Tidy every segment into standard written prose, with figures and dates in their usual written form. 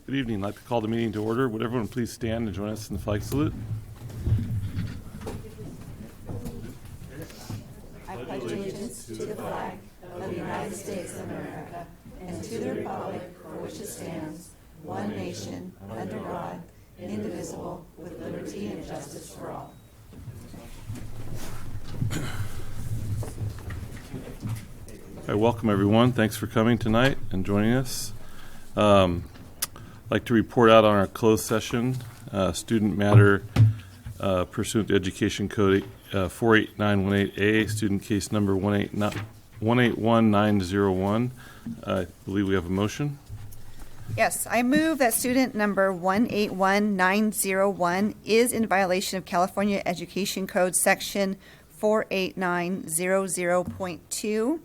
Good evening. I'd like to call the meeting to order. Would everyone please stand and join us in the flag salute? I pledge allegiance to the flag of the United States of America and to the republic for which it stands, one nation, under God, indivisible, with liberty and justice for all. Hi, welcome everyone. Thanks for coming tonight and joining us. I'd like to report out on our closed session, student matter pursuant to Education Code 48918A, student case number 181901. I believe we have a motion. Yes, I move that student number 181901 is in violation of California Education Code section 48900.2.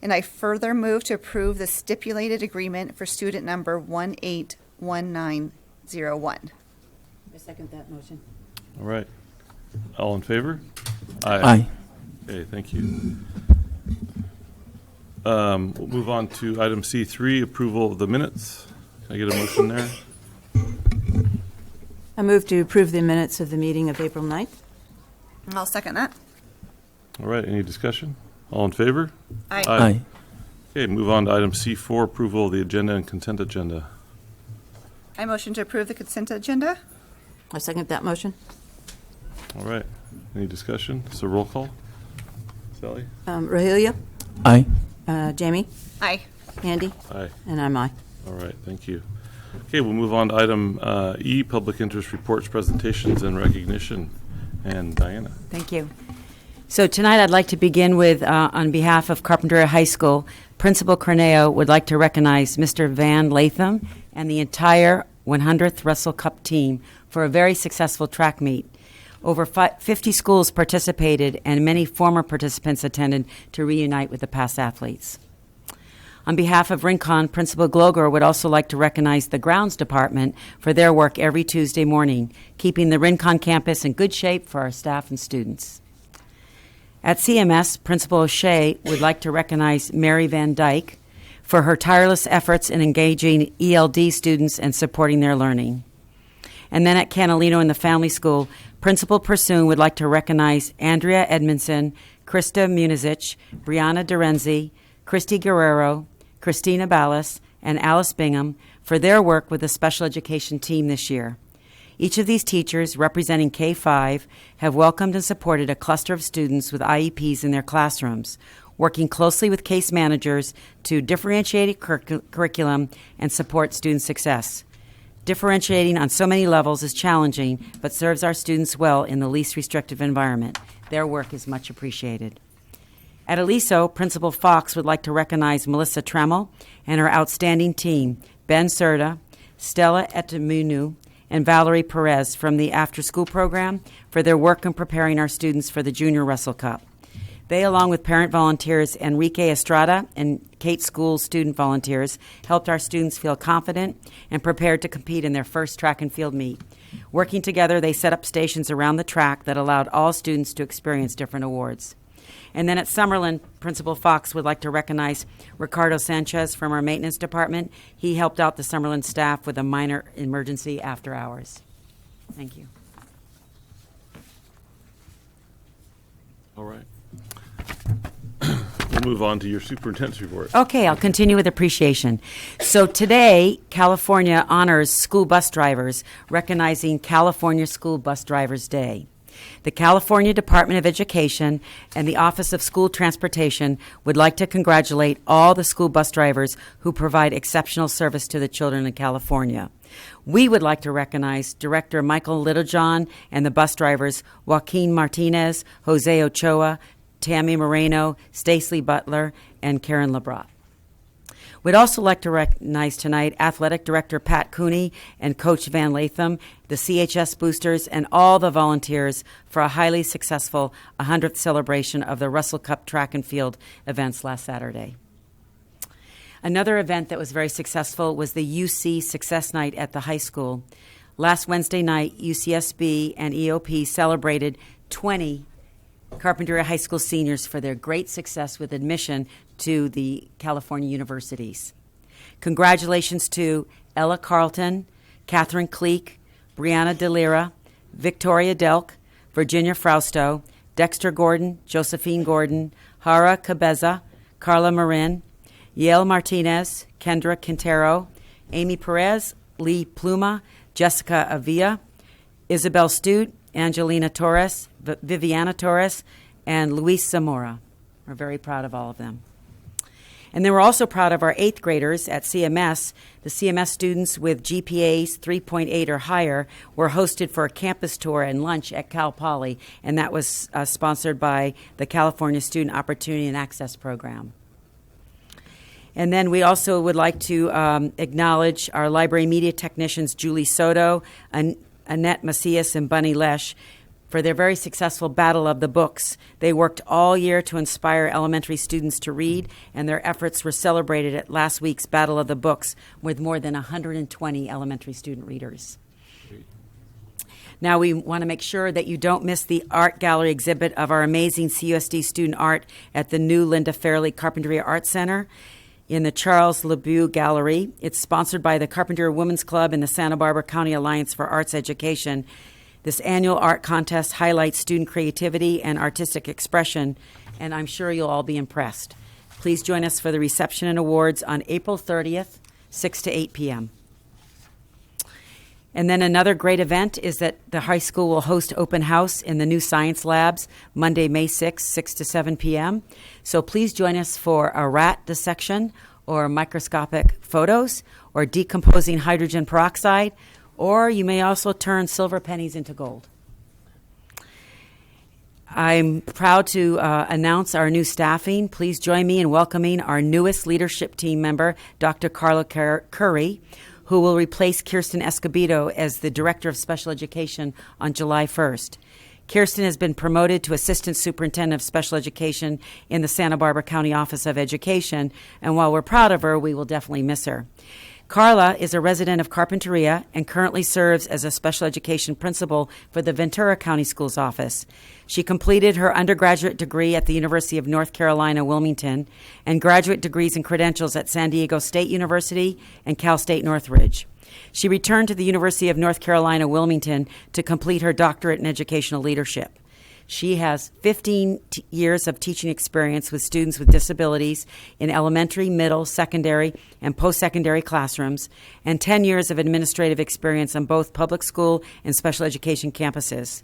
And I further move to approve the stipulated agreement for student number 181901. I second that motion. All right. All in favor? Aye. Okay, thank you. We'll move on to item C3, approval of the minutes. Can I get a motion there? I move to approve the minutes of the meeting of April 9th. I'll second that. All right, any discussion? All in favor? Aye. Aye. Okay, move on to item C4, approval of the agenda and consent agenda. I motion to approve the consent agenda. I second that motion. All right, any discussion? So roll call. Sally? Rahelia, Aye. Jamie, Aye. Andy, Aye. and I'm aye. All right, thank you. Okay, we'll move on to item E, public interest reports, presentations, and recognition. And Diana. Thank you. So tonight I'd like to begin with, on behalf of Carpinteria High School, Principal Corneo would like to recognize Mr. Van Latham and the entire 100th Russell Cup team for a very successful track meet. Over 50 schools participated and many former participants attended to reunite with the past athletes. On behalf of Rincon, Principal Gloger would also like to recognize the Grounds Department for their work every Tuesday morning, keeping the Rincon campus in good shape for our staff and students. At CMS, Principal O'Shea would like to recognize Mary Van Dyke for her tireless efforts in engaging ELD students and supporting their learning. And then at Canalino in the Family School, Principal Pursoon would like to recognize Andrea Edmondson, Krista Munizic, Brianna Dorenzi, Christy Guerrero, Christina Ballas, and Alice Bingham for their work with the special education team this year. Each of these teachers, representing K-5, have welcomed and supported a cluster of students with IEPs in their classrooms, working closely with case managers to differentiate curriculum and support student success. Differentiating on so many levels is challenging, but serves our students well in the least restrictive environment. Their work is much appreciated. At Aliso, Principal Fox would like to recognize Melissa Tremmel and her outstanding team, Ben Serta, Stella Etemunu, and Valerie Perez from the after-school program for their work in preparing our students for the Junior Russell Cup. They, along with parent volunteers Enrique Estrada and Kate School student volunteers, helped our students feel confident and prepared to compete in their first track and field meet. Working together, they set up stations around the track that allowed all students to experience different awards. And then at Summerlin, Principal Fox would like to recognize Ricardo Sanchez from our maintenance department. He helped out the Summerlin staff with a minor emergency after hours. Thank you. All right. We'll move on to your superintendent's report. Okay, I'll continue with appreciation. So today, California honors school bus drivers, recognizing California School Bus Drivers Day. The California Department of Education and the Office of School Transportation would like to congratulate all the school bus drivers who provide exceptional service to the children in California. We would like to recognize Director Michael Littlejohn and the bus drivers Joaquin Martinez, Jose Ochoa, Tammy Moreno, Stacey Butler, and Karen Lebrat. We'd also like to recognize tonight Athletic Director Pat Cooney and Coach Van Latham, the CHS boosters, and all the volunteers for a highly successful 100th celebration of the Russell Cup track and field events last Saturday. Another event that was very successful was the UC Success Night at the high school. Last Wednesday night, UCSB and EOP celebrated 20 Carpinteria High School seniors for their great success with admission to the California universities. Congratulations to Ella Carlton, Catherine Cleek, Brianna DeLira, Victoria Delk, Virginia Frausto, Dexter Gordon, Josephine Gordon, Hara Cabeza, Carla Marin, Yael Martinez, Kendra Quintero, Amy Perez, Lee Pluma, Jessica Avila, Isabel Stute, Angelina Torres, Viviana Torres, and Luis Zamora. We're very proud of all of them. And then we're also proud of our 8th graders at CMS. The CMS students with GPAs 3.8 or higher were hosted for a campus tour and lunch at Cal Poly, and that was sponsored by the California Student Opportunity and Access Program. And then we also would like to acknowledge our library media technicians, Julie Soto, Annette Macias, and Bunny Lesh, for their very successful Battle of the Books. They worked all year to inspire elementary students to read, and their efforts were celebrated at last week's Battle of the Books with more than 120 elementary student readers. Now we want to make sure that you don't miss the art gallery exhibit of our amazing CUSD student art at the new Linda Fairley Carpinteria Art Center in the Charles LeBeau Gallery. It's sponsored by the Carpinteria Women's Club and the Santa Barbara County Alliance for Arts Education. This annual art contest highlights student creativity and artistic expression, and I'm sure you'll all be impressed. Please join us for the reception and awards on April 30th, 6 to 8 p.m. And then another great event is that the high school will host open house in the new science labs Monday, May 6th, 6 to 7 p.m. So please join us for a rat dissection or microscopic photos or decomposing hydrogen peroxide, or you may also turn silver pennies into gold. I'm proud to announce our new staffing. Please join me in welcoming our newest leadership team member, Dr. Carla Curry, who will replace Kirsten Escobedo as the Director of Special Education on July 1st. Kirsten has been promoted to Assistant Superintendent of Special Education in the Santa Barbara County Office of Education, and while we're proud of her, we will definitely miss her. Carla is a resident of Carpinteria and currently serves as a special education principal for the Ventura County Schools Office. She completed her undergraduate degree at the University of North Carolina, Wilmington, and graduate degrees and credentials at San Diego State University and Cal State Northridge. She returned to the University of North Carolina, Wilmington to complete her doctorate in educational leadership. She has 15 years of teaching experience with students with disabilities in elementary, middle, secondary, and post-secondary classrooms, and 10 years of administrative experience on both public school and special education campuses.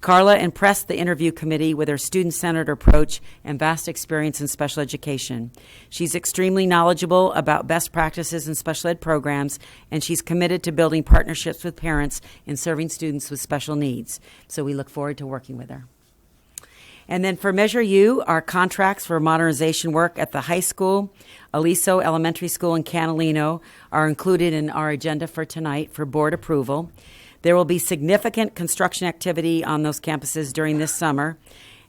Carla impressed the interview committee with her student-centered approach and vast experience in special education. She's extremely knowledgeable about best practices in special ed programs, and she's committed to building partnerships with parents in serving students with special needs. So we look forward to working with her. And then for Measure U, our contracts for modernization work at the high school, Aliso Elementary School, and Catalino are included in our agenda for tonight for board approval. There will be significant construction activity on those campuses during this summer,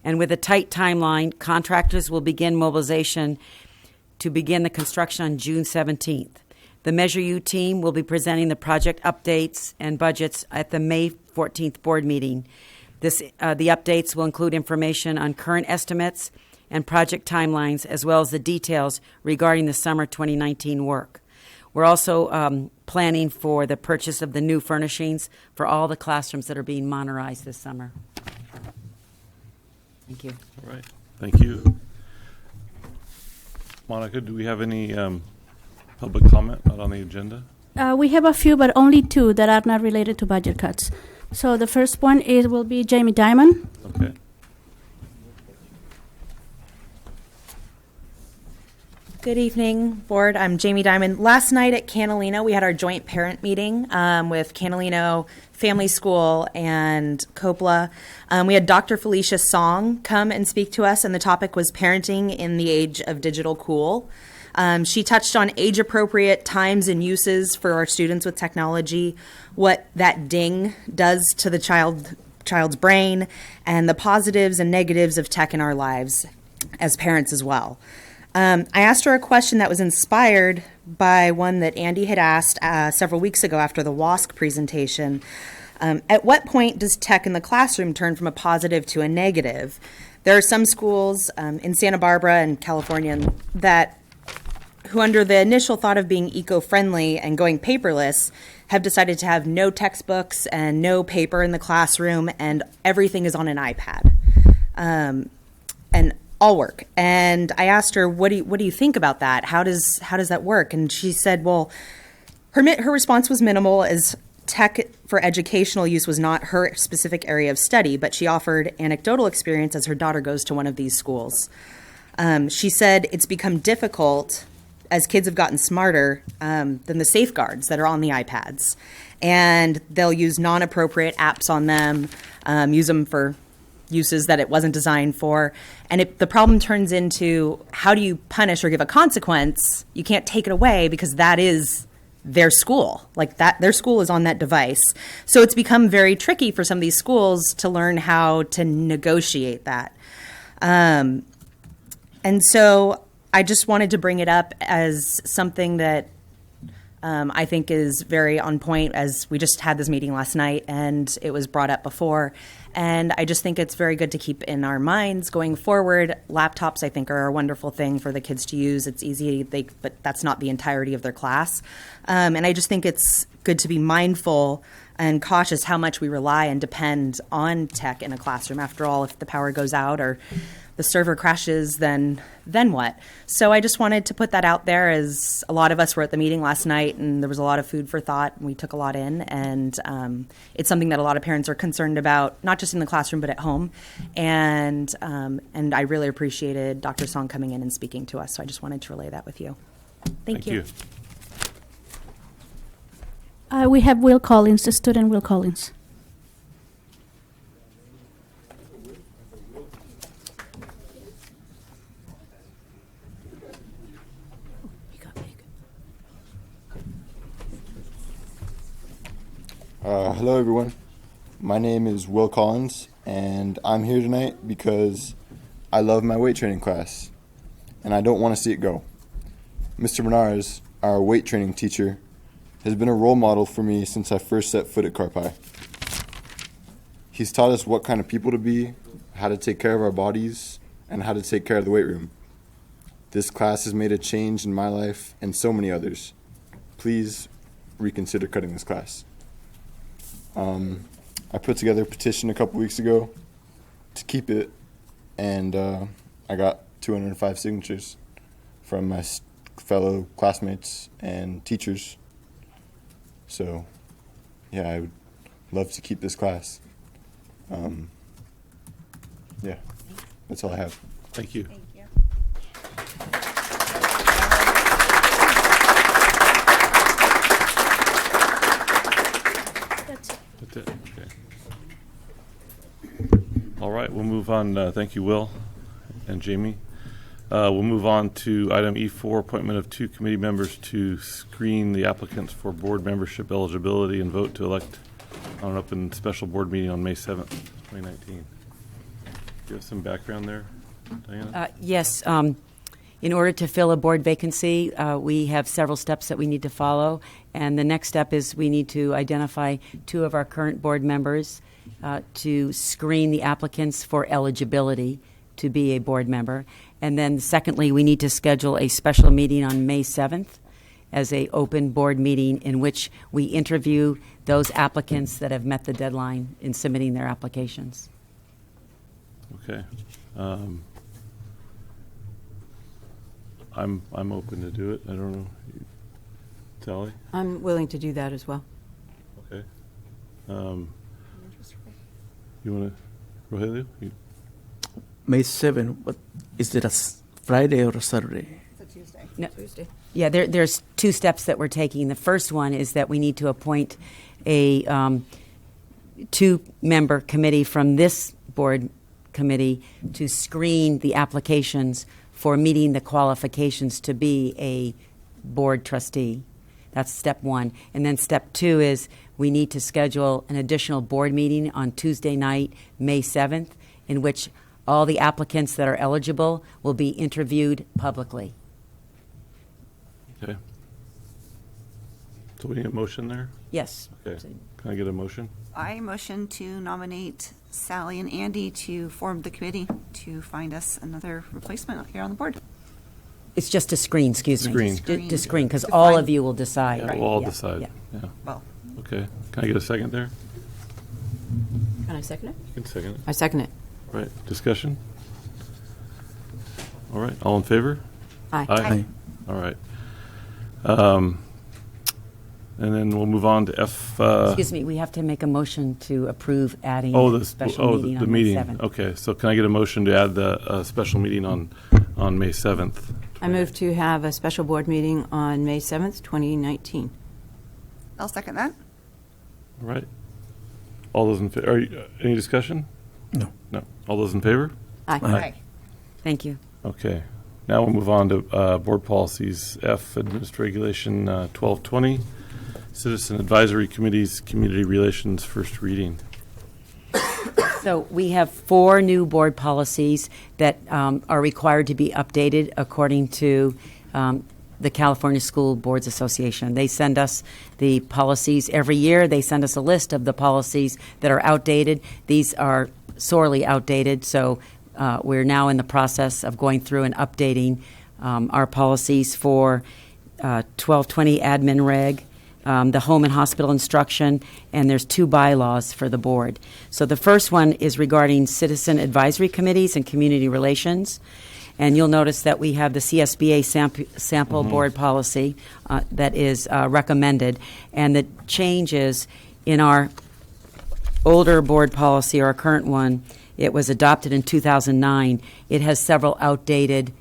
and with a tight timeline, contractors will begin mobilization to begin the construction on June 17th. The Measure U team will be presenting the project updates and budgets at the May 14th board meeting. The updates will include information on current estimates and project timelines, as well as the details regarding the summer 2019 work. We're also planning for the purchase of the new furnishings for all the classrooms that are being modernized this summer. Thank you. All right. Thank you. Monica, do we have any public comment not on the agenda? We have a few, but only two that are not related to budget cuts. So the first one will be Jamie Dimon. Okay. Good evening, board. I'm Jamie Dimon. Last night at Catalino, we had our joint parent meeting with Catalino Family School and Coppola. We had Dr. Felicia Song come and speak to us, and the topic was parenting in the age of digital cool. She touched on age-appropriate times and uses for our students with technology, what that ding does to the child's brain, and the positives and negatives of tech in our lives as parents as well. I asked her a question that was inspired by one that Andy had asked several weeks ago after the WASC presentation. At what point does tech in the classroom turn from a positive to a negative? There are some schools in Santa Barbara and California that who, under the initial thought of being eco-friendly and going paperless, have decided to have no textbooks and no paper in the classroom, and everything is on an iPad, and all work. And I asked her, "What do you think about that? How does that work?" And she said, "Well, her response was minimal, as tech for educational use was not her specific area of study, but she offered anecdotal experience as her daughter goes to one of these schools." She said it's become difficult as kids have gotten smarter than the safeguards that are on the iPads. And they'll use non-appropriate apps on them, use them for uses that it wasn't designed for. And the problem turns into, how do you punish or give a consequence? You can't take it away because that is their school. Like that, their school is on that device. So it's become very tricky for some of these schools to learn how to negotiate that. And so I just wanted to bring it up as something that I think is very on point, as we just had this meeting last night and it was brought up before. And I just think it's very good to keep in our minds going forward. Laptops, I think, are a wonderful thing for the kids to use. It's easy, but that's not the entirety of their class. And I just think it's good to be mindful and cautious how much we rely and depend on tech in a classroom. After all, if the power goes out or the server crashes, then what? So I just wanted to put that out there, as a lot of us were at the meeting last night and there was a lot of food for thought and we took a lot in, and it's something that a lot of parents are concerned about, not just in the classroom but at home. And I really appreciated Dr. Song coming in and speaking to us, so I just wanted to relay that with you. Thank you. We have Will Collins, the student Will Collins. Hello everyone, my name is Will Collins and I'm here tonight because I love my weight training class and I don't want to see it go. Mr. Bernars, our weight training teacher, has been a role model for me since I first set foot at Carpi. He's taught us what kind of people to be, how to take care of our bodies, and how to take care of the weight room. This class has made a change in my life and so many others. Please reconsider cutting this class. I put together a petition a couple weeks ago to keep it, and I got 205 signatures from my fellow classmates and teachers. So, yeah, I would love to keep this class. Yeah, that's all I have. Thank you. That's it. Okay. All right, we'll move on. Thank you, Will and Jamie. We'll move on to item E4, appointment of 2 committee members to screen the applicants for board membership eligibility and vote to elect on an open special board meeting on May 7th, 2019. Do you have some background there, Diana? Yes. In order to fill a board vacancy, we have several steps that we need to follow. And the next step is we need to identify 2 of our current board members to screen the applicants for eligibility to be a board member. And then secondly, we need to schedule a special meeting on May 7th as an open board meeting in which we interview those applicants that have met the deadline in submitting their applications. Okay. I'm open to do it. I don't know. Sally? I'm willing to do that as well. Okay. You want to, Rogelio? May 7, what, is it a Friday or a Saturday? It's a Tuesday. No. Yeah, there's 2 steps that we're taking. The first one is that we need to appoint a 2-member committee from this board committee to screen the applications for meeting the qualifications to be a board trustee. That's step 1. And then step 2 is we need to schedule an additional board meeting on Tuesday night, May 7th, in which all the applicants that are eligible will be interviewed publicly. Okay. So we need a motion there? Yes. Okay. Can I get a motion? I motion to nominate Sally and Andy to form the committee to find us another replacement here on the board. It's just to screen, excuse me. Screen. To screen, because all of you will decide. Yeah, right? we'll all Yeah, decide. yeah. Yeah. Well, Okay. Can I get a second there? Can I second it? You can second it. I second it. All right. Discussion? All right. All in favor? Aye. Aye. All right. And then we'll move on to F. Excuse me, we have to make a motion to approve adding a special meeting the on May meeting. 7th. Okay. So can I get a motion to add the special meeting on May 7th? I move to have a special board meeting on May 7th, 2019. I'll second that. All right. All those in favor? Any discussion? No. No. All those in favor? Aye. Aye. Thank you. Okay. Now we'll move on to board policies. F, Administrative Regulation 1220, Citizen Advisory Committees, Community Relations, first reading. So we have 4 new board policies that are required to be updated according to the California School Boards Association. They send us the policies every year. They send us a list of the policies that are outdated. These are sorely outdated, so we're now in the process of going through and updating our policies for 1220 admin reg, the home and hospital instruction, and there's 2 bylaws for the board. So the first one is regarding citizen advisory committees and community relations. And you'll notice that we have the CSBA sample board policy that is recommended. And the changes in our older board policy, or our current one, it was adopted in 2009. It has several outdated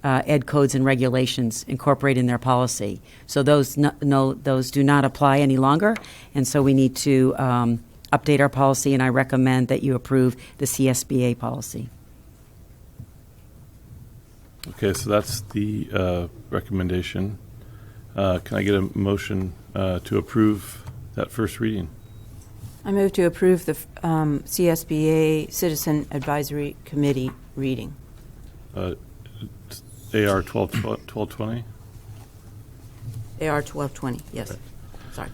ed codes and regulations incorporated in their policy. So those those do not apply any longer, and so we need to update our policy, and I recommend that you approve the CSBA policy. Okay, so that's the recommendation. Can I get a motion to approve that first reading? I move to approve the CSBA Citizen Advisory Committee reading. AR 1220? AR 1220, yes. Sorry.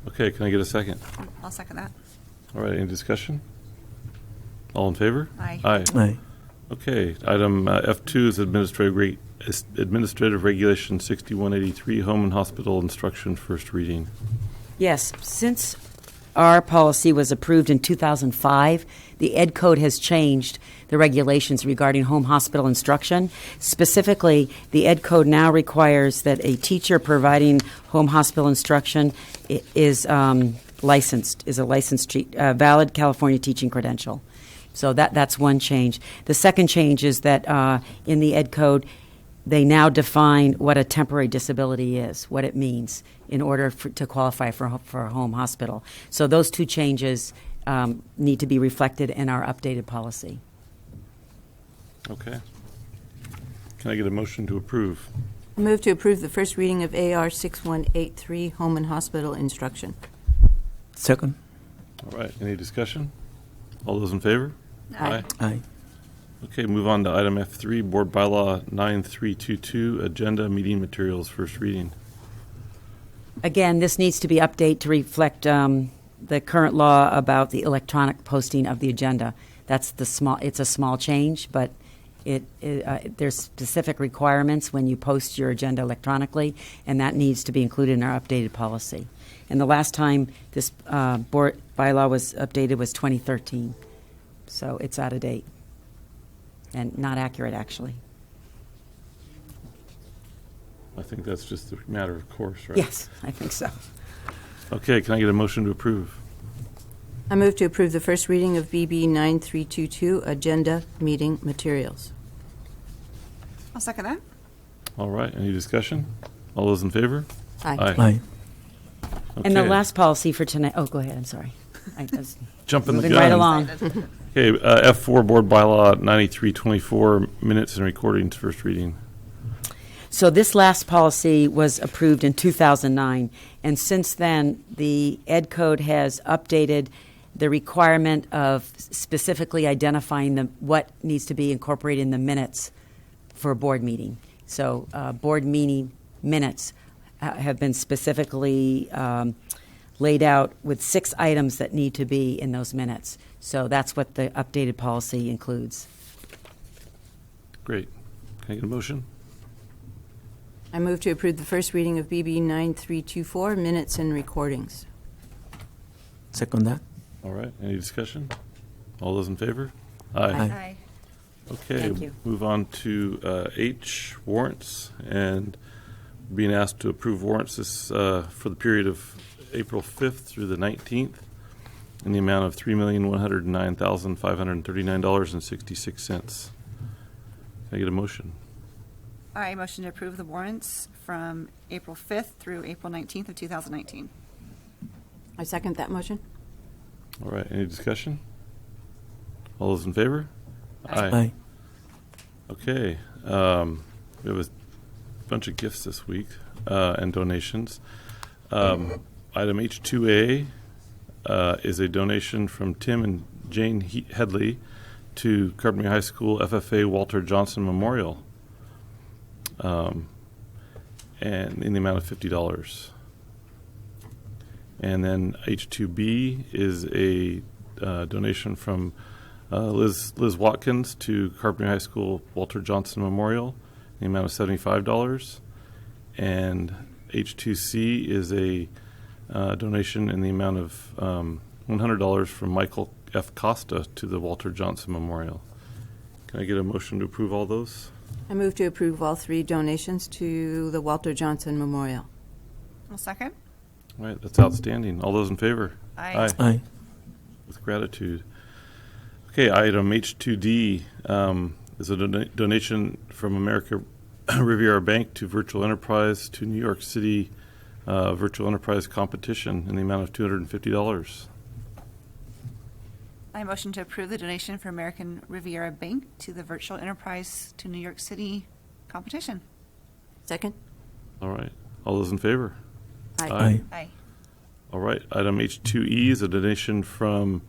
Okay, can I get a second? I'll second that. All right, any discussion? All in favor? Aye. Aye. Aye. Okay, item F2 is Administrative Regulation 6183, Home and Hospital Instruction, first reading. Yes, since our policy was approved in 2005, the Ed Code has changed the regulations regarding home hospital instruction. Specifically, the Ed Code now requires that a teacher providing home hospital instruction is licensed, is a licensed, valid California teaching credential. So that's one change. The second change is that in the Ed Code, they now define what a temporary disability is, what it means in order to qualify for a home hospital. So those 2 changes need to be reflected in our updated policy. Okay. Can I get a motion to approve? I move to approve the first reading of AR 6183, Home and Hospital Instruction. Second. All right, any discussion? All those in favor? Aye. Aye. Okay, move on to item F3, Board Bylaw 9322, Agenda Meeting Materials, first reading. Again, this needs to be updated to reflect the current law about the electronic posting of the agenda. That's it's a small change, but there's specific requirements when you post your agenda electronically, and that needs to be included in our updated policy. And the last time this board bylaw was updated was 2013, so it's out of date and not accurate, actually. I think that's just a matter of course, right? Yes, I think so. Okay, can I get a motion to approve? I move to approve the first reading of BB 9322, Agenda Meeting Materials. I'll second that. All right, any discussion? All those in favor? Aye. Aye. And the Okay. last policy for tonight, oh, go ahead, I'm sorry. I was Jumping the moving gun. right along. Okay, F4, Board Bylaw 9324, Minutes and Recordings, first reading. So this last policy was approved in 2009, and since then, the Ed Code has updated the requirement of specifically identifying what needs to be incorporated in the minutes for a board meeting. So board meeting minutes have been specifically laid out with 6 items that need to be in those minutes. So that's what the updated policy includes. Great. Can I get a motion? I move to approve the first reading of BB 9324, minutes and recordings. Second that. All right, any discussion? All those in favor? Aye. Okay, Thank you. move on to H, warrants, and being asked to approve warrants this, for the period of April 5th through the 19th in the amount of $3,109,539.66. Can I get a motion? I motion to approve the warrants from April 5th through April 19th of 2019. I second that motion. All right, any discussion? All those in favor? Aye. Okay, we have a bunch of gifts this week and donations. Item H2A is a donation from Tim and Jane Headley to Carpenter High School FFA Walter Johnson Memorial, and in the amount of $50. And then H2B is a donation from Liz Watkins to Carpenter High School Walter Johnson Memorial in the amount of $75. And H2C is a donation in the amount of $100 from Michael F. Costa to the Walter Johnson Memorial. Can I get a motion to approve all those? I move to approve all three donations to the Walter Johnson Memorial. I'll second. All right, that's outstanding. All those in favor? Aye. Aye. With gratitude. Okay, item H2D is a donation from America Riviera Bank to Virtual Enterprise to New York City Virtual Enterprise Competition in the amount of $250. I motion to approve the donation for American Riviera Bank to the Virtual Enterprise to New York City competition. Second? All right, all those in favor? Aye. Aye. All right, item H2E is a donation from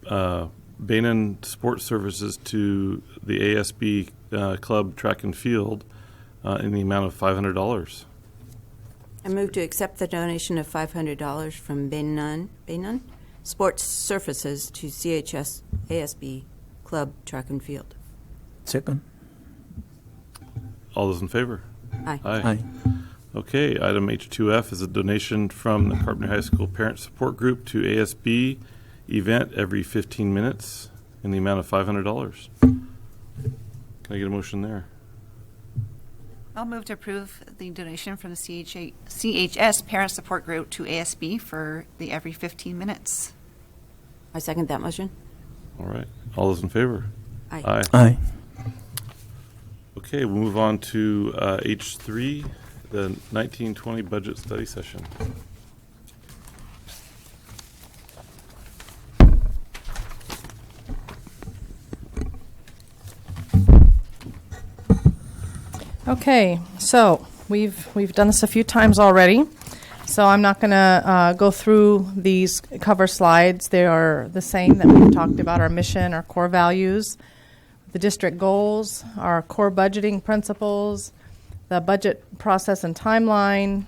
Bainan Sports Services to the ASB Club Track and Field in the amount of $500. I move to accept the donation of $500 from Bainan Sports Surfaces to CHS ASB Club Track and Field. Second. All those in favor? Aye. Aye. Okay, item H2F is a donation from the Carpenter High School Parent Support Group to ASB event every 15 minutes in the amount of $500. Can I get a motion there? I'll move to approve the donation from the CHS Parent Support Group to ASB for the every 15 minutes. I second that motion. All right, all those in favor? Aye. Aye. Okay, we'll move on to H3, the 1920 budget study session. Okay, so we've done this a few times already, so I'm not going to go through these cover slides. They are the same that we've talked about: our mission, our core values, the district goals, our core budgeting principles, the budget process and timeline,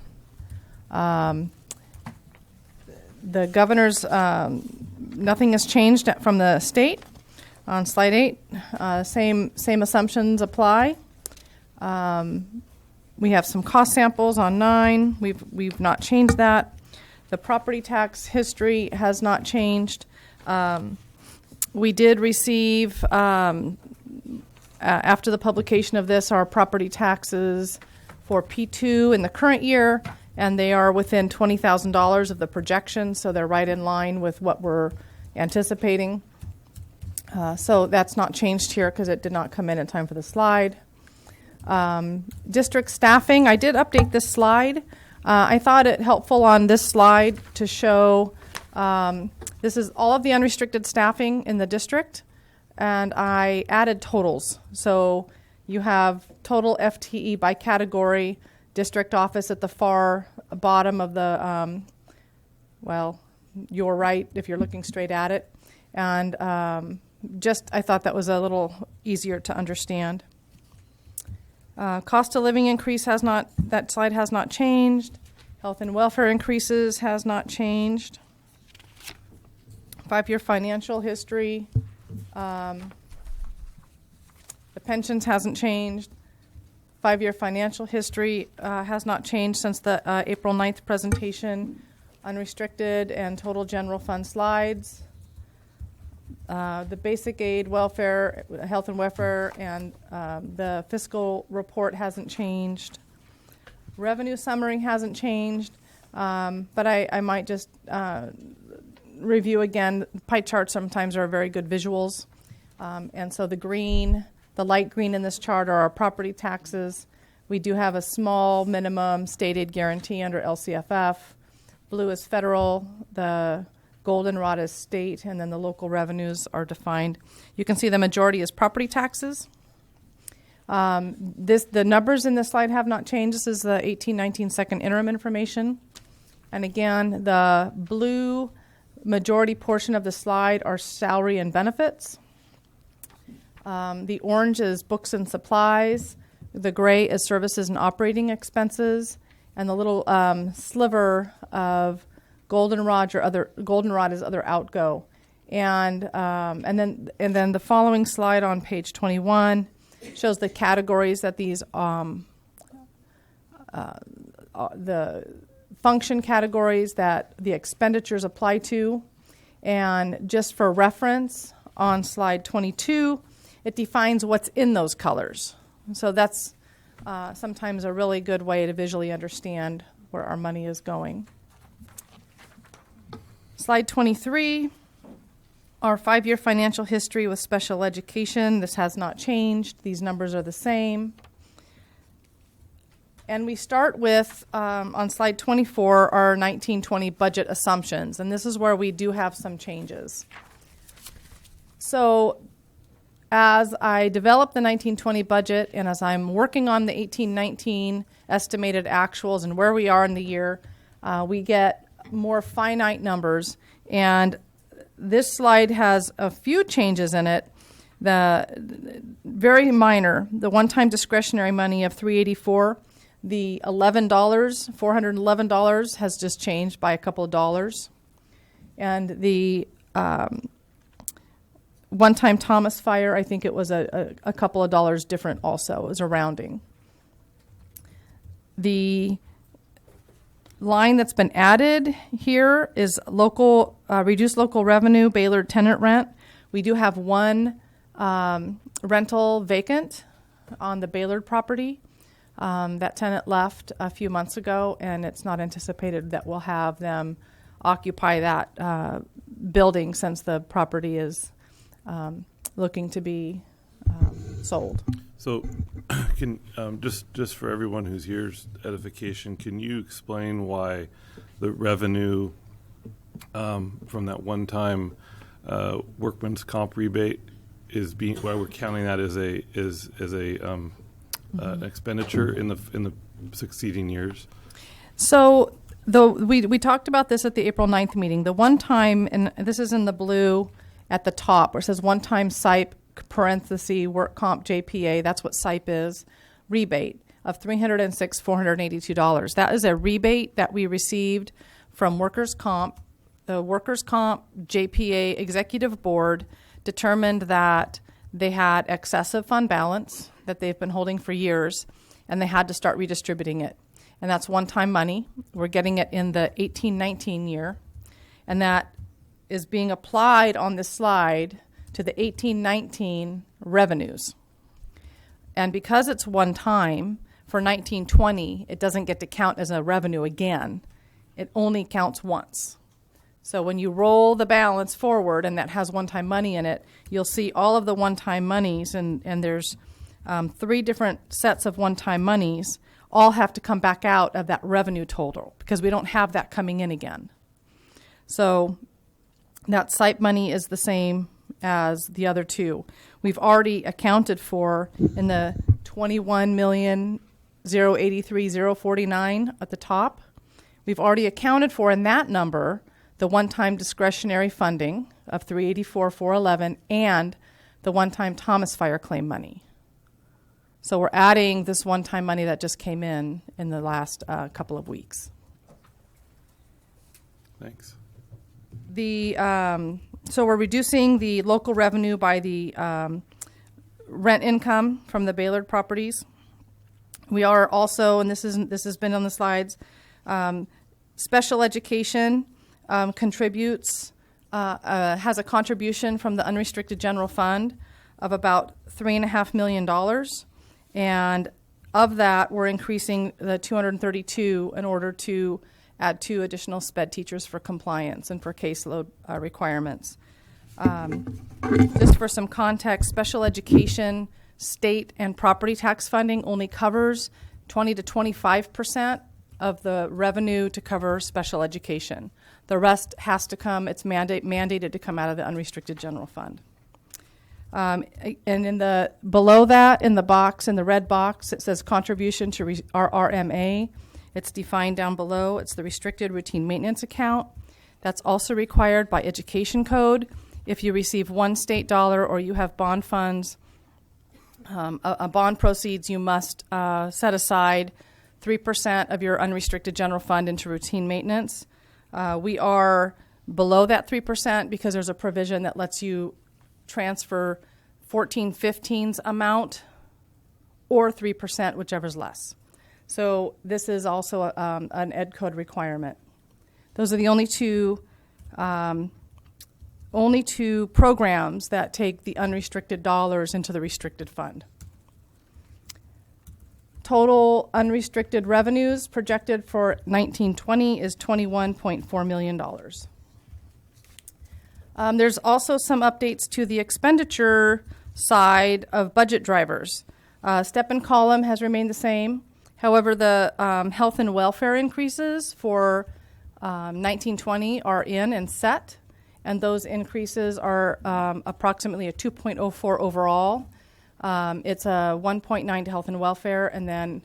the governor's. Nothing has changed from the state. On slide 8, same assumptions apply. We have some cost samples on 9. We've not changed that. The property tax history has not changed. We did receive, after the publication of this, our property taxes for P2 in the current year, and they are within $20,000 of the projection, so they're right in line with what we're anticipating. So that's not changed here because it did not come in time for the slide. District staffing, I did update this slide. I thought it helpful on this slide to show this is all of the unrestricted staffing in the district, and I added totals. So you have total FTE by category, district office at the far bottom of the, well, your right if you're looking straight at it. And I thought that was a little easier to understand. Cost of living increase that slide has not changed. Health and welfare increases has not changed. 5-year financial history. The pensions hasn't changed. 5-year financial history has not changed since the April 9th presentation. Unrestricted and total general fund slides. The basic aid, welfare, health and welfare, and the fiscal report hasn't changed. Revenue summary hasn't changed, but I might just review again. Pie charts sometimes are very good visuals. And so the light green in this chart are our property taxes. We do have a small minimum stated guarantee under LCFF. Blue is federal, the goldenrod is state, and then the local revenues are defined. You can see the majority is property taxes. The numbers in this slide have not changed. This is the 18-19 second interim information. And again, the blue majority portion of the slide are salary and benefits. The orange is books and supplies. The gray is services and operating expenses. And the little sliver of goldenrod is other outgo. And then the following slide on page 21 shows the categories that these the function categories that the expenditures apply to. And just for reference, on slide 22, it defines what's in those colors. So that's sometimes a really good way to visually understand where our money is going. Slide 23, our 5-year financial history with special education. This has not changed. These numbers are the same. And we start with, on slide 24, our 1920 budget assumptions. And this is where we do have some changes. So as I develop the 1920 budget and as I'm working on the 1819 estimated actuals and where we are in the year, we get more finite numbers. And this slide has a few changes in it. The very minor, the one-time discretionary money of $384, the $411 has just changed by a couple of dollars. And the one-time Thomas Fire, I think it was a couple of dollars different also. It was a rounding. The line that's been added here is local reduced local revenue, Baylor tenant rent. We do have one rental vacant on the Baylor property. That tenant left a few months ago, and it's not anticipated that we'll have them occupy that building since the property is looking to be sold. So, can just for everyone who's here's edification, can you explain why the revenue from that one-time workman's comp rebate is being, why we're counting that as a expenditure in the succeeding years? So we talked about this at the April 9th meeting. The one-time, and this is in the blue at the top, where it says one-time SIPE parenthesis work comp JPA, that's what SIPE is, rebate of $306,482. That is a rebate that we received from workers' comp. The workers' comp JPA executive board determined that they had excessive fund balance that they've been holding for years, and they had to start redistributing it. And that's one-time money. We're getting it in the 18-19 year, and that is being applied on this slide to the 18-19 revenues. And because it's one time, for 1920, it doesn't get to count as a revenue again. It only counts once. So when you roll the balance forward and that has one-time money in it, you'll see all of the one-time monies, and there's 3 different sets of one-time monies, all have to come back out of that revenue total because we don't have that coming in again. So that SIPE money is the same as the other two. We've already accounted for in the $21,083,049 at the top. We've already accounted for in that number the one-time discretionary funding of $384,411 and the one-time Thomas Fire claim money. So we're adding this one-time money that just came in the last couple of weeks. Thanks. So we're reducing the local revenue by the rent income from the Baylor properties. We are also, and this has been on the slides, special education contributes, has a contribution from the unrestricted general fund of about $3.5 million. And of that, we're increasing the 232 in order to add 2 additional SPED teachers for compliance and for caseload requirements. Just for some context, special education, state and property tax funding only covers 20 to 25% of the revenue to cover special education. The rest has to come, it's mandated to come out of the unrestricted general fund. And below that, in the box, in the red box, it says contribution to RRMA. It's defined down below. It's the restricted routine maintenance account. That's also required by education code. If you receive one state dollar or you have bond funds, a bond proceeds, you must set aside 3% of your unrestricted general fund into routine maintenance. We are below that 3% because there's a provision that lets you transfer 1415's amount or 3%, whichever's less. So this is also an ed code requirement. Those are the only two programs that take the unrestricted dollars into the restricted fund. Total unrestricted revenues projected for 1920 is $21.4 million. There's also some updates to the expenditure side of budget drivers. Step and column has remained the same. However, the health and welfare increases for 1920 are in and set, and those increases are approximately a 2.04 overall. It's a 1.9 to health and welfare, and then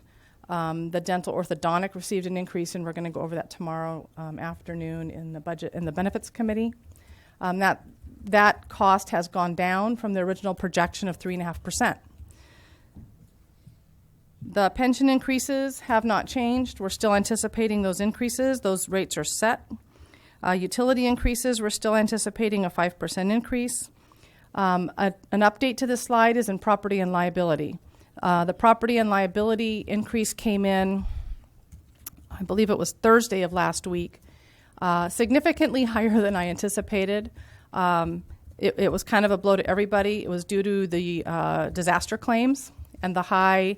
the dental orthodontic received an increase, and we're going to go over that tomorrow afternoon in the budget and the benefits committee. That cost has gone down from the original projection of 3.5%. The pension increases have not changed. We're still anticipating those increases. Those rates are set. Utility increases, we're still anticipating a 5% increase. An update to this slide is in property and liability. The property and liability increase came in, I believe it was Thursday of last week, significantly higher than I anticipated. It was kind of a blow to everybody. It was due to the disaster claims and the high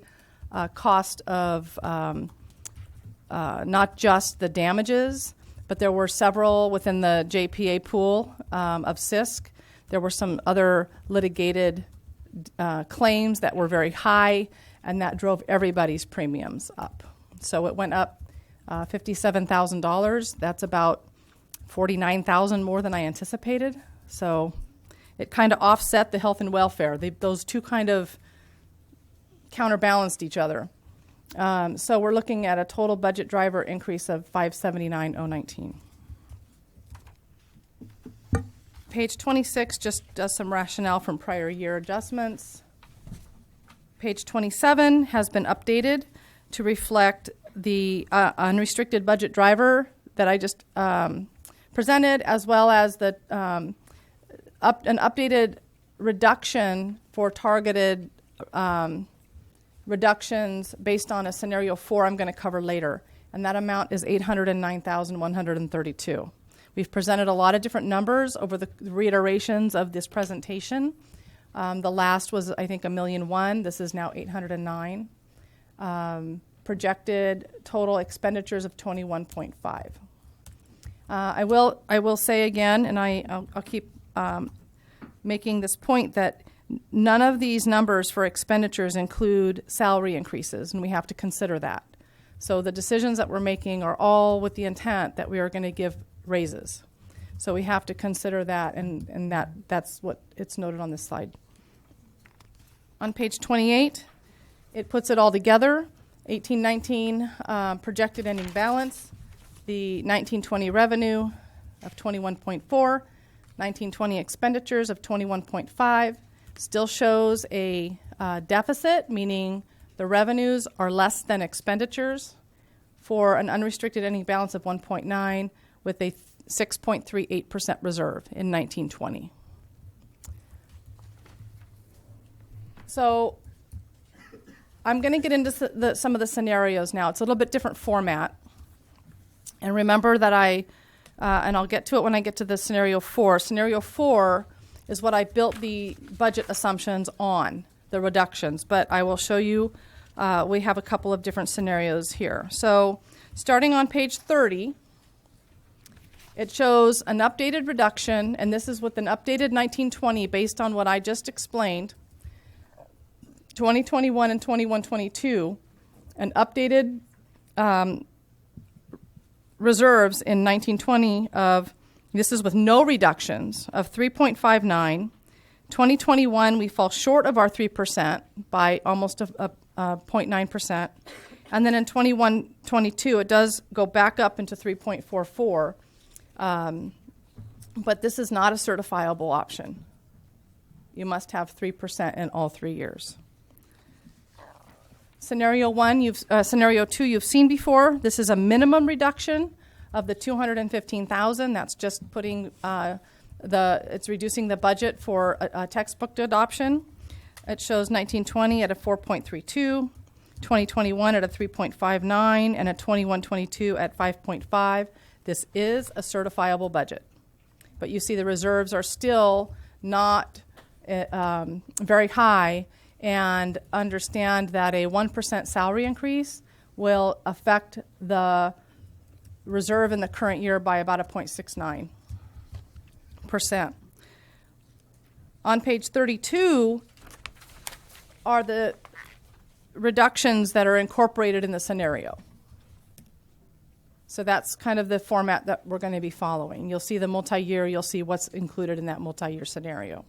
cost of not just the damages, but there were several within the JPA pool of CISC. There were some other litigated claims that were very high, and that drove everybody's premiums up. So it went up $57,000. That's about $49,000 more than I anticipated. So it kind of offset the health and welfare. Those two kind of counterbalanced each other. So we're looking at a total budget driver increase of $579,019. Page 26 just does some rationale from prior year adjustments. Page 27 has been updated to reflect the unrestricted budget driver that I just presented, as well as the an updated reduction for targeted reductions based on a scenario 4 I'm going to cover later, and that amount is $809,132. We've presented a lot of different numbers over the reiterations of this presentation. The last was, I think, $1.1 million. This is now $809,000. Projected total expenditures of $21.5. I will say again, and I'll keep making this point, that none of these numbers for expenditures include salary increases, and we have to consider that. So the decisions that we're making are all with the intent that we are going to give raises. So we have to consider that, and that's what it's noted on this slide. On page 28, it puts it all together. 18-19 projected ending balance, the 19-20 revenue of 21.4, 19-20 expenditures of 21.5, still shows a deficit, meaning the revenues are less than expenditures, for an unrestricted ending balance of 1.9 with a 6.38% reserve in 19-20. So I'm going to get into some of the scenarios now. It's a little bit different format. And remember that and I'll get to it when I get to the scenario 4. Scenario 4 is what I built the budget assumptions on, the reductions. But I will show you, we have a couple of different scenarios here. So starting on page 30, it shows an updated reduction, and this is with an updated 1920 based on what I just explained. 2021 and 21-22, an updated reserves in 1920 of, this is with no reductions, of 3.59. 2021, we fall short of our 3% by almost a 0.9%. And then in 21-22, it does go back up into 3.44. But this is not a certifiable option. You must have 3% in all 3 years. Scenario 2, you've seen before. This is a minimum reduction of the $215,000. That's just putting it's reducing the budget for a textbook adoption. It shows 1920 at a 4.32, 2021 at a 3.59, and a 21-22 at 5.5. This is a certifiable budget. But you see the reserves are still not very high, and understand that a 1% salary increase will affect the reserve in the current year by about a 0.69%. On page 32 are the reductions that are incorporated in the scenario. So that's kind of the format that we're going to be following. You'll see the multi-year, you'll see what's included in that multi-year scenario.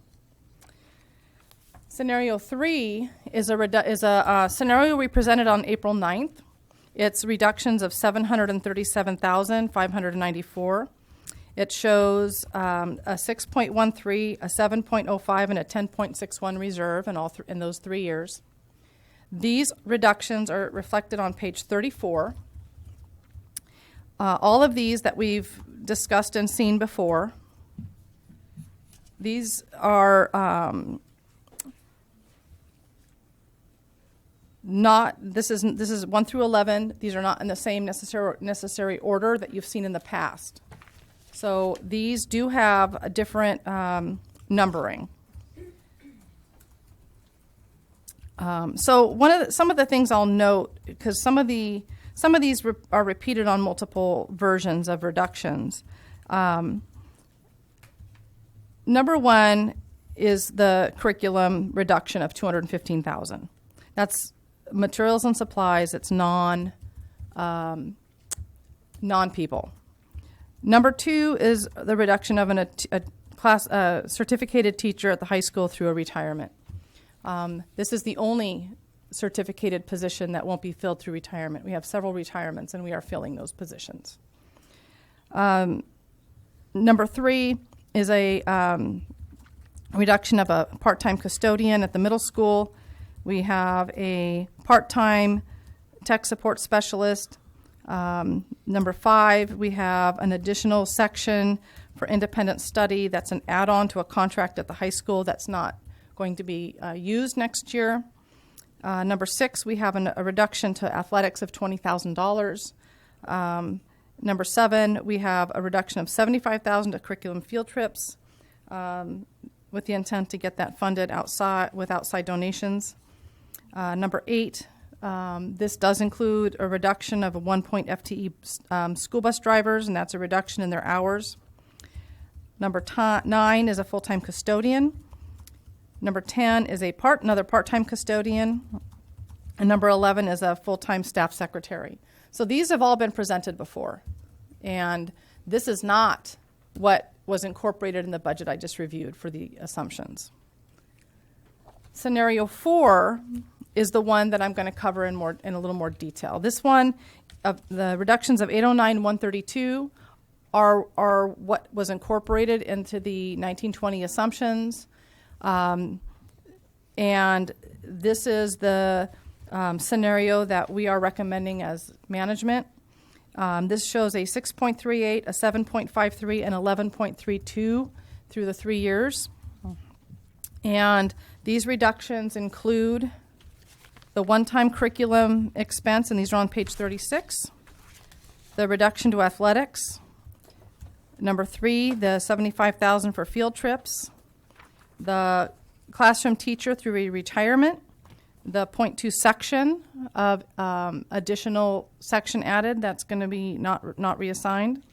Scenario 3 is a scenario we presented on April 9th. It's reductions of $737,594. It shows a 6.13, a 7.05, and a 10.61 reserve in those 3 years. These reductions are reflected on page 34. All of these that we've discussed and seen before. These are this is 1 through 11. These are not in the same necessary order that you've seen in the past. So these do have a different numbering. So some of the things I'll note, because some of these are repeated on multiple versions of reductions. Number 1 is the curriculum reduction of $215,000. That's materials and supplies. It's non-people. Number 2 is the reduction of a certificated teacher at the high school through a retirement. This is the only certificated position that won't be filled through retirement. We have several retirements, and we are filling those positions. Number 3 is a reduction of a part-time custodian at the middle school. We have a part-time tech support specialist. Number 5, we have an additional section for independent study that's an add-on to a contract at the high school that's not going to be used next year. Number 6, we have a reduction to athletics of $20,000. Number 7, we have a reduction of $75,000 to curriculum field trips with the intent to get that funded with outside donations. Number 8, this does include a reduction of a 1 point FTE school bus drivers, and that's a reduction in their hours. Number 9 is a full-time custodian. Number 10 is another part-time custodian. And number 11 is a full-time staff secretary. So these have all been presented before. And this is not what was incorporated in the budget I just reviewed for the assumptions. Scenario 4 is the one that I'm going to cover in a little more detail. This one, the reductions of 809 and 132 are what was incorporated into the 1920 assumptions. And this is the scenario that we are recommending as management. This shows a 6.38, a 7.53, and 11.32 through the 3 years. And these reductions include the one-time curriculum expense, and these are on page 36, the reduction to athletics. Number 3, the $75,000 for field trips, the classroom teacher through a retirement, the .2 section of additional section added that's going to be not reassigned.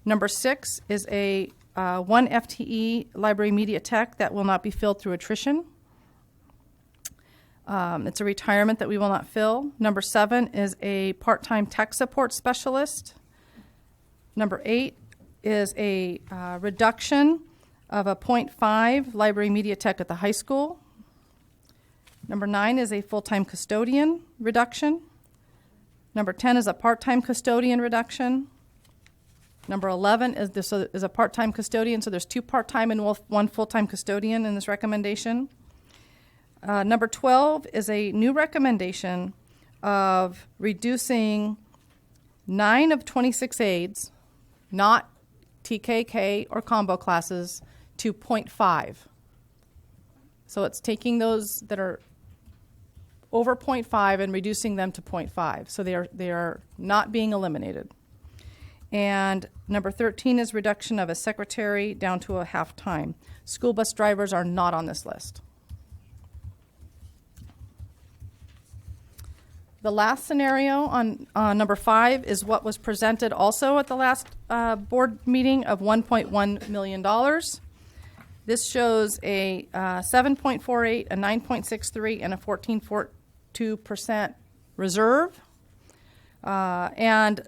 Number 6 is a 1 FTE library media tech that will not be filled through attrition. It's a retirement that we will not fill. Number 7 is a part-time tech support specialist. Number 8 is a reduction of a .5 library media tech at the high school. Number 9 is a full-time custodian reduction. Number 10 is a part-time custodian reduction. Number 11 is a part-time custodian, so there's 2 part-time and 1 full-time custodian in this recommendation. Number 12 is a new recommendation of reducing 9 of 26 aides, not TKK or combo classes, to .5. So it's taking those that are over .5 and reducing them to .5. So they are not being eliminated. And number 13 is reduction of a secretary down to a half-time. School bus drivers are not on this list. The last scenario on number 5 is what was presented also at the last board meeting of $1.1 million. This shows a 7.48, a 9.63, and a 14.42% reserve. And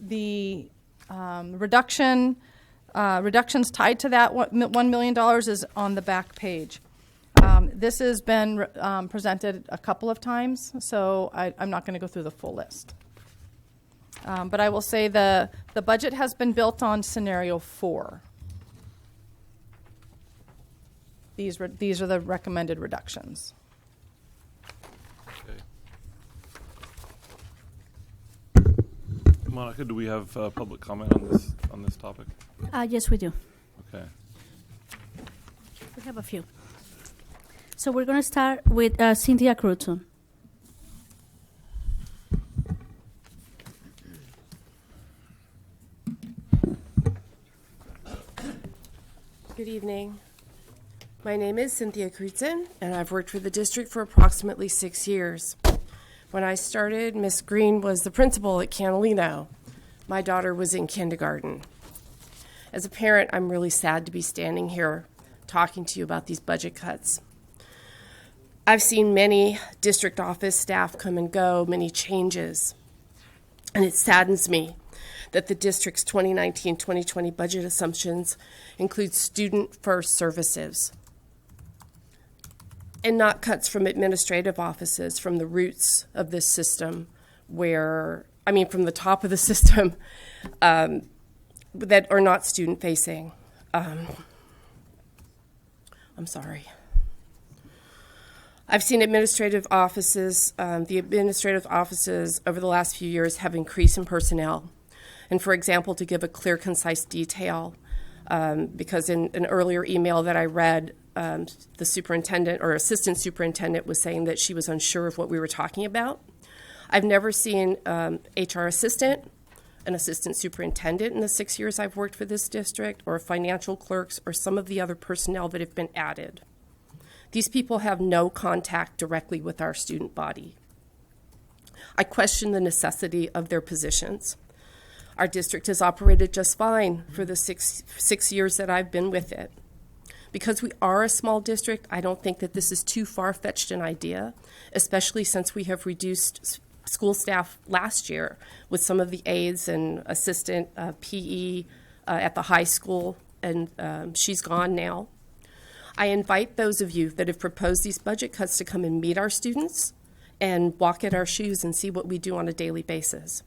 the reductions tied to that $1 million is on the back page. This has been presented a couple of times, so I'm not going to go through the full list. But I will say the budget has been built on scenario 4. These are the recommended reductions. Okay. Monica, do we have public comment on this topic? Yes, we do. Okay. We have a few. So we're going to start with Cynthia Crutzen. Good evening. My name is Cynthia Crutzen, and I've worked for the district for approximately 6 years. When I started, Miss Green was the principal at Canalino. My daughter was in kindergarten. As a parent, I'm really sad to be standing here talking to you about these budget cuts. I've seen many district office staff come and go, many changes, and it saddens me that the district's 2019-2020 budget assumptions include student-first services and not cuts from administrative offices, from the roots of this system, from the top of the system, that are not student-facing. I'm sorry. I've seen administrative offices, the administrative offices over the last few years have increased in personnel. And for example, to give a clear, concise detail, because in an earlier email that I read, the superintendent or assistant superintendent was saying that she was unsure of what we were talking about. I've never seen HR assistant, an assistant superintendent in the 6 years I've worked for this district, or financial clerks, or some of the other personnel that have been added. These people have no contact directly with our student body. I question the necessity of their positions. Our district has operated just fine for the six years that I've been with it. Because we are a small district, I don't think that this is too far-fetched an idea, especially since we have reduced school staff last year with some of the aides and assistant PE at the high school, and she's gone now. I invite those of you that have proposed these budget cuts to come and meet our students and walk in our shoes and see what we do on a daily basis.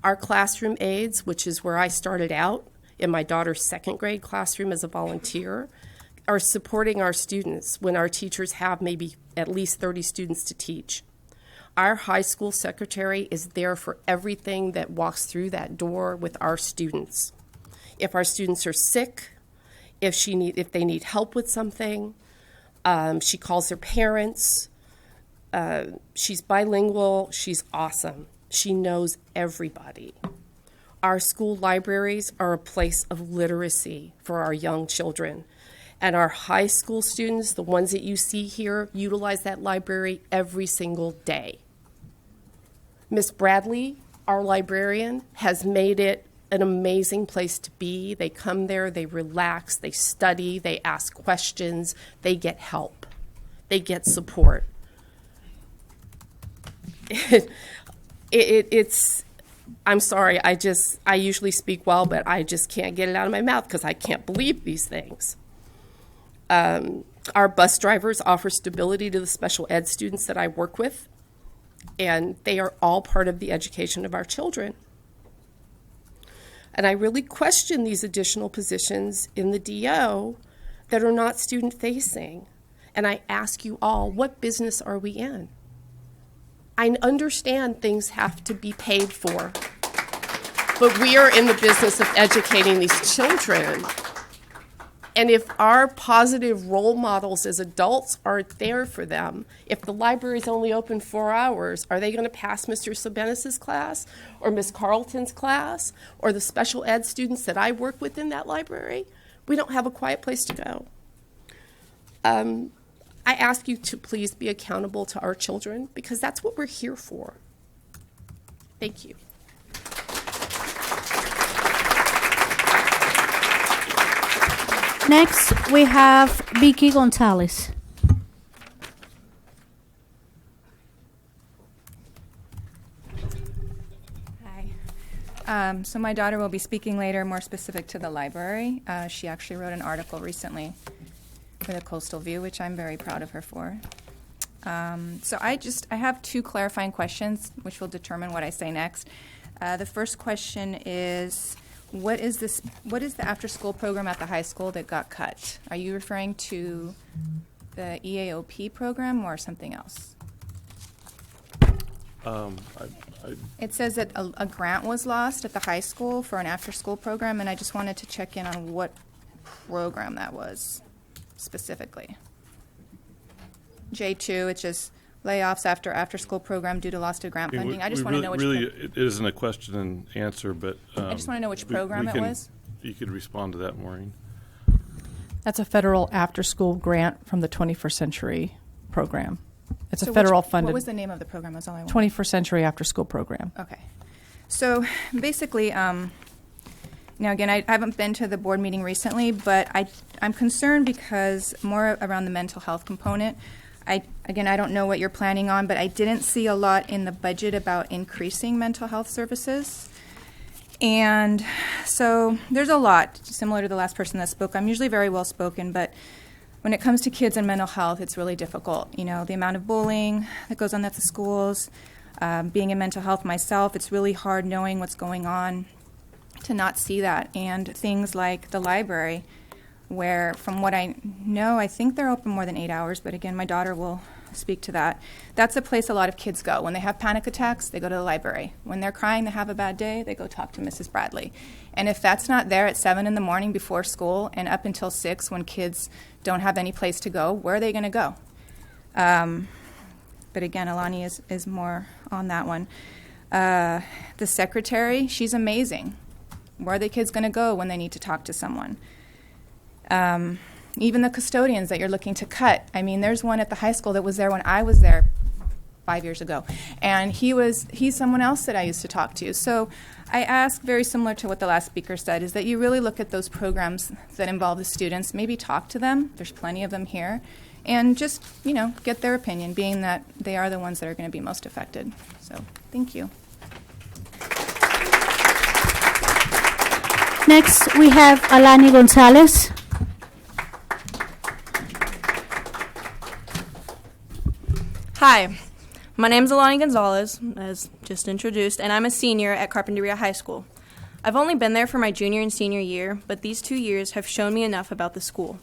Our classroom aides, which is where I started out in my daughter's second grade classroom as a volunteer, are supporting our students when our teachers have maybe at least 30 students to teach. Our high school secretary is there for everything that walks through that door with our students. If our students are sick, if they need help with something, she calls their parents. She's bilingual. She's awesome. She knows everybody. Our school libraries are a place of literacy for our young children. And our high school students, the ones that you see here, utilize that library every single day. Miss Bradley, our librarian, has made it an amazing place to be. They come there, they relax, they study, they ask questions, they get help, they get support. I'm sorry, I usually speak well, but I just can't get it out of my mouth because I can't believe these things. Our bus drivers offer stability to the special ed students that I work with, and they are all part of the education of our children. And I really question these additional positions in the DO that are not student-facing. And I ask you all, what business are we in? I understand things have to be paid for, but we are in the business of educating these children. And if our positive role models as adults aren't there for them, if the library is only open 4 hours, are they going to pass Mr. Sabenis' class or Miss Carlton's class or the special ed students that I work with in that library? We don't have a quiet place to go. I ask you to please be accountable to our children because that's what we're here for. Thank you. Next, we have Vicky Gonzalez. Hi. So my daughter will be speaking later, more specific to the library. She actually wrote an article recently for the Coastal View, which I'm very proud of her for. So I have 2 clarifying questions, which will determine what I say next. The first question is, what is the after-school program at the high school that got cut? Are you referring to the EAOP program or something else? It says that a grant was lost at the high school for an after-school program, and I just wanted to check in on what program that was specifically. J2, it's just layoffs after-school program due to loss to grant funding. I just want to know which. Really, it isn't a question and answer, but I just want to know which program it was. You could respond to that, Maureen. That's a federal after-school grant from the 21st Century program. It's a federal funded. What was the name of the program? That's all I want. 21st Century after-school program. Okay. So basically, now again, I haven't been to the board meeting recently, but I'm concerned because more around the mental health component. I don't know what you're planning on, but I didn't see a lot in the budget about increasing mental health services. And so there's a lot, similar to the last person that spoke. I'm usually very well spoken, but when it comes to kids and mental health, it's really difficult. You know, the amount of bullying that goes on at the schools, being in mental health myself, it's really hard knowing what's going on to not see that. And things like the library, where from what I know, I think they're open more than 8 hours, but again, my daughter will speak to that. That's a place a lot of kids go. When they have panic attacks, they go to the library. When they're crying, they have a bad day, they go talk to Mrs. Bradley. And if that's not there at 7 in the morning before school and up until 6 when kids don't have any place to go, where are they going to go? But again, Alani is more on that one. The secretary, she's amazing. Where are the kids going to go when they need to talk to someone? Even the custodians that you're looking to cut. I mean, there's one at the high school that was there when I was there 5 years ago, and he's someone else that I used to talk to. So I ask, very similar to what the last speaker said, is that you really look at those programs that involve the students, maybe talk to them, there's plenty of them here, and just, get their opinion, being that they are the ones that are going to be most affected. So thank you. Next, we have Alani Gonzalez. Hi, my name is Alani Gonzalez, as just introduced, and I'm a senior at Carpinteria High School. I've only been there for my junior and senior year, but these 2 years have shown me enough about the school.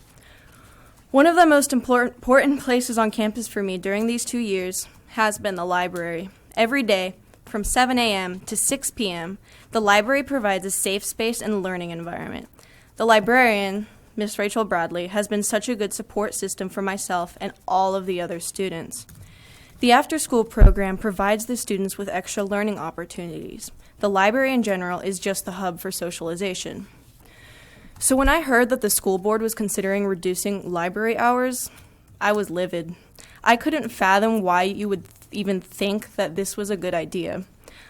One of the most important places on campus for me during these 2 years has been the library. Every day, from 7 a.m. to 6 p.m., the library provides a safe space and learning environment. The librarian, Miss Rachel Bradley, has been such a good support system for myself and all of the other students. The after-school program provides the students with extra learning opportunities. The library in general is just the hub for socialization. So when I heard that the school board was considering reducing library hours, I was livid. I couldn't fathom why you would even think that this was a good idea.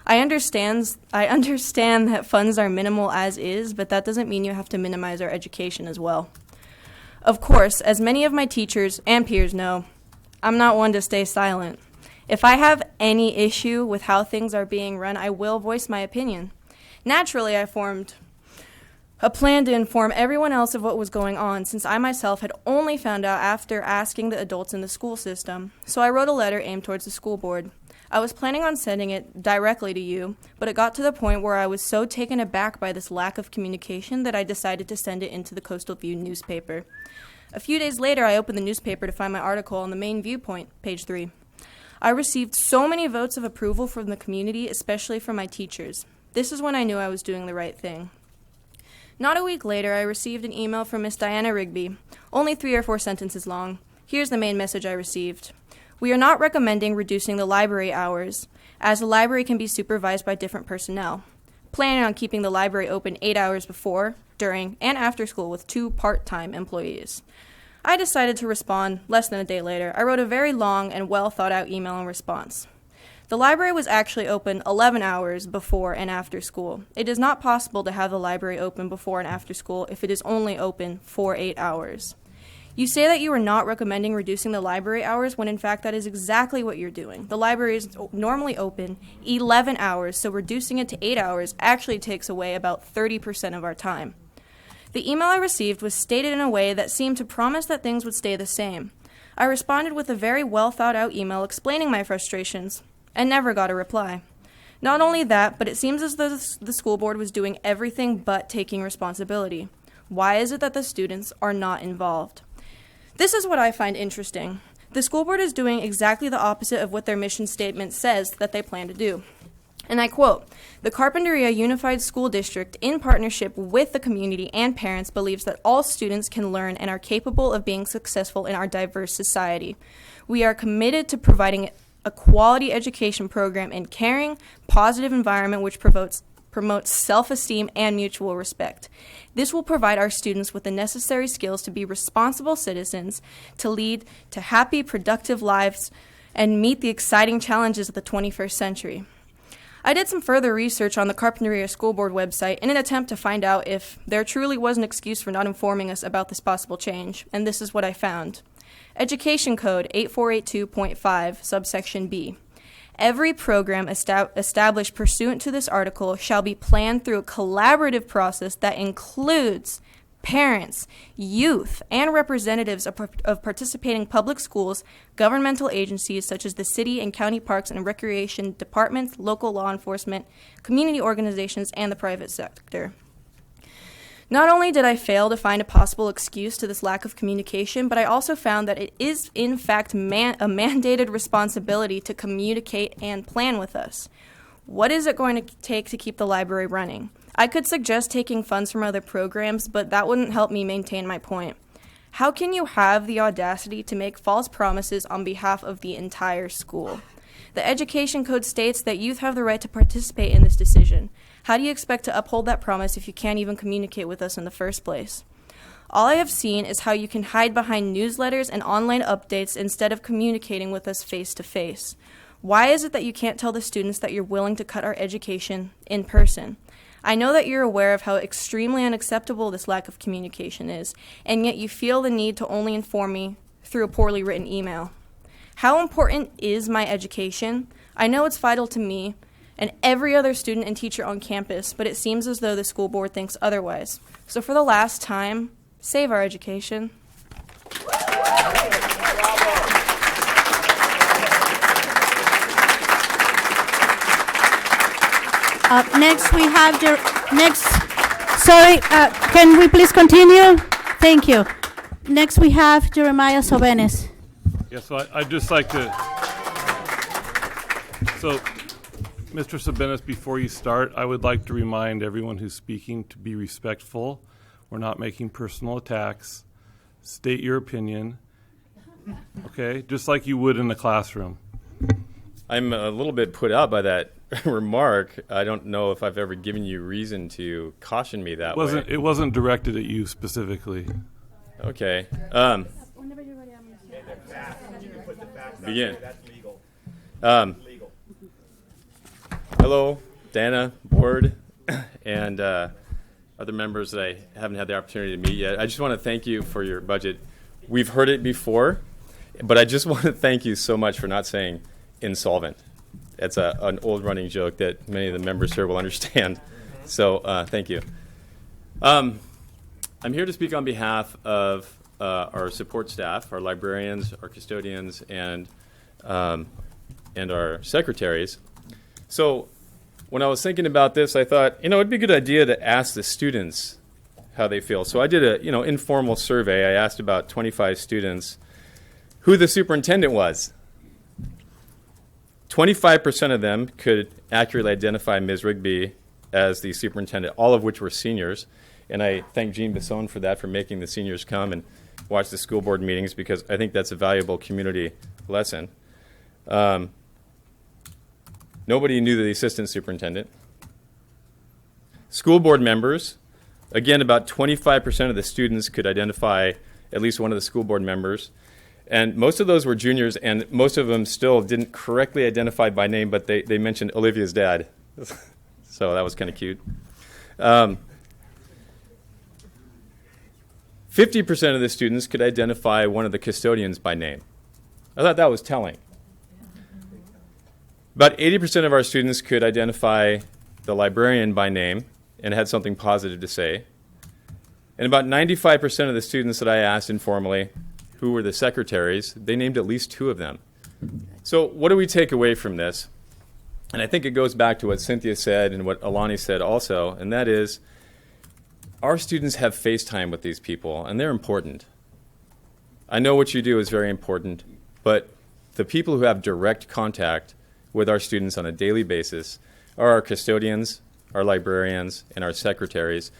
I understand that funds are minimal as is, but that doesn't mean you have to minimize our education as well. Of course, as many of my teachers and peers know, I'm not one to stay silent. If I have any issue with how things are being run, I will voice my opinion. Naturally, I formed a plan to inform everyone else of what was going on, since I myself had only found out after asking the adults in the school system. So I wrote a letter aimed towards the school board. I was planning on sending it directly to you, but it got to the point where I was so taken aback by this lack of communication that I decided to send it into the Coastal View newspaper. A few days later, I opened the newspaper to find my article on the main viewpoint, page 3. I received so many votes of approval from the community, especially from my teachers. This is when I knew I was doing the right thing. Not a week later, I received an email from Miss Diana Rigby, only 3 or 4 sentences long. Here's the main message I received. We are not recommending reducing the library hours, as the library can be supervised by different personnel. Planning on keeping the library open 8 hours before, during, and after school with 2 part-time employees. I decided to respond less than a day later. I wrote a very long and well-thought-out email in response. The library was actually open 11 hours before and after school. It is not possible to have the library open before and after school if it is only open for 8 hours. You say that you are not recommending reducing the library hours when in fact that is exactly what you're doing. The library is normally open 11 hours, so reducing it to 8 hours actually takes away about 30% of our time. The email I received was stated in a way that seemed to promise that things would stay the same. I responded with a very well-thought-out email explaining my frustrations, and never got a reply. Not only that, but it seems as though the school board was doing everything but taking responsibility. Why is it that the students are not involved? This is what I find interesting. The school board is doing exactly the opposite of what their mission statement says that they plan to do. And I quote, "The Carpinteria Unified School District, in partnership with the community and parents, believes that all students can learn and are capable of being successful in our diverse society. We are committed to providing a quality education program and caring, positive environment which promotes self-esteem and mutual respect. This will provide our students with the necessary skills to be responsible citizens, to lead to happy, productive lives, and meet the exciting challenges of the 21st century." I did some further research on the Carpinteria School Board website in an attempt to find out if there truly was an excuse for not informing us about this possible change, and this is what I found. Education Code 8482.5, subsection B. Every program established pursuant to this article shall be planned through a collaborative process that includes parents, youth, and representatives of participating public schools, governmental agencies such as the city and county parks and recreation departments, local law enforcement, community organizations, and the private sector. Not only did I fail to find a possible excuse to this lack of communication, but I also found that it is, in fact, a mandated responsibility to communicate and plan with us. What is it going to take to keep the library running? I could suggest taking funds from other programs, but that wouldn't help me maintain my point. How can you have the audacity to make false promises on behalf of the entire school? The Education Code states that youth have the right to participate in this decision. How do you expect to uphold that promise if you can't even communicate with us in the first place? All I have seen is how you can hide behind newsletters and online updates instead of communicating with us face to face. Why is it that you can't tell the students that you're willing to cut our education in person? I know that you're aware of how extremely unacceptable this lack of communication is, and yet you feel the need to only inform me through a poorly written email. How important is my education? I know it's vital to me and every other student and teacher on campus, but it seems as though the school board thinks otherwise. So for the last time, save our education. Next, we have can we please continue? Thank you. Next, we have Jeremiah Sobenes. Yes, so I'd just like to. So, Mr. Sobenes, before you start, I would like to remind everyone who's speaking to be respectful. We're not making personal attacks. State your opinion, okay? Just like you would in the classroom. I'm a little bit put out by that remark. I don't know if I've ever given you reason to caution me that way. It wasn't directed at you specifically. Okay. Begin. Hello, Dana, board, and other members that I haven't had the opportunity to meet yet. I just want to thank you for your budget. We've heard it before, but I just want to thank you so much for not saying insolvent. It's an old running joke that many of the members here will understand. So thank you. I'm here to speak on behalf of our support staff, our librarians, our custodians, and our secretaries. So when I was thinking about this, I thought, it'd be a good idea to ask the students how they feel. So I did a, informal survey. I asked about 25 students who the superintendent was. 25% of them could accurately identify Ms. Rigby as the superintendent, all of which were seniors. And I thank Jean Bisson for that, for making the seniors come and watch the school board meetings, because I think that's a valuable community lesson. Nobody knew the assistant superintendent. School board members, again, about 25% of the students could identify at least one of the school board members. And most of those were juniors, and most of them still didn't correctly identify by name, but they mentioned Olivia's dad. So that was kind of cute. 50% of the students could identify one of the custodians by name. I thought that was telling. About 80% of our students could identify the librarian by name and had something positive to say. And about 95% of the students that I asked informally, who were the secretaries, they named at least two of them. So what do we take away from this? And I think it goes back to what Cynthia said and what Alani said also, and that is our students have face time with these people, and they're important. I know what you do is very important, but the people who have direct contact with our students on a daily basis are our custodians, our librarians, and our secretaries.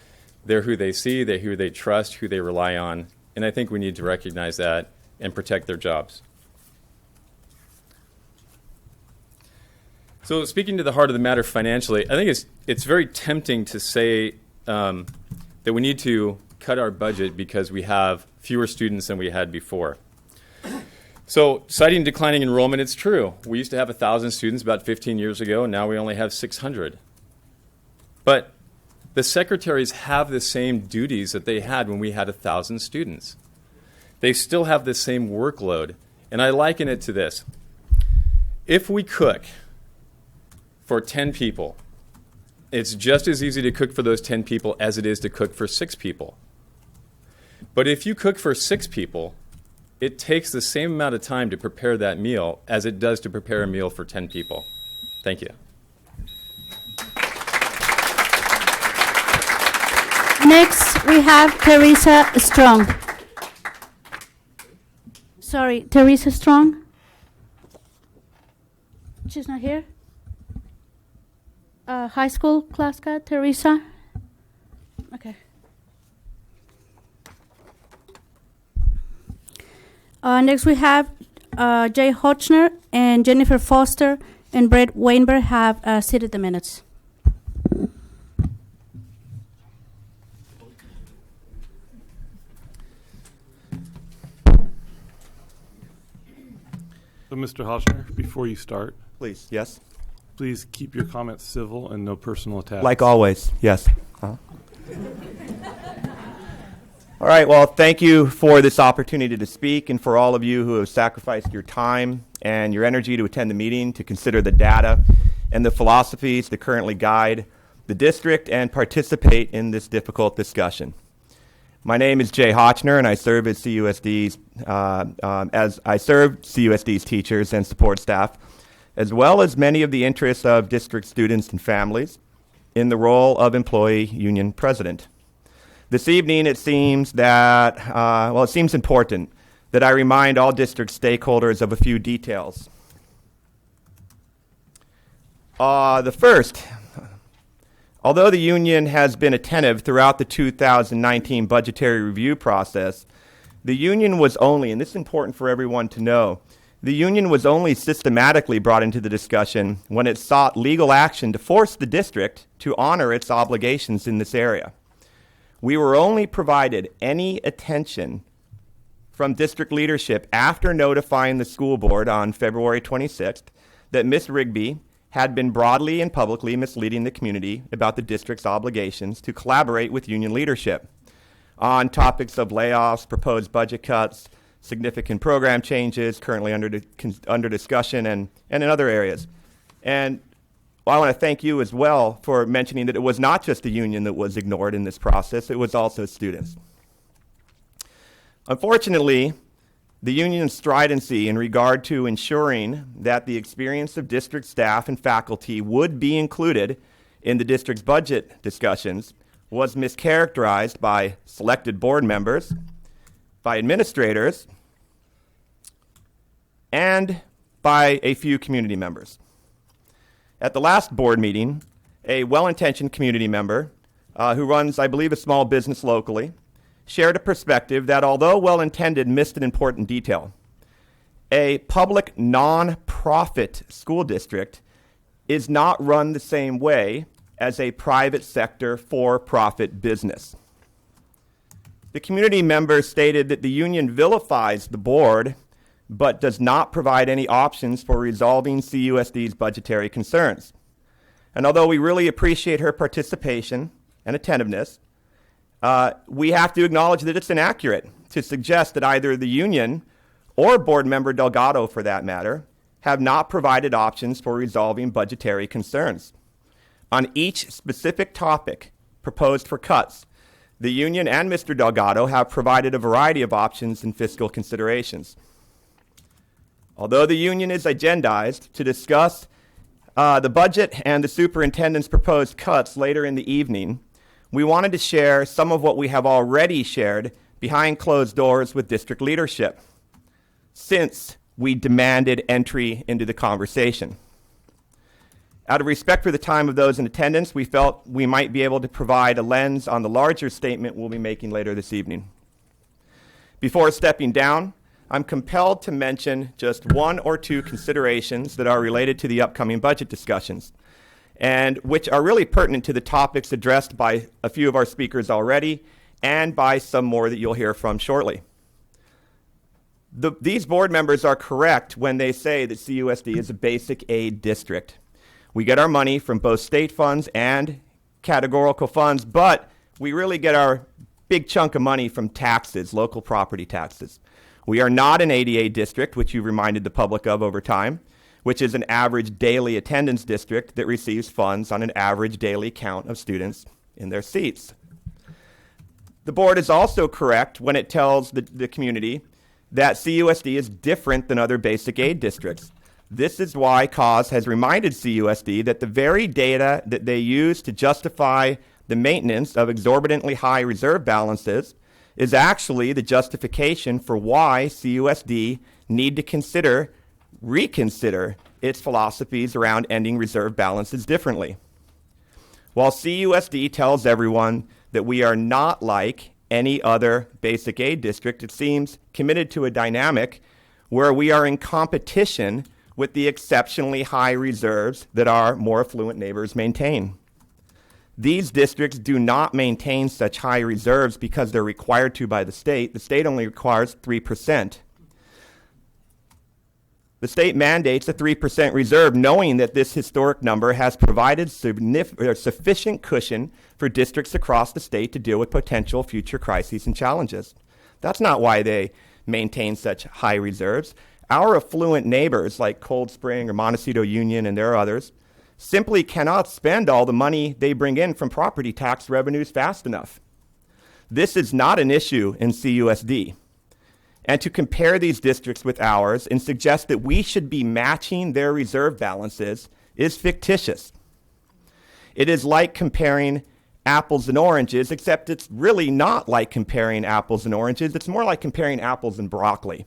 They're who they see, they're who they trust, who they rely on, and I think we need to recognize that and protect their jobs. So speaking to the heart of the matter financially, I think it's very tempting to say that we need to cut our budget because we have fewer students than we had before. So citing declining enrollment, it's true. We used to have 1,000 students about 15 years ago, and now we only have 600. But the secretaries have the same duties that they had when we had 1,000 students. They still have the same workload. And I liken it to this. If we cook for 10 people, it's just as easy to cook for those 10 people as it is to cook for 6 people. But if you cook for 6 people, it takes the same amount of time to prepare that meal as it does to prepare a meal for 10 people. Thank you. Next, we have Teresa Strong. Sorry, Teresa Strong? She's not here? High school class guide, Teresa? Okay. Next, we have Jay Hochner and Jennifer Foster and Brett Weinberg have seated the minutes. So, Mr. Hochner, before you start, please, yes. Please keep your comments civil and no personal attacks. Like always, yes. All right, well, thank you for this opportunity to speak, and for all of you who have sacrificed your time and your energy to attend the meeting, to consider the data and the philosophies that currently guide the district and participate in this difficult discussion. My name is Jay Hochner, and I serve as CUSD's CUSD's teachers and support staff, as well as many of the interests of district students and families, in the role of employee union president. This evening, it seems that it seems important that I remind all district stakeholders of a few details. The first. Although the union has been attentive throughout the 2019 budgetary review process, the union was only, and this is important for everyone to know, The union was only systematically brought into the discussion when it sought legal action to force the district to honor its obligations in this area. We were only provided any attention from district leadership after notifying the school board on February 26th that Ms. Rigby had been broadly and publicly misleading the community about the district's obligations to collaborate with union leadership on topics of layoffs, proposed budget cuts, significant program changes currently under discussion, and in other areas. And I want to thank you as well for mentioning that it was not just the union that was ignored in this process, it was also students. Unfortunately, the union's stridency in regard to ensuring that the experience of district staff and faculty would be included in the district's budget discussions was mischaracterized by selected board members, by administrators, and by a few community members. At the last board meeting, a well-intentioned community member who runs, I believe, a small business locally, shared a perspective that, although well-intended, missed an important detail. A public non-profit school district is not run the same way as a private sector for-profit business. The community member stated that the union vilifies the board but does not provide any options for resolving CUSD's budgetary concerns. And although we really appreciate her participation and attentiveness, we have to acknowledge that it's inaccurate to suggest that either the union or board member Delgado, for that matter, have not provided options for resolving budgetary concerns. On each specific topic proposed for cuts, the union and Mr. Delgado have provided a variety of options and fiscal considerations. Although the union is agendized to discuss the budget and the superintendent's proposed cuts later in the evening, we wanted to share some of what we have already shared behind closed doors with district leadership, since we demanded entry into the conversation. Out of respect for the time of those in attendance, we felt we might be able to provide a lens on the larger statement we'll be making later this evening. Before stepping down, I'm compelled to mention just one or two considerations that are related to the upcoming budget discussions, and which are really pertinent to the topics addressed by a few of our speakers already, and by some more that you'll hear from shortly. These board members are correct when they say that CUSD is a basic aid district. We get our money from both state funds and categorical funds, but we really get our big chunk of money from taxes, local property taxes. We are not an ADA district, which you reminded the public of over time, which is an average daily attendance district that receives funds on an average daily count of students in their seats. The board is also correct when it tells the community that CUSD is different than other basic aid districts. This is why CAUS has reminded CUSD that the very data that they use to justify the maintenance of exorbitantly high reserve balances is actually the justification for why CUSD need to reconsider its philosophies around ending reserve balances differently. While CUSD tells everyone that we are not like any other basic aid district, it seems committed to a dynamic where we are in competition with the exceptionally high reserves that our more affluent neighbors maintain. These districts do not maintain such high reserves because they're required to by the state. The state only requires 3%. The state mandates a 3% reserve, knowing that this historic number has provided sufficient cushion for districts across the state to deal with potential future crises and challenges. That's not why they maintain such high reserves. Our affluent neighbors, like Cold Spring or Montecito Union and there are others, simply cannot spend all the money they bring in from property tax revenues fast enough. This is not an issue in CUSD. And to compare these districts with ours and suggest that we should be matching their reserve balances is fictitious. It is like comparing apples and oranges, except it's really not like comparing apples and oranges. It's more like comparing apples and broccoli.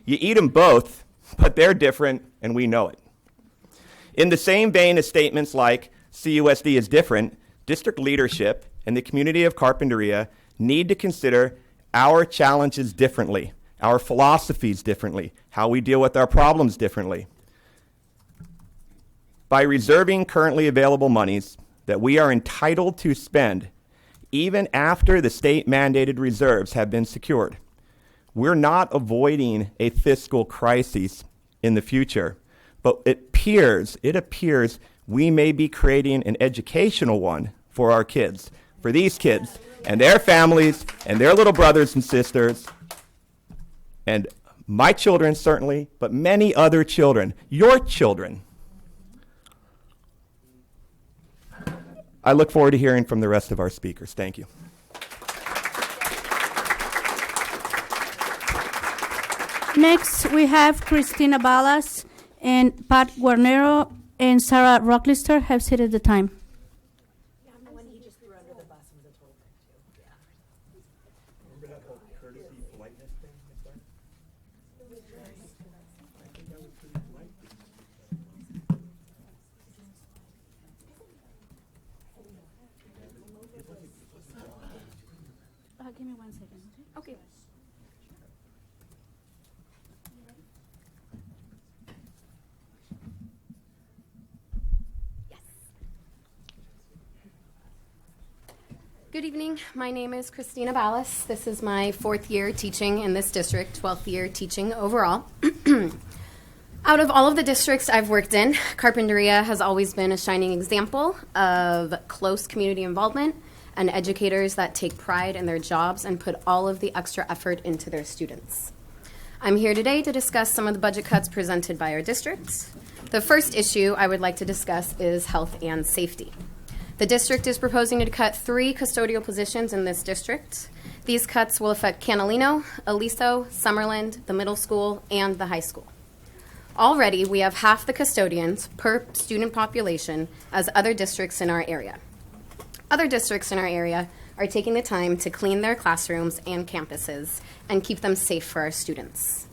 You eat them both, but they're different, and we know it. In the same vein as statements like CUSD is different, district leadership and the community of Carpinteria need to consider our challenges differently our philosophies differently, how we deal with our problems differently. By reserving currently available monies that we are entitled to spend, even after the state-mandated reserves have been secured, we're not avoiding a fiscal crisis in the future, but it appears we may be creating an educational one for our kids, for these kids and their families and their little brothers and sisters, and my children certainly, but many other children, your children. I look forward to hearing from the rest of our speakers. Thank you. Next, we have Christina Balas and Pat Guarnero and Sarah Rocklister have seated the time. Give me 1 second. Okay. Good evening. My name is Christina Ballas. This is my 4th year teaching in this district, 12th year teaching overall. Out of all of the districts I've worked in, Carpinteria has always been a shining example of close community involvement and educators that take pride in their jobs and put all of the extra effort into their students. I'm here today to discuss some of the budget cuts presented by our district. The first issue I would like to discuss is health and safety. The district is proposing to cut 3 custodial positions in this district. These cuts will affect Canalino, Aliso, Summerland, the middle school, and the high school. Already, we have half the custodians per student population as other districts in our area. Other districts in our area are taking the time to clean their classrooms and campuses and keep them safe for our students.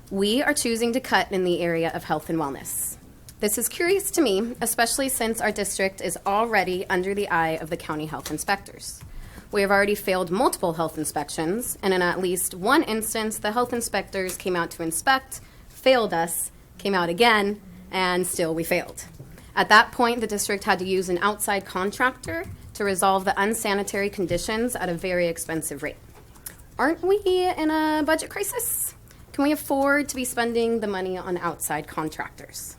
We are choosing to cut in the area of health and wellness. This is curious to me, especially since our district is already under the eye of the county health inspectors. We have already failed multiple health inspections, and in at least one instance, the health inspectors came out to inspect, failed us, came out again, and still we failed. At that point, the district had to use an outside contractor to resolve the unsanitary conditions at a very expensive rate. Aren't we in a budget crisis? Can we afford to be spending the money on outside contractors?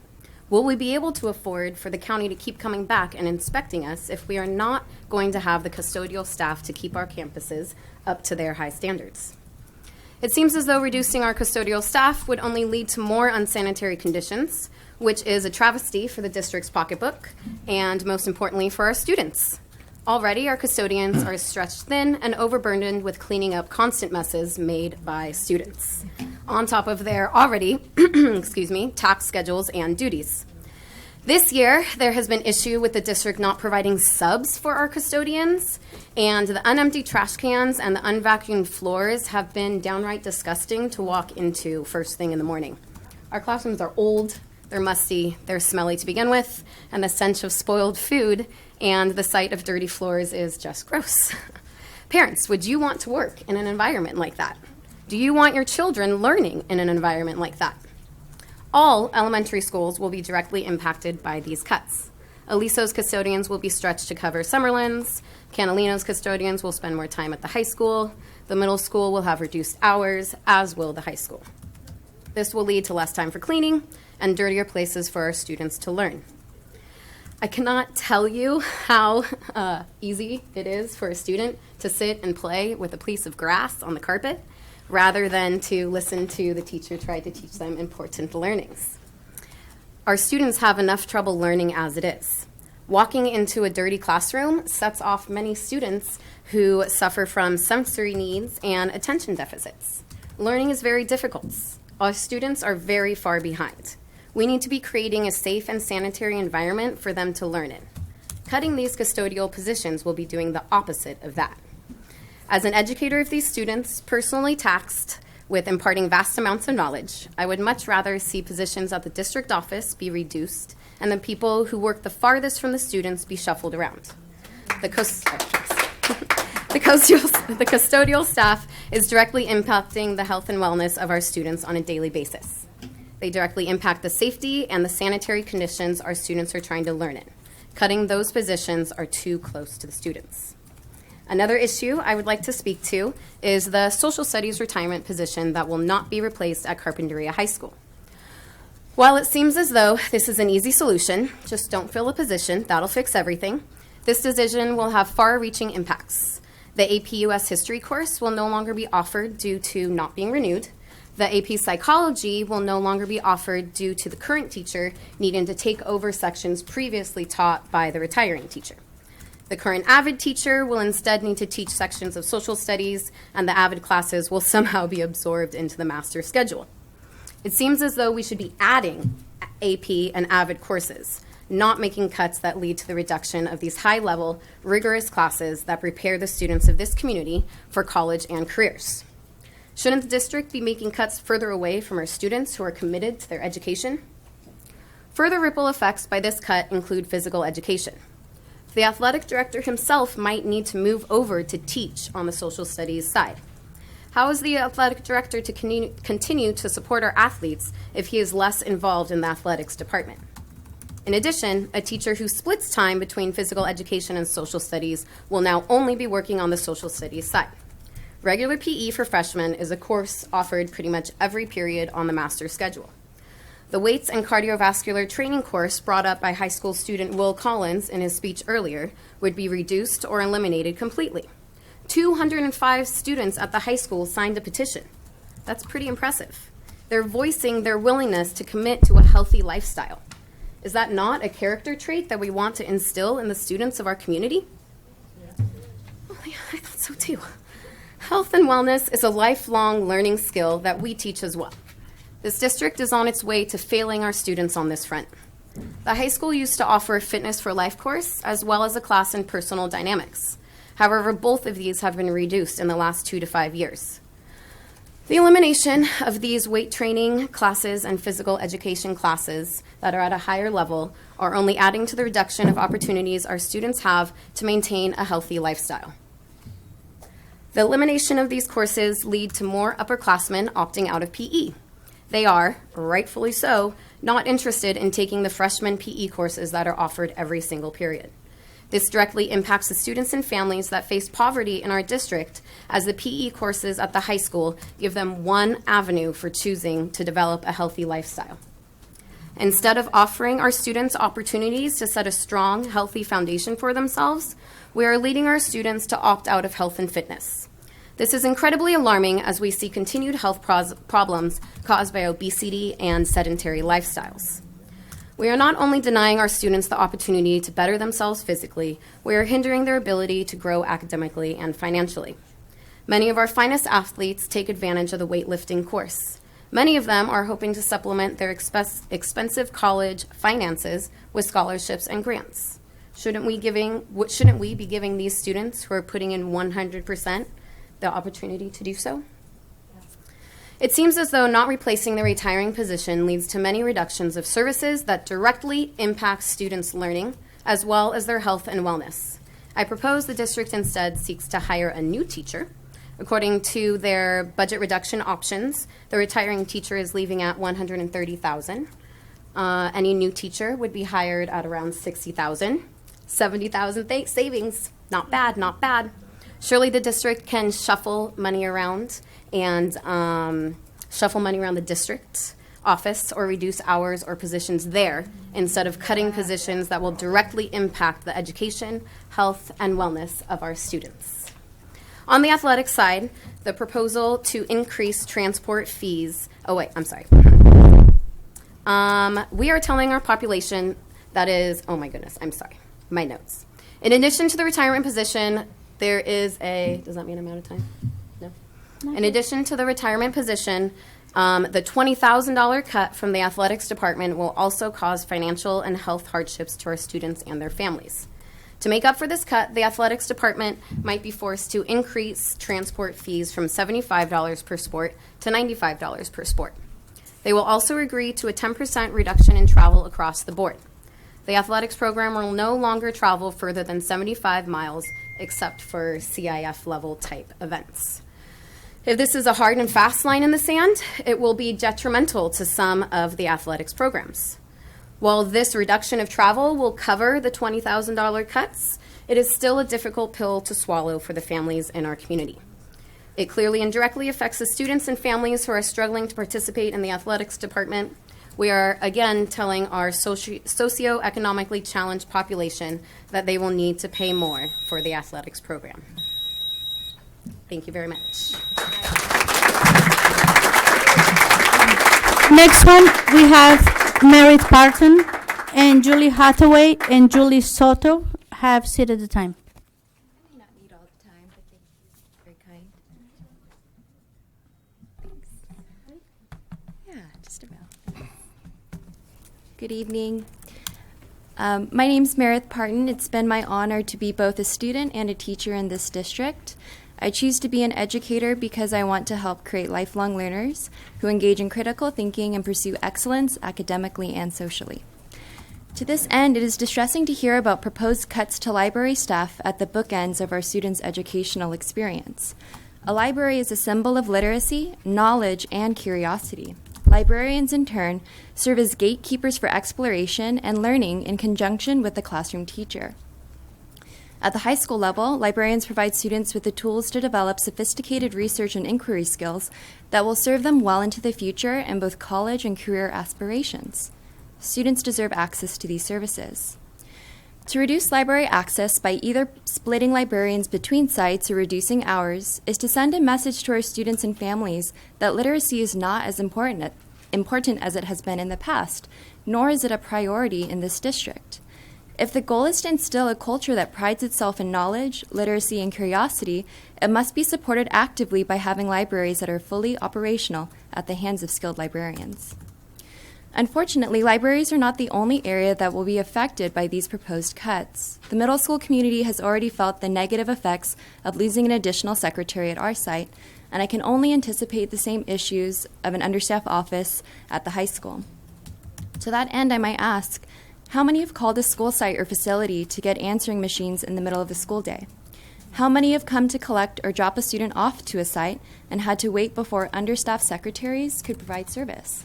Will we be able to afford for the county to keep coming back and inspecting us if we are not going to have the custodial staff to keep our campuses up to their high standards? It seems as though reducing our custodial staff would only lead to more unsanitary conditions, which is a travesty for the district's pocketbook and, most importantly, for our students. Already, our custodians are stretched thin and overburdened with cleaning up constant messes made by students, on top of their already, tax schedules and duties. This year, there has been issue with the district not providing subs for our custodians, and the unemptied trash cans and the unvacuumed floors have been downright disgusting to walk into first thing in the morning. Our classrooms are old, they're musty, they're smelly to begin with, and the stench of spoiled food and the sight of dirty floors is just gross. Parents, would you want to work in an environment like that? Do you want your children learning in an environment like that? All elementary schools will be directly impacted by these cuts. Aliso's custodians will be stretched to cover Summerland's. Canalino's custodians will spend more time at the high school. The middle school will have reduced hours, as will the high school. This will lead to less time for cleaning and dirtier places for our students to learn. I cannot tell you how easy it is for a student to sit and play with a piece of grass on the carpet rather than to listen to the teacher try to teach them important learnings. Our students have enough trouble learning as it is. Walking into a dirty classroom sets off many students who suffer from sensory needs and attention deficits. Learning is very difficult. Our students are very far behind. We need to be creating a safe and sanitary environment for them to learn in. Cutting these custodial positions will be doing the opposite of that. As an educator of these students, personally taxed with imparting vast amounts of knowledge, I would much rather see positions at the district office be reduced and the people who work the farthest from the students be shuffled around. The The custodial staff is directly impacting the health and wellness of our students on a daily basis. They directly impact the safety and the sanitary conditions our students are trying to learn in. Cutting those positions are too close to the students. Another issue I would like to speak to is the social studies retirement position that will not be replaced at Carpinteria High School. While it seems as though this is an easy solution, just don't fill a position, that'll fix everything, this decision will have far-reaching impacts. The AP US History course will no longer be offered due to not being renewed. The AP Psychology will no longer be offered due to the current teacher needing to take over sections previously taught by the retiring teacher. The current AVID teacher will instead need to teach sections of social studies, and the AVID classes will somehow be absorbed into the master's schedule. It seems as though we should be adding AP and AVID courses, not making cuts that lead to the reduction of these high-level, rigorous classes that prepare the students of this community for college and careers. Shouldn't the district be making cuts further away from our students who are committed to their education? Further ripple effects by this cut include physical education. The athletic director himself might need to move over to teach on the social studies side. How is the athletic director to continue to support our athletes if he is less involved in the athletics department? In addition, a teacher who splits time between physical education and social studies will now only be working on the social studies side. Regular PE for freshmen is a course offered pretty much every period on the master's schedule. The weights and cardiovascular training course brought up by high school student Will Collins in his speech earlier would be reduced or eliminated completely. 205 students at the high school signed a petition. That's pretty impressive. They're voicing their willingness to commit to a healthy lifestyle. Is that not a character trait that we want to instill in the students of our community? Yeah. Oh, yeah, I thought so too. Health and wellness is a lifelong learning skill that we teach as well. This district is on its way to failing our students on this front. The high school used to offer a Fitness for Life course as well as a class in personal dynamics. However, both of these have been reduced in the last 2 to 5 years. The elimination of these weight training classes and physical education classes that are at a higher level are only adding to the reduction of opportunities our students have to maintain a healthy lifestyle. The elimination of these courses lead to more upperclassmen opting out of PE. They are, rightfully so, not interested in taking the freshman PE courses that are offered every single period. This directly impacts the students and families that face poverty in our district, as the PE courses at the high school give them one avenue for choosing to develop a healthy lifestyle. Instead of offering our students opportunities to set a strong, healthy foundation for themselves, we are leading our students to opt out of health and fitness. This is incredibly alarming as we see continued health problems caused by obesity and sedentary lifestyles. We are not only denying our students the opportunity to better themselves physically, we are hindering their ability to grow academically and financially. Many of our finest athletes take advantage of the weightlifting course. Many of them are hoping to supplement their expensive college finances with scholarships and grants. Shouldn't we be giving these students who are putting in 100% the opportunity to do so? It seems as though not replacing the retiring position leads to many reductions of services that directly impact students' learning, as well as their health and wellness. I propose the district instead seeks to hire a new teacher. According to their budget reduction options, the retiring teacher is leaving at $130,000. Any new teacher would be hired at around $60,000. $70,000 savings. Not bad, not bad. Surely the district can shuffle money around and shuffle money around the district office or reduce hours or positions there instead of cutting positions that will directly impact the education, health, and wellness of our students. On the athletic side, the proposal to increase transport fees. We are telling our population that is, oh my goodness, I'm sorry, my notes. In addition to the retirement position, there is does that mean I'm out of time? No. In addition to the retirement position, the $20,000 cut from the athletics department will also cause financial and health hardships to our students and their families. To make up for this cut, the athletics department might be forced to increase transport fees from $75 per sport to $95 per sport. They will also agree to a 10% reduction in travel across the board. The athletics program will no longer travel further than 75 miles except for CIF level type events. If this is a hard and fast line in the sand, it will be detrimental to some of the athletics programs. While this reduction of travel will cover the $20,000 cuts, it is still a difficult pill to swallow for the families in our community. It clearly and directly affects the students and families who are struggling to participate in the athletics department. We are, again, telling our socioeconomically challenged population that they will need to pay more for the athletics program. Thank you very much. Next one, we have Meredith Parton and Julie Hathaway and Julie Soto have seat at the time. I may not need all the time, but thank you. Very kind. Thanks. Yeah, just about. Good evening. My name's Meredith Parton. It's been my honor to be both a student and a teacher in this district. I choose to be an educator because I want to help create lifelong learners who engage in critical thinking and pursue excellence academically and socially. To this end, it is distressing to hear about proposed cuts to library staff at the bookends of our students' educational experience. A library is a symbol of literacy, knowledge, and curiosity. Librarians, in turn, serve as gatekeepers for exploration and learning in conjunction with the classroom teacher. At the high school level, librarians provide students with the tools to develop sophisticated research and inquiry skills that will serve them well into the future in both college and career aspirations. Students deserve access to these services. To reduce library access by either splitting librarians between sites or reducing hours is to send a message to our students and families that literacy is not as important as it has been in the past, nor is it a priority in this district. If the goal is to instill a culture that prides itself in knowledge, literacy, and curiosity, it must be supported actively by having libraries that are fully operational at the hands of skilled librarians. Unfortunately, libraries are not the only area that will be affected by these proposed cuts. The middle school community has already felt the negative effects of losing an additional secretary at our site, and I can only anticipate the same issues of an understaffed office at the high school. To that end, I might ask, how many have called a school site or facility to get answering machines in the middle of the school day? How many have come to collect or drop a student off to a site and had to wait before understaffed secretaries could provide service?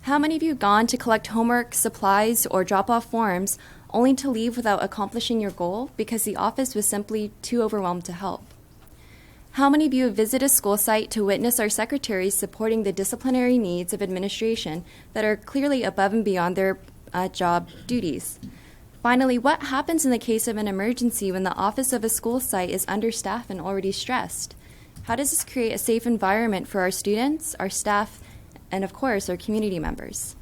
How many of you have gone to collect homework, supplies, or drop off forms only to leave without accomplishing your goal because the office was simply too overwhelmed to help? How many of you have visited a school site to witness our secretaries supporting the disciplinary needs of administration that are clearly above and beyond their job duties? Finally, what happens in the case of an emergency when the office of a school site is understaffed and already stressed? How does this create a safe environment for our students, our staff, and of course, our community members?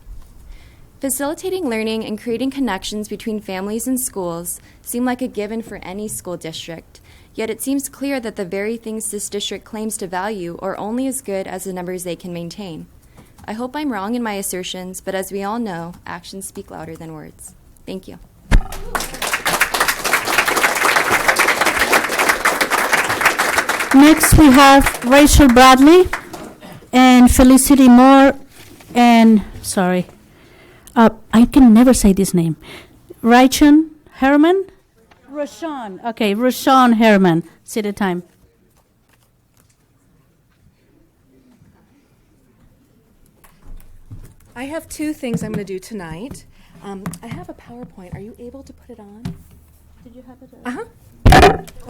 Facilitating learning and creating connections between families and schools seem like a given for any school district, yet it seems clear that the very things this district claims to value are only as good as the numbers they can maintain. I hope I'm wrong in my assertions, but as we all know, actions speak louder than words. Thank you. Next, we have Rachel Bradley and Felicity Moore and, I can never say this name. Rachel Herman? Rashawn. Okay, Rashawn Herman. Sit at time. I have two things I'm going to do tonight. I have a PowerPoint. Are you able to put it on? Did you have it? Uh-huh.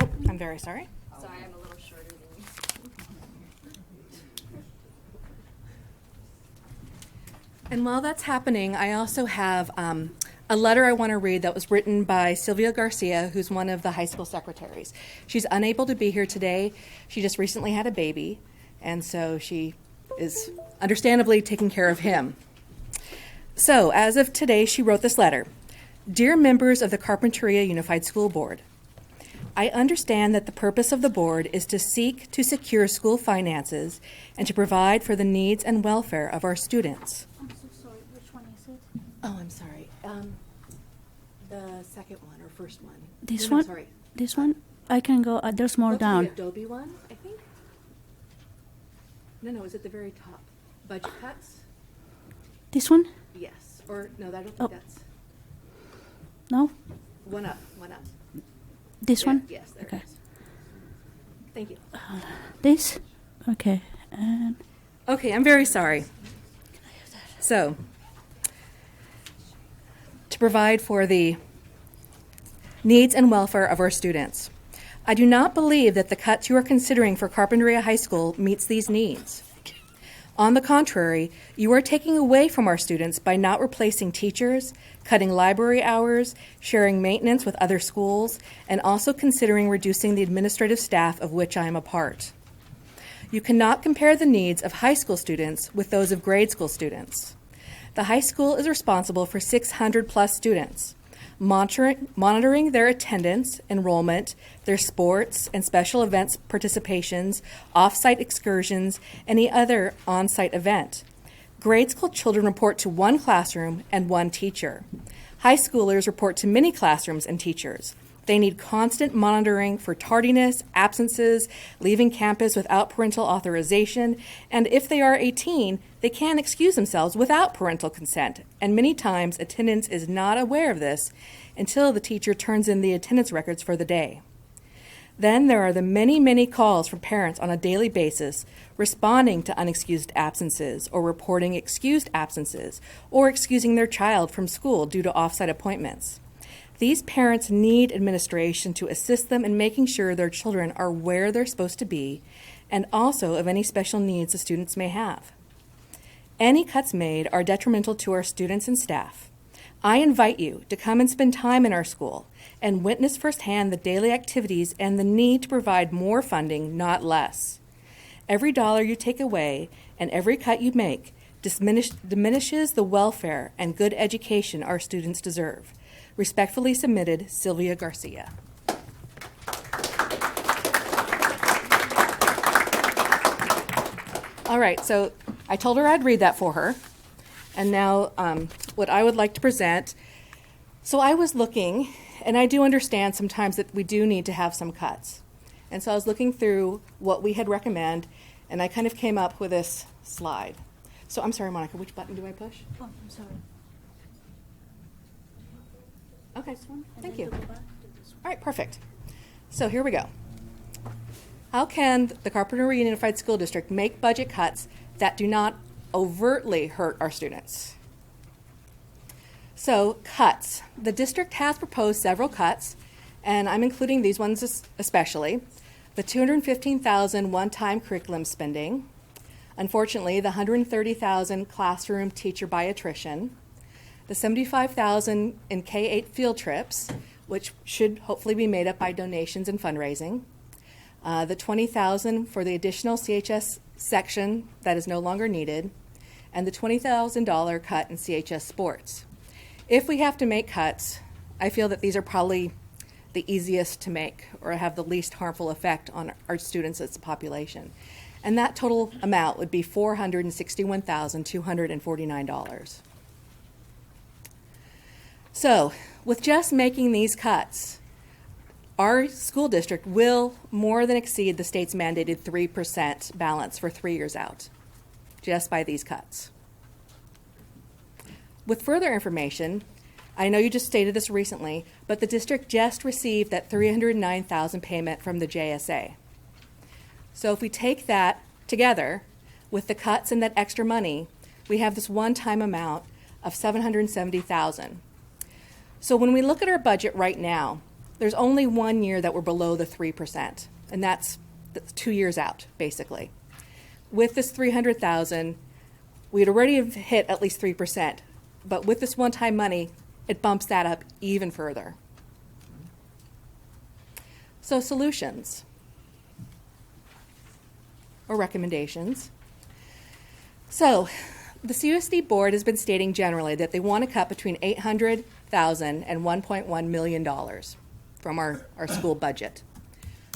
Oh, I'm very sorry. Sorry, I'm a little shorter than you. And while that's happening, I also have a letter I want to read that was written by Sylvia Garcia, who's one of the high school secretaries. She's unable to be here today. She just recently had a baby, and so she is understandably taking care of him. So, as of today, she wrote this letter. Dear members of the Carpinteria Unified School Board, I understand that the purpose of the board is to seek to secure school finances and to provide for the needs and welfare of our students. I'm so sorry. Which one is it? Oh, I'm sorry. The second one or first one. This No, one? Sorry. This one? I can go. There's more Go to down. the Adobe one, I think. No, it's at the very top. Budget cuts? This one? Yes. Or no, I don't think Oh. that's No? one up. One up. This one? Yes. There Okay. it is. Thank you. This? Okay. And Okay, I'm very sorry. So, to provide for the needs and welfare of our students. I do not believe that the cuts you are considering for Carpinteria High School meets these needs. On the contrary, you are taking away from our students by not replacing teachers, cutting library hours, sharing maintenance with other schools, and also considering reducing the administrative staff of which I am a part. You cannot compare the needs of high school students with those of grade school students. The high school is responsible for 600 plus students, monitoring their attendance, enrollment, their sports and special events participations, off-site excursions, any other on-site event. Grade school children report to one classroom and one teacher. High schoolers report to many classrooms and teachers. They need constant monitoring for tardiness, absences, leaving campus without parental authorization, and if they are 18, they can excuse themselves without parental consent, and many times attendance is not aware of this until the teacher turns in the attendance records for the day. Then there are the many, many calls from parents on a daily basis responding to unexcused absences or reporting excused absences or excusing their child from school due to off-site appointments. These parents need administration to assist them in making sure their children are where they're supposed to be and also of any special needs the students may have. Any cuts made are detrimental to our students and staff. I invite you to come and spend time in our school and witness firsthand the daily activities and the need to provide more funding, not less. Every dollar you take away and every cut you make diminishes the welfare and good education our students deserve. Respectfully submitted, Sylvia Garcia. All right, so I told her I'd read that for her. And now what I would like to present. So I was looking, and I do understand sometimes that we do need to have some cuts. And so I was looking through what we had recommended, and I kind of came up with this slide. So I'm sorry, Monica, which button do I push? Oh, I'm sorry. Okay, thank you. All right, perfect. So here we go. How can the Carpinteria Unified School District make budget cuts that do not overtly hurt our students? So, cuts. The district has proposed several cuts, and I'm including these ones especially. The $215,000 one-time curriculum spending. Unfortunately, the $130,000 classroom teacher by attrition. The $75,000 in K-8 field trips, which should hopefully be made up by donations and fundraising. The $20,000 for the additional CHS section that is no longer needed, and the $20,000 cut in CHS sports. If we have to make cuts, I feel that these are probably the easiest to make or have the least harmful effect on our students as a population. And that total amount would be $461,249. So, with just making these cuts, our school district will more than exceed the state's mandated 3% balance for 3 years out, just by these cuts. With further information, I know you just stated this recently, but the district just received that $309,000 payment from the JSA. So if we take that together with the cuts and that extra money, we have this one-time amount of $770,000. So when we look at our budget right now, there's only 1 year that we're below the 3%, and that's 2 years out, basically. With this $300,000, we'd already have hit at least 3%, but with this one-time money, it bumps that up even further. So solutions or recommendations. So the CUSD board has been stating generally that they want to cut between $800,000 and $1.1 million from our school budget.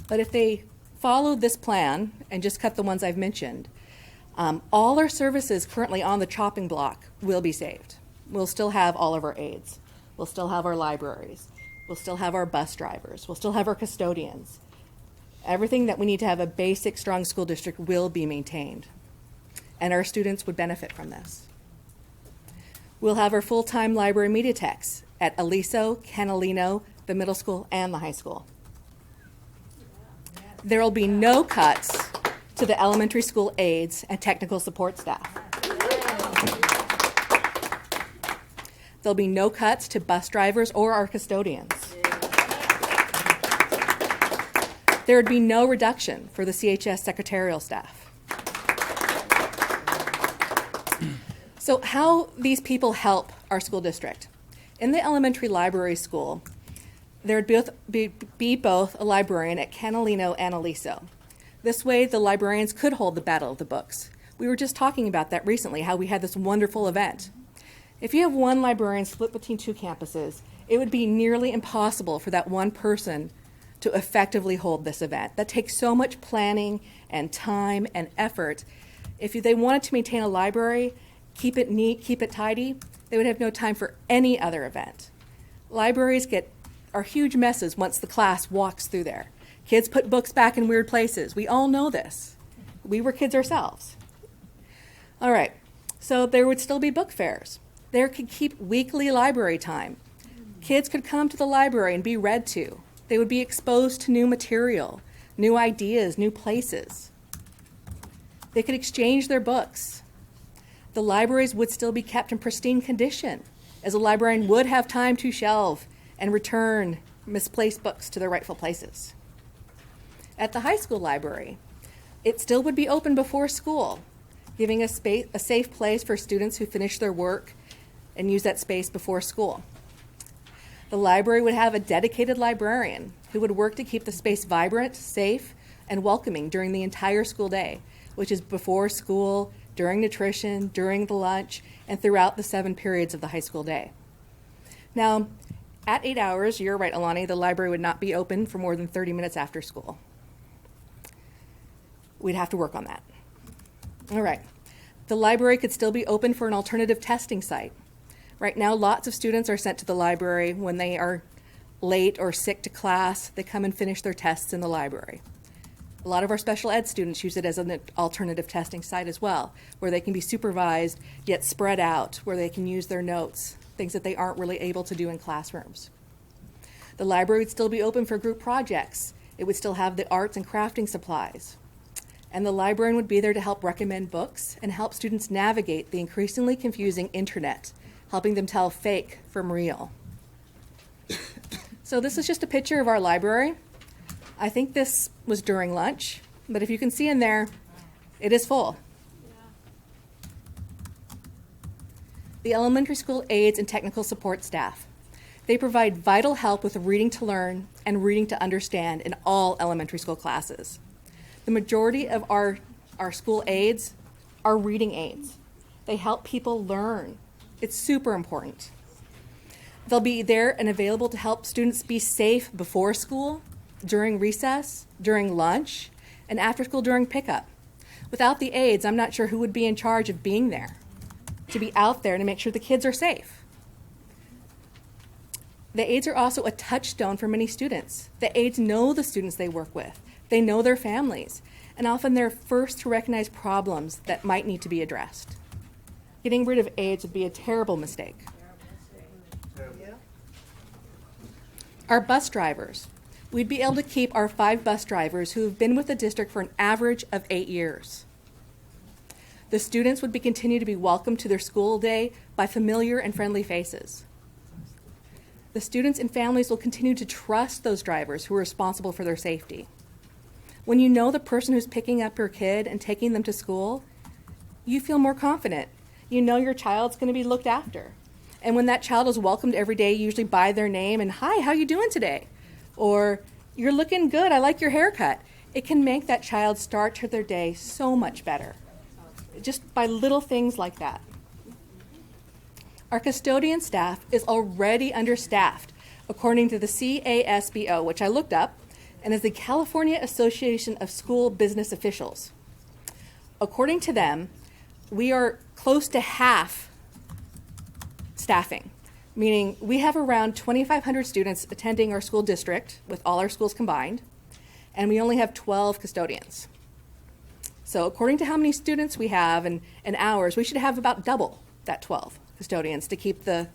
But if they follow this plan and just cut the ones I've mentioned, all our services currently on the chopping block will be saved. We'll still have all of our aides. We'll still have our libraries. We'll still have our bus drivers. We'll still have our custodians. Everything that we need to have a basic, strong school district will be maintained. And our students would benefit from this. We'll have our full-time library media techs at Aliso, Canalino, the middle school, and the high school. There will be no cuts to the elementary school aides and technical support staff. There'll be no cuts to bus drivers or our custodians. There would be no reduction for the CHS secretarial staff. So how these people help our school district? In the elementary library school, there would be both a librarian at Canalino and Aliso. This way, the librarians could hold the battle of the books. We were just talking about that recently, how we had this wonderful event. If you have one librarian split between two campuses, it would be nearly impossible for that one person to effectively hold this event. That takes so much planning and time and effort. If they wanted to maintain a library, keep it neat, keep it tidy, they would have no time for any other event. Libraries are huge messes once the class walks through there. Kids put books back in weird places. We all know this. We were kids ourselves. All right, so there would still be book fairs. There could keep weekly library time. Kids could come to the library and be read to. They would be exposed to new material, new ideas, new places. They could exchange their books. The libraries would still be kept in pristine condition, as a librarian would have time to shelve and return misplaced books to their rightful places. At the high school library, it still would be open before school, giving a safe place for students who finish their work and use that space before school. The library would have a dedicated librarian who would work to keep the space vibrant, safe, and welcoming during the entire school day, which is before school, during nutrition, during the lunch, and throughout the 7 periods of the high school day. Now, at 8 hours, you're right, Alani, the library would not be open for more than 30 minutes after school. We'd have to work on that. All right. The library could still be open for an alternative testing site. Right now, lots of students are sent to the library when they are late or sick to class. They come and finish their tests in the library. A lot of our special ed students use it as an alternative testing site as well, where they can be supervised yet spread out, where they can use their notes, things that they aren't really able to do in classrooms. The library would still be open for group projects. It would still have the arts and crafting supplies. And the librarian would be there to help recommend books and help students navigate the increasingly confusing internet, helping them tell fake from real. So this is just a picture of our library. I think this was during lunch, but if you can see in there, it is full. The elementary school aides and technical support staff. They provide vital help with reading to learn and reading to understand in all elementary school classes. The majority of our school aides are reading aides. They help people learn. It's super important. They'll be there and available to help students be safe before school, during recess, during lunch, and after school during pickup. Without the aides, I'm not sure who would be in charge of being there, to be out there to make sure the kids are safe. The aides are also a touchstone for many students. The aides know the students they work with. They know their families, and often they're first to recognize problems that might need to be addressed. Getting rid of aides would be a terrible mistake. Our bus drivers. We'd be able to keep our 5 bus drivers who have been with the district for an average of 8 years. The students would continue to be welcomed to their school day by familiar and friendly faces. The students and families will continue to trust those drivers who are responsible for their safety. When you know the person who's picking up your kid and taking them to school, you feel more confident. You know your child's going to be looked after. And when that child is welcomed every day, usually by their name and, "Hi, how you doing today?" Or, "You're looking good, I like your haircut." It can make that child start to their day so much better, just by little things like that. Our custodian staff is already understaffed, according to the CASBO, which I looked up, and is the California Association of School Business Officials. According to them, we are close to half staffing, meaning we have around 2,500 students attending our school district with all our schools combined, and we only have 12 custodians. So according to how many students we have and hours, we should have about double that 12 custodians to keep the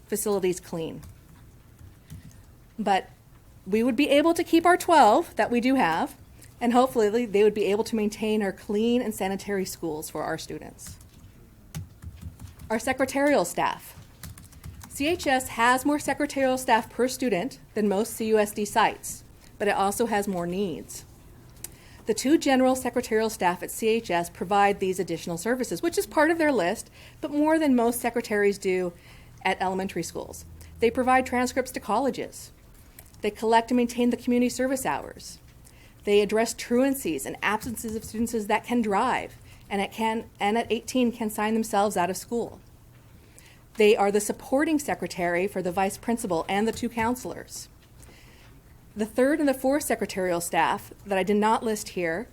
facilities clean. But we would be able to keep our 12 that we do have And hopefully they would be able to maintain our clean and sanitary schools for our students. Our secretarial staff. CHS has more secretarial staff per student than most CUSD sites, but it also has more needs. The 2 general secretarial staff at CHS provide these additional services, which is part of their list, but more than most secretaries do at elementary schools. They provide transcripts to colleges. They collect and maintain the community service hours. They address truancies and absences of students that can drive and at 18 can sign themselves out of school. They are the supporting secretary for the vice principal and the 2 counselors. The 3rd and the 4th secretarial staff that I did not list here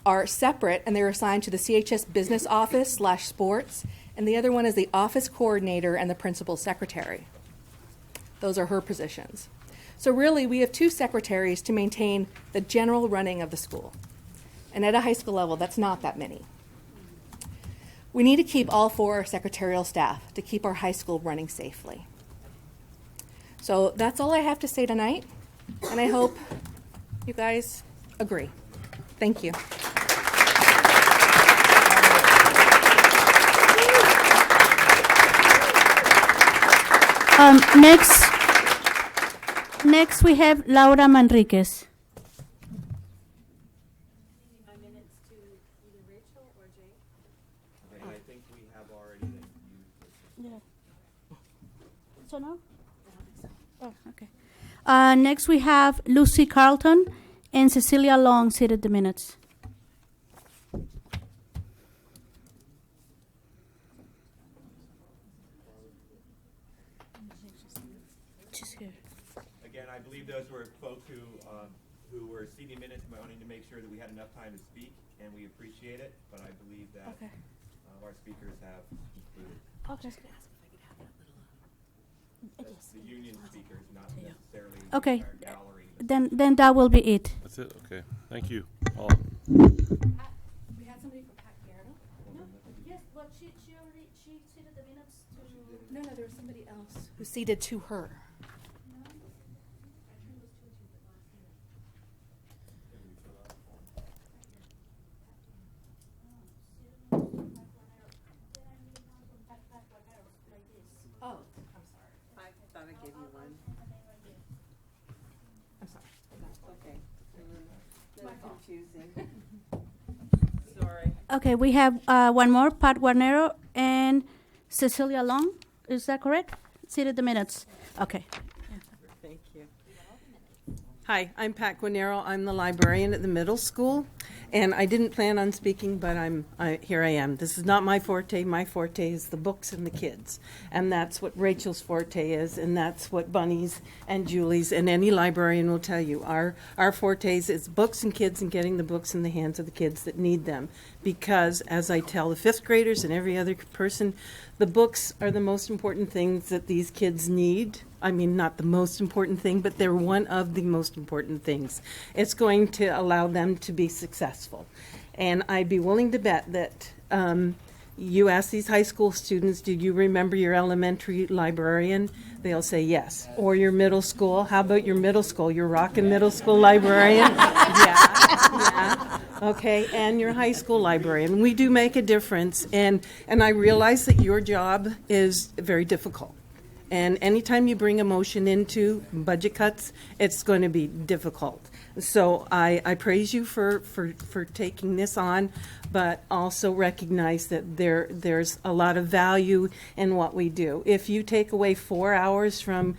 are separate, and they're assigned to the CHS business office / sports, and the other one is the office coordinator and the principal secretary. Those are her positions. So really, we have 2 secretaries to maintain the general running of the school. And at a high school level, that's not that many. We need to keep all 4 secretarial staff to keep our high school running safely. So that's all I have to say tonight, and I hope you guys agree. Thank you. Next we have Laura Manriquez. So no? Oh, okay. Next we have Lucy Carlton and Cecilia Long seated the minutes. Again, I believe those were folks who were seating minutes and wanting to make sure that we had enough time to speak, and we appreciate it. But I believe that our speakers have concluded. Okay. That's the union speakers, not necessarily Okay. our gallery. Then that will be it. That's it? Okay. Thank you all. We had somebody from Pat Garano? No. Yes, well, she seated the minutes to... No, there was somebody else who ceded to her. Oh, I'm sorry. I thought I gave you one. I'm sorry. Okay. A little confusing. Sorry. Okay, we have one more, Pat Guarnero and Cecilia Long. Is that correct? Seated the minutes. Okay. Thank you. Hi, I'm Pat Guarnero. I'm the librarian at the middle school, and I didn't plan on speaking, but here I am. This is not my forte. My forte is the books and the kids, and that's what Rachel's forte is, and that's what Bunny's and Julie's and any librarian will tell you. Our fortes is books and kids and getting the books in the hands of the kids that need them, because as I tell the 5th graders and every other person, the books are the most important things that these kids need. I mean, not the most important thing, but they're one of the most important things. It's going to allow them to be successful. And I'd be willing to bet that you ask these high school students, do you remember your elementary librarian? They'll say yes. Or your middle school. How about your middle school? Your rockin' middle school librarian? Yeah. Okay, and your high school librarian. We do make a difference, and I realize that your job is very difficult. And anytime you bring emotion into budget cuts, it's going to be difficult. So I praise you for taking this on, but also recognize that there's a lot of value in what we do. If you take away 4 hours from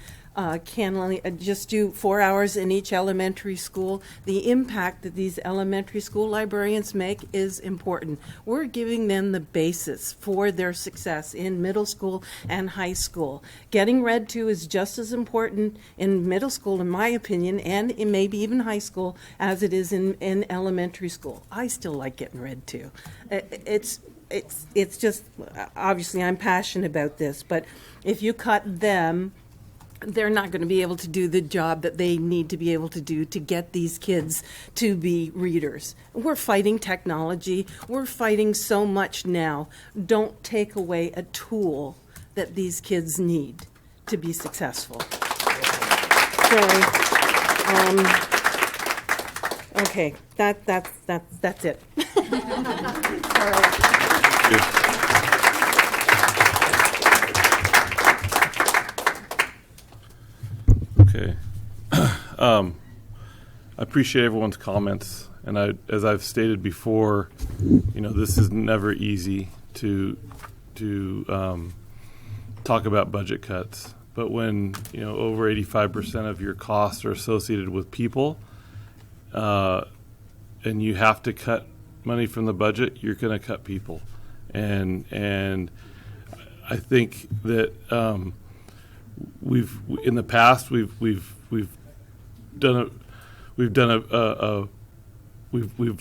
just do 4 hours in each elementary school, the impact that these elementary school librarians make is important. We're giving them the basis for their success in middle school and high school. Getting read to is just as important in middle school, in my opinion, and in maybe even high school as it is in elementary school. I still like getting read to. It's just, obviously I'm passionate about this, but if you cut them, they're not going to be able to do the job that they need to be able to do to get these kids to be readers. We're fighting technology. We're fighting so much now. Don't take away a tool that these kids need to be successful. So, Okay, that's it. Okay. I appreciate everyone's comments, and as I've stated before, this is never easy to talk about budget cuts. But when over 85% of your costs are associated with people, and you have to cut money from the budget, you're going to cut people, and I think that we've in the past we've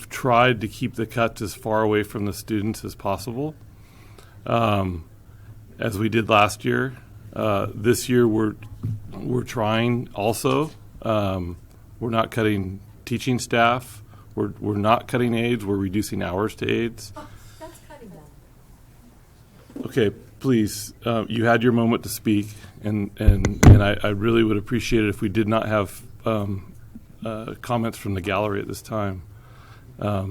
tried to keep the cuts as far away from the students as possible, as we did last year. This year we're trying also. We're not cutting teaching staff. We're not cutting aides. We're reducing hours to aides. That's cutting them. Okay, please. You had your moment to speak, and I really would appreciate it if we did not have comments from the gallery at this time. As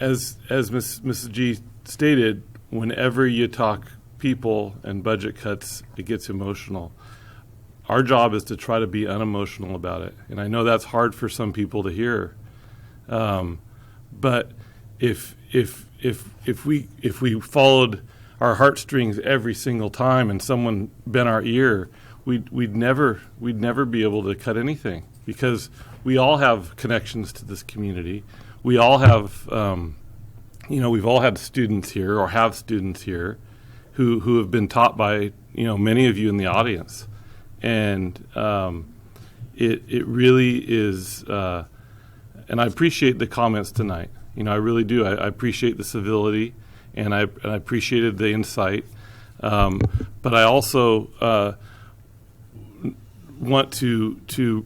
Mrs. G stated, whenever you talk people and budget cuts, it gets emotional. Our job is to try to be unemotional about it, and I know that's hard for some people to hear. But if we followed our heartstrings every single time and someone bent our ear, we'd never be able to cut anything, because we all have connections to this community. We all have, we've all had students here or have students here who have been taught by many of you in the audience. And it really is, and I appreciate the comments tonight. I really do. I appreciate the civility, and I appreciated the insight. But I also want to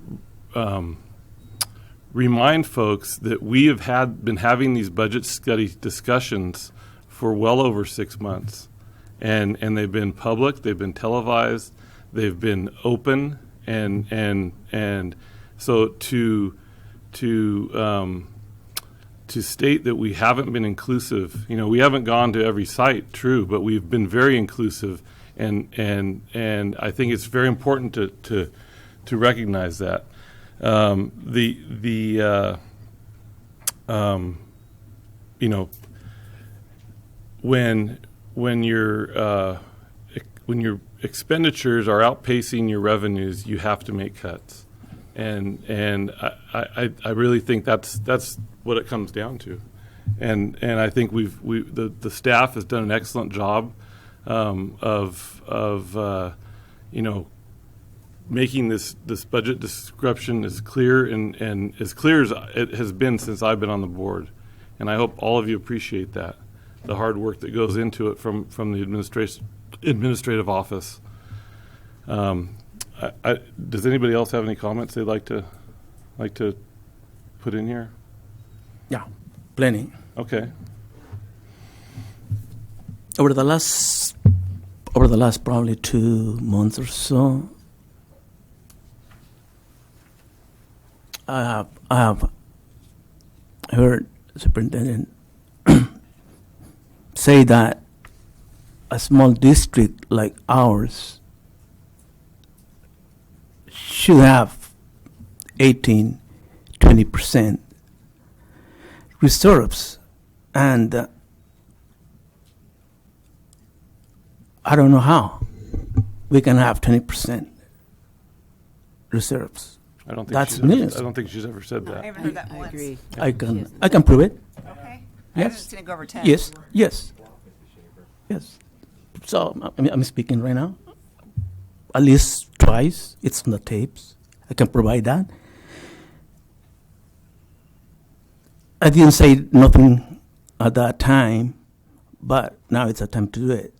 remind folks that we have been having these budget study discussions for well over 6 months, and they've been public, they've been televised. They've been open, and so to state that we haven't been inclusive, we haven't gone to every site, true, but we've been very inclusive, and I think it's very important to recognize that. When your expenditures are outpacing your revenues, you have to make cuts, and I really think that's what it comes down to, and I think the staff has done an excellent job of making this budget description as clear and as clear as it has been since I've been on the board, and I hope all of you appreciate that, the hard work that goes into it from the administrative office. Does anybody else have any comments they'd like to put in here? Yeah, plenty. Okay. Over the last probably 2 months or so, I have heard the superintendent say that a small district like ours should have 18-20% reserves, and I don't know how we can have 20% reserves. I don't think that's millions. I don't think she's ever said that. I haven't heard that once. agree. I can prove it. Okay. I Yes. haven't seen it go over 10. Yes. So I'm speaking right now. At least twice. It's on the tapes. I can provide that. I didn't say nothing at that time, but now it's a time to do it.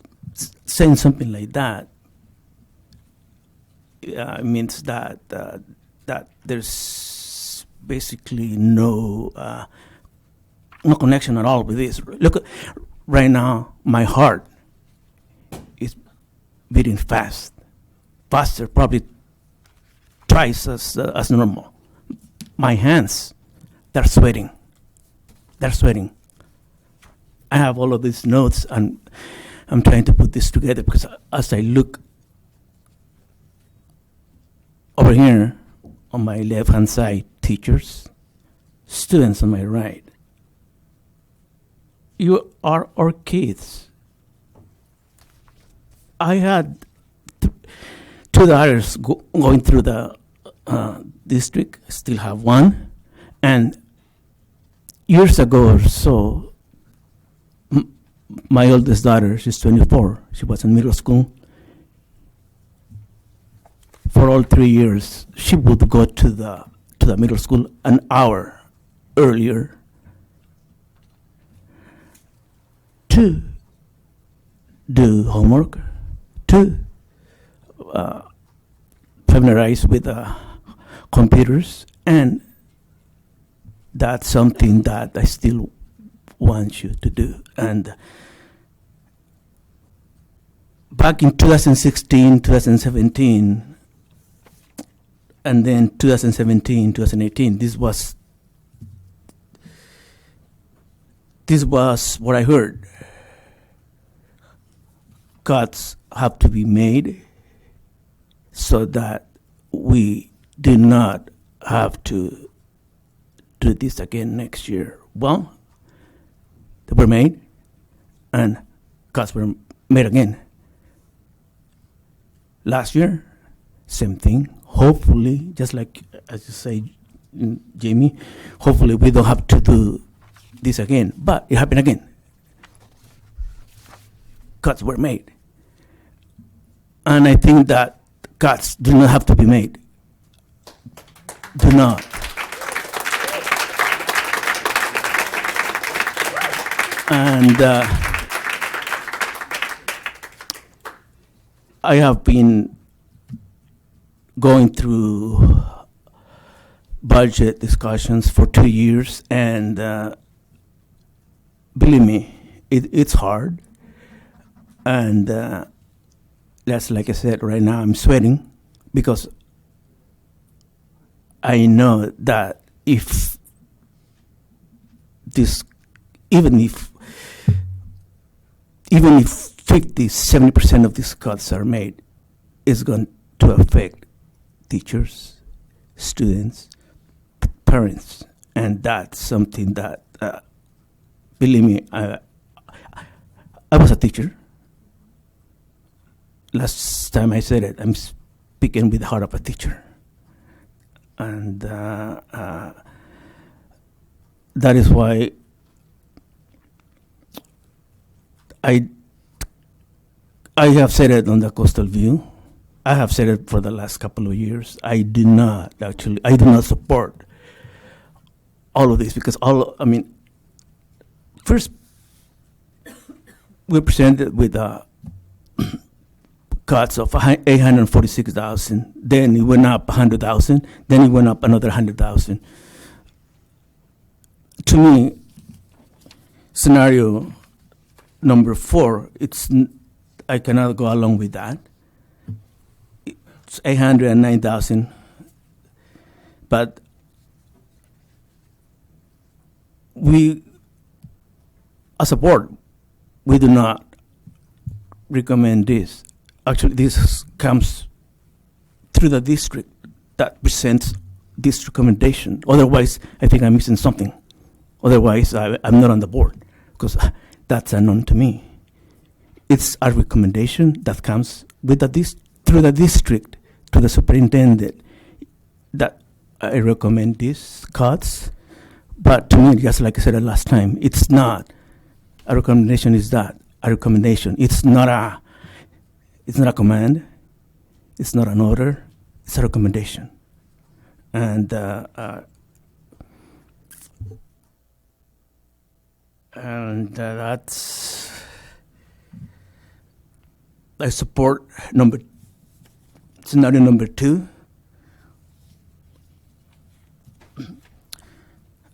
Saying something like that means that that there's basically no connection at all with this. Look, right now, my heart is beating faster, probably twice as normal. My hands, they're sweating. They're sweating. I have all of these notes, and I'm trying to put this together because as I look over here on my left-hand side, teachers, students on my right, you are our kids. I had two daughters going through the district. I still have one. And years ago or so, my oldest daughter, she's 24. She was in middle school. For all 3 years, she would go to the middle school an hour earlier to do homework, to familiarize with computers, and that's something that I still want you to do. And back in 2016, 2017, and then 2017, 2018, this was what I heard. Cuts have to be made so that we do not have to do this again next year. Well, they were made, and cuts were made again. Last year, same thing. Hopefully, just like as you say, Jamie, hopefully we don't have to do this again. But it happened again. Cuts were made. And I think that cuts do not have to be made. Do not. And I have been going through budget discussions for 2 years, and believe me, it's hard. And that's like I said, right now I'm sweating because I know that if this, even if 50, 70% of these cuts are made, it's going to affect teachers, students, parents, and that's something that, believe me, I was a teacher. Last time I said it, I'm speaking with the heart of a teacher. And that is why I have said it on the Coastal View. I have said it for the last couple of years. I do not support all of this because first we're presented with cuts of 846,000. Then it went up 100,000. Then it went up another 100,000. To me, scenario number 4, I cannot go along with that. It's 809,000, but we, as a board, we do not recommend this. Actually, this comes through the district that presents this recommendation. Otherwise, I think I'm missing something. Otherwise, I'm not on the board because that's unknown to me. It's a recommendation that comes with through the district to the superintendent that I recommend these cuts. But to me, just like I said last time, it's not a recommendation. Is that a recommendation? It's not a command. It's not an order. It's a recommendation, and that's. I support scenario number 2.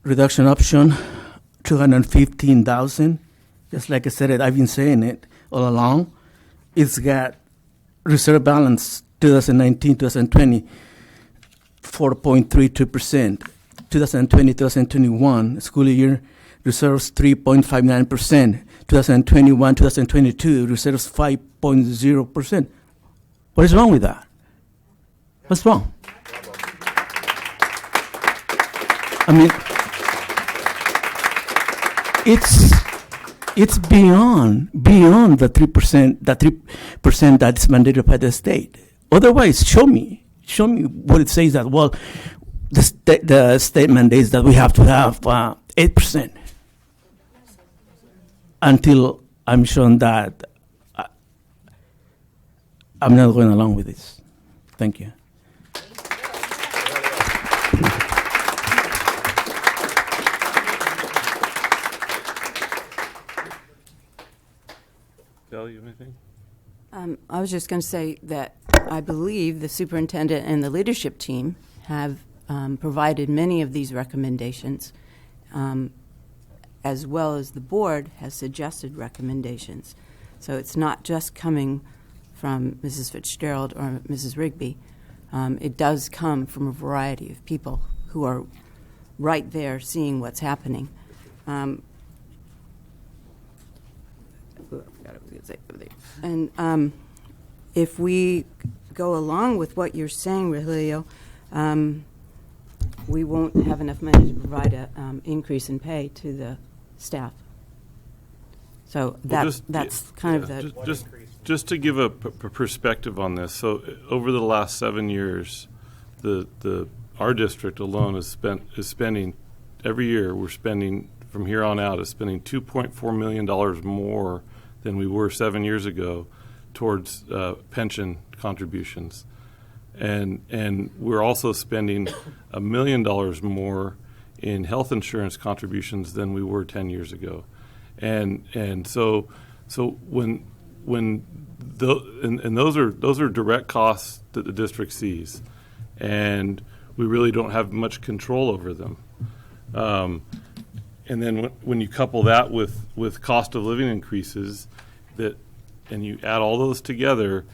Reduction option, 215,000. Just like I said, I've been saying it all along. It's got reserve balance 2019, 2020, 4.32%. 2020-2021 school year reserves 3.59%. 2021-2022 reserves 5.0%. What is wrong with that? What's wrong? I mean, it's beyond the 3%, that 3% that's mandated by the state. Otherwise, show me what it says that, well, the state mandates that we have to have 8% until I'm shown that I'm not going along with this. Thank you. Del, you have anything? I was just going to say that I believe the superintendent and the leadership team have provided many of these recommendations, as well as the board has suggested recommendations. So it's not just coming from Mrs. Fitzgerald or Mrs. Rigby. It does come from a variety of people who are right there seeing what's happening. And if we go along with what you're saying, Rogelio, we won't have enough money to provide an increase in pay to the staff. So that's kind of the... Just to give a perspective on this, so over the last 7 years, our district alone is spending, every year we're spending, from here on out, is spending $2.4 million more than we were 7 years ago towards pension contributions. And we're also spending $1 million more in health insurance contributions than we were 10 years ago. And so when those are direct costs that the district sees, and we really don't have much control over them. And then when you couple that with cost of living increases, and you add all those together,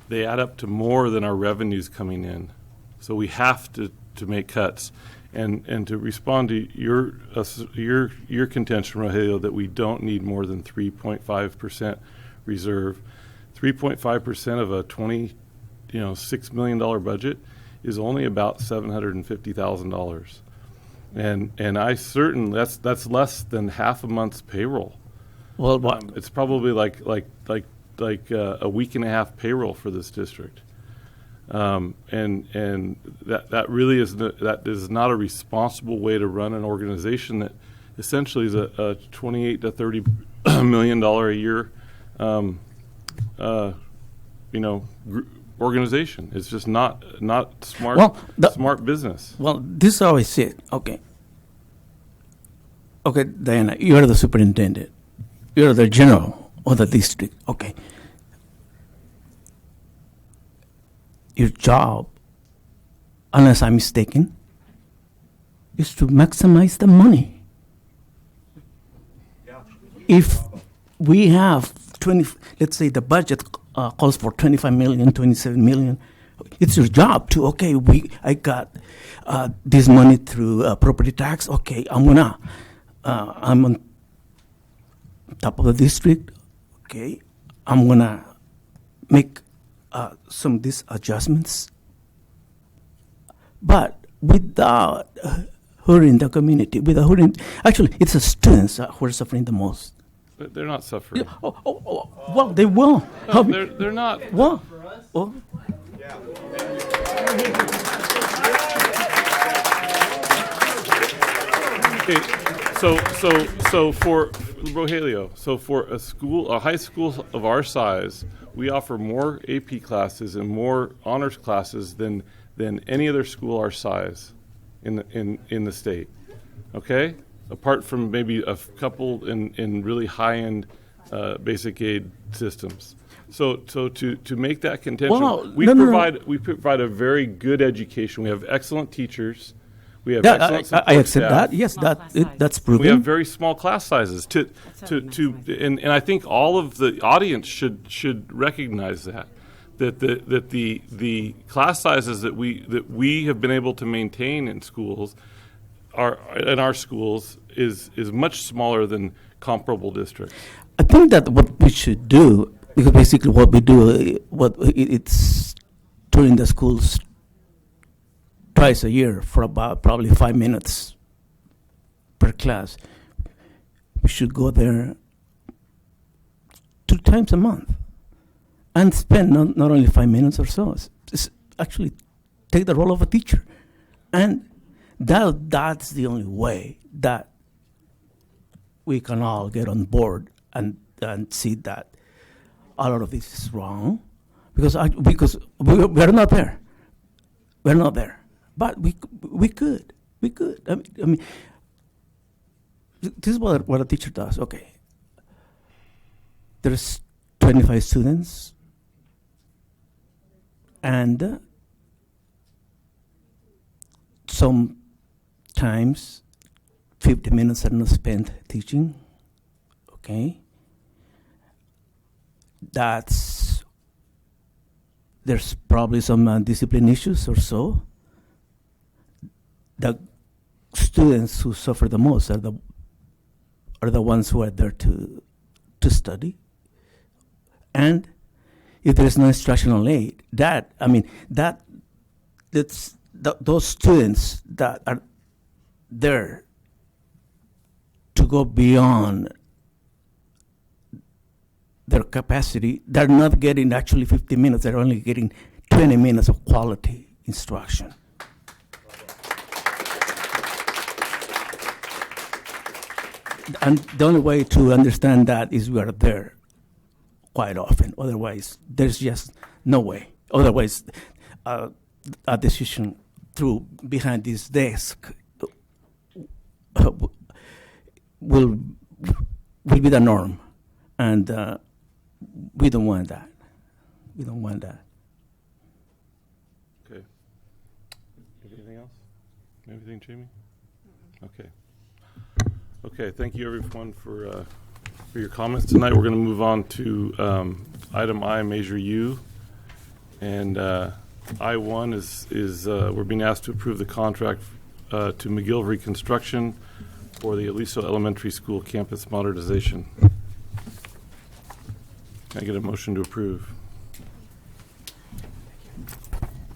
they add up to more than our revenues coming in. So we have to make cuts. And to respond to your contention, Rogelio, that we don't need more than 3.5% reserve. 3.5% of a $6 million budget is only about $750,000. And I that's less than half a month's payroll. Well, it's probably like a week and a half payroll for this district. And that really is not a responsible way to run an organization that essentially is a $28 to $30 million a year organization. It's just not smart. Smart business. Well, this is how I see it. Okay, Diana, you are the superintendent. You are the general of the district. Okay. Your job, unless I'm mistaken, is to maximize the money. Yeah. If we have let's say the budget calls for 25 million, 27 million, it's your job to, I got this money through property tax. Okay, I'm on top of the district. Okay, I'm gonna make some of these adjustments, but without hurting the community, actually, it's the students who are suffering the most. They're not suffering. Yeah. Well, they will. No, they're not. Well, Okay, so for Rogelio, for a high school of our size, we offer more AP classes and more honors classes than any other school our size in the state. Okay, apart from maybe a couple in really high-end basic aid systems. So to make that contention, we provide a very good education. We have excellent teachers. We have excellent support I accept staff. that. Yes, that's proven. We have very small class sizes. And I think all of the audience should recognize that that the class sizes that we have been able to maintain in schools is much smaller than comparable districts. I think that what we should do, because basically what we do, it's touring the schools twice a year for about probably 5 minutes per class. We should go there 2 times a month and spend not only 5 minutes or so. It's actually take the role of a teacher. And that's the only way that we can all get on board and see that a lot of this is wrong, because we're not there. We're not there. But we could. I mean, this is what a teacher does. Okay. There's 25 students, and sometimes 50 minutes are not spent teaching. Okay. There's probably some discipline issues or so. The students who suffer the most are the ones who are there to study. And if there is no instructional aid, those students that are there to go beyond their capacity, they're not getting actually 50 minutes, they're only getting 20 minutes of quality instruction. And the only way to understand that is we are there quite often. Otherwise, there's just no way. Otherwise, a decision through behind this desk will be the norm. And we don't want that. We don't want that. Okay. Anything else? Anything, Jamie? Okay. Okay, thank you everyone for your comments tonight. We're going to move on to item I, Measure U. And I1 is we're being asked to approve the contract to McGillivray Construction for the Aliso Elementary School campus modernization. Can I get a motion to approve?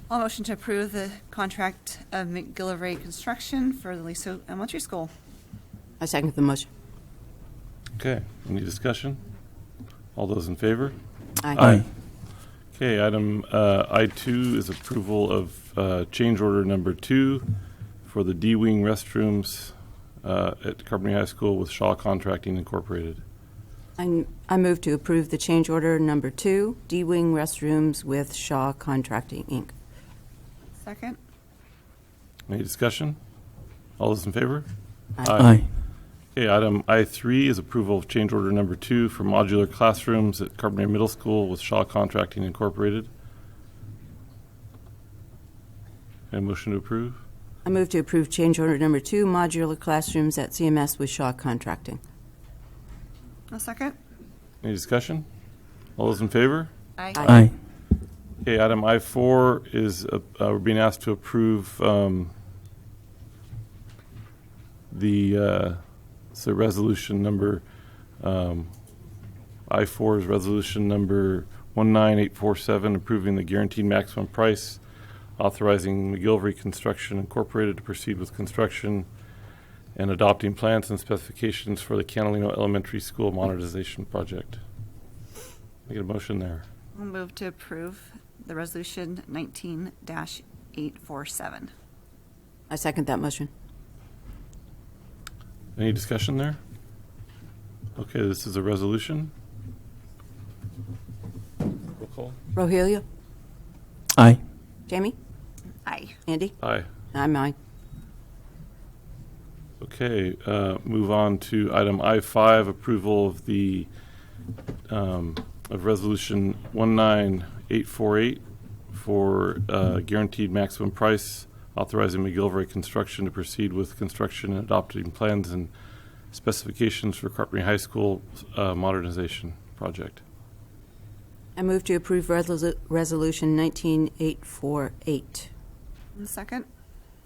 I'll motion to approve the contract of McGillivray Construction for the Aliso Elementary School. I second the motion. Okay, any discussion? All those in favor? Aye. Okay, item I2 is approval of change order number 2 for the D-Wing restrooms at Carpenter High School with Shaw Contracting Incorporated. I move to approve the change order number 2, D-Wing restrooms with Shaw Contracting, Inc. Second. Any discussion? All those in favor? Aye. Okay, item I3 is approval of change order number 2 for modular classrooms at Carpenter Middle School with Shaw Contracting Incorporated. And motion to approve? I move to approve change order number 2, modular classrooms at CMS with Shaw Contracting. A second. Any discussion? All those in favor? Aye. Aye. Okay, item I4 is we're being asked to approve so resolution number I4 is resolution number 19847, approving the guaranteed maximum price, authorizing McGillivray Construction Incorporated to proceed with construction and adopting plans and specifications for the Catalino Elementary School modernization project. I get a motion there. I'll move to approve the resolution 19-847. I second that motion. Any discussion there? Okay, this is a resolution. Roll call. Rogelio? Aye. Jamie? Aye. Andy? Aye. I'm aye. Okay, move on to item I5, approval of the of resolution 19848 for guaranteed maximum price, authorizing McGillivray Construction to proceed with construction and adopting plans and specifications for Carpenter High School modernization project. I move to approve Resolution 19848. Second.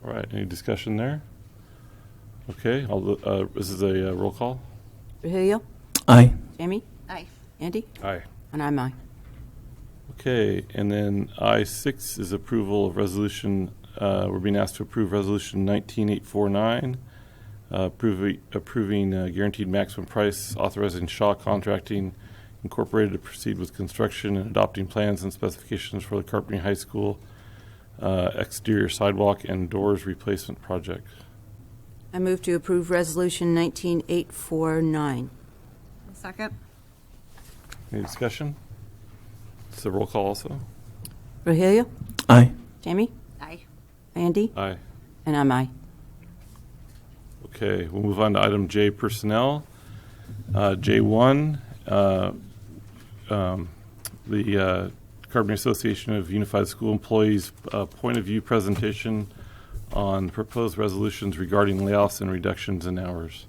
All right, any discussion there? Okay, this is a roll call. Trujillo? Aye. Jamie? Aye. Andy? Aye. And I'm aye. Okay, and then I-6 is approval of resolution, we're being asked to approve resolution 19849, approving guaranteed maximum price, authorizing Shaw Contracting Incorporated to proceed with construction and adopting plans and specifications for the Carpentry High School exterior sidewalk and doors replacement project. I move to approve Resolution 19849. Second. Any discussion? It's a roll call also. Trujillo? Aye. Jamie? Aye. Andy? Aye. And I'm aye. Okay, we'll move on to item J, personnel. J1, the Carpentry Association of Unified School Employees point of view presentation on proposed resolutions regarding layoffs and reductions in hours.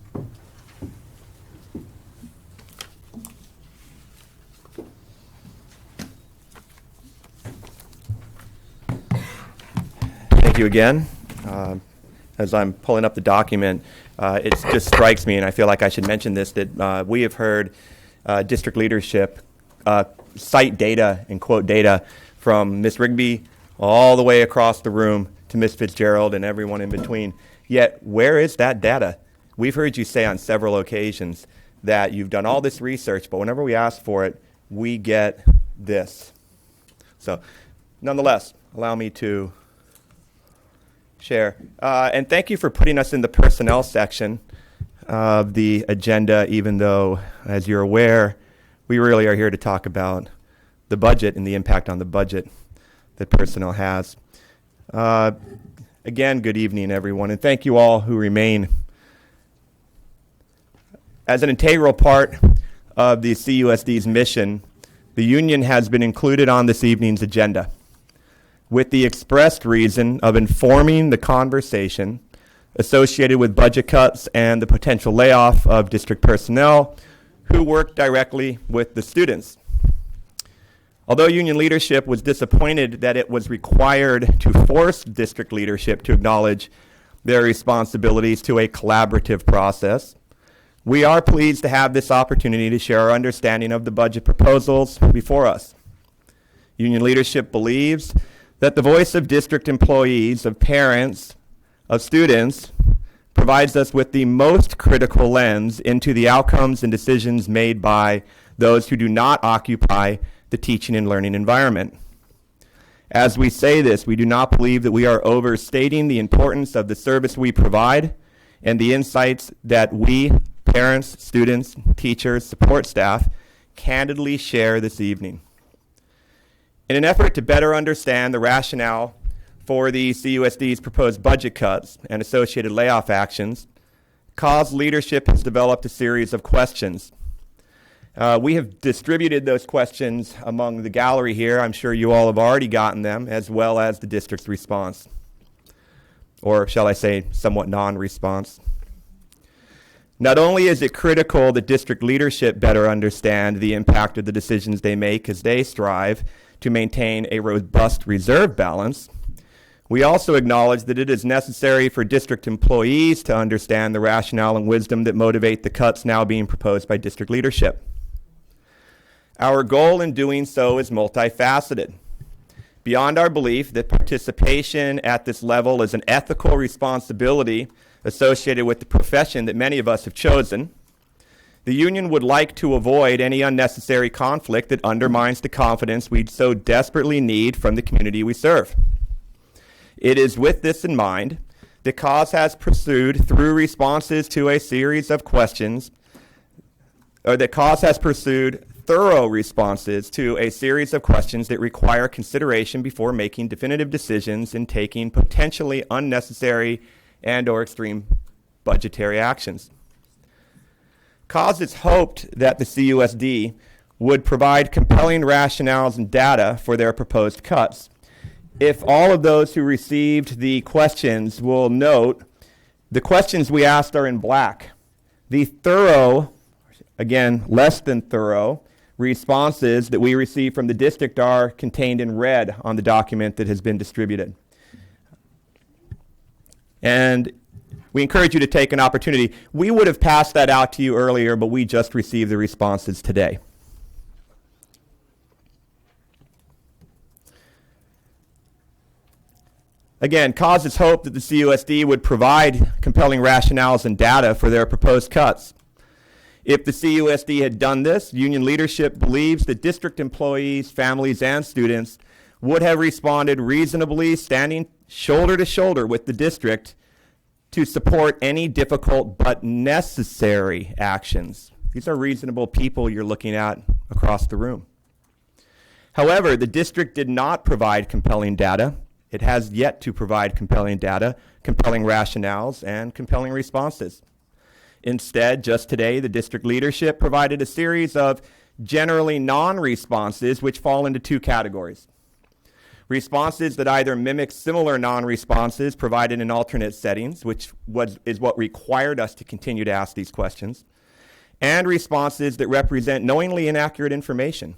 Thank you again. As I'm pulling up the document, it just strikes me, and I feel like I should mention this, that we have heard district leadership cite data and quote data from Ms. Rigby all the way across the room to Ms. Fitzgerald and everyone in between. Yet, where is that data? We've heard you say on several occasions that you've done all this research, but whenever we ask for it, we get this. So, nonetheless, allow me to share. And thank you for putting us in the personnel section of the agenda, even though, as you're aware, we really are here to talk about the budget and the impact on the budget that personnel has. Again, good evening, everyone, and thank you all who remain. As an integral part of the CUSD's mission, the union has been included on this evening's agenda with the expressed reason of informing the conversation associated with budget cuts and the potential layoff of district personnel who work directly with the students. Although union leadership was disappointed that it was required to force district leadership to acknowledge their responsibilities to a collaborative process, we are pleased to have this opportunity to share our understanding of the budget proposals before us. Union leadership believes that the voice of district employees, of parents, of students, provides us with the most critical lens into the outcomes and decisions made by those who do not occupy the teaching and learning environment. As we say this, we do not believe that we are overstating the importance of the service we provide and the insights that we, parents, students, teachers, support staff, candidly share this evening. In an effort to better understand the rationale for the CUSD's proposed budget cuts and associated layoff actions, CAUS leadership has developed a series of questions. We have distributed those questions among the gallery here. I'm sure you all have already gotten them, as well as the district's response, or shall I say, somewhat non-response. Not only is it critical that district leadership better understand the impact of the decisions they make as they strive to maintain a robust reserve balance, we also acknowledge that it is necessary for district employees to understand the rationale and wisdom that motivate the cuts now being proposed by district leadership. Our goal in doing so is multifaceted. Beyond our belief that participation at this level is an ethical responsibility associated with the profession that many of us have chosen, the union would like to avoid any unnecessary conflict that undermines the confidence we so desperately need from the community we serve. It is with this in mind that CAUS has pursued through responses to a series of questions, or that CAUS has pursued thorough responses to a series of questions that require consideration before making definitive decisions and taking potentially unnecessary and or extreme budgetary actions. CAUS has hoped that the CUSD would provide compelling rationales and data for their proposed cuts. If all of those who received the questions will note, the questions we asked are in black. The thorough, again, less than thorough, Responses that we received from the district are contained in red on the document that has been distributed. And we encourage you to take an opportunity. We would have passed that out to you earlier, but we just received the responses today. Again, causes hope that the CUSD would provide compelling rationales and data for their proposed cuts. If the CUSD had done this, union leadership believes that district employees, families, and students would have responded reasonably, standing shoulder to shoulder with the district to support any difficult but necessary actions. These are reasonable people you're looking at across the room. However, the district did not provide compelling data. It has yet to provide compelling data, compelling rationales, and compelling responses. Instead, just today, the district leadership provided a series of generally non-responses which fall into two categories. Responses that either mimic similar non-responses provided in alternate settings, which is what required us to continue to ask these questions, and responses that represent knowingly inaccurate information.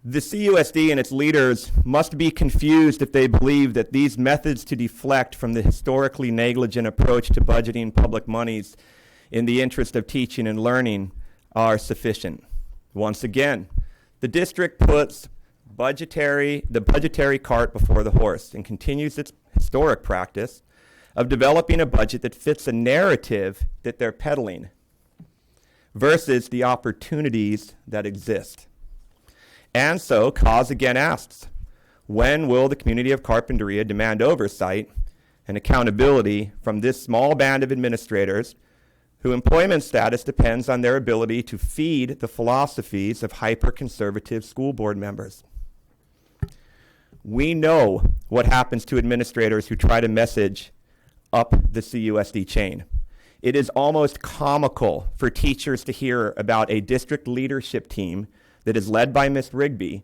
The CUSD and its leaders must be confused if they believe that these methods to deflect from the historically negligent approach to budgeting public monies in the interest of teaching and learning are sufficient. Once again, the district puts the budgetary cart before the horse and continues its historic practice of developing a budget that fits a narrative that they're peddling versus the opportunities that exist. And so, Cause again asks, when will the community of Carpinteria demand oversight and accountability from this small band of administrators whose employment status depends on their ability to feed the philosophies of hyper-conservative school board members? We know what happens to administrators who try to message up the CUSD chain. It is almost comical for teachers to hear about a district leadership team that is led by Ms. Rigby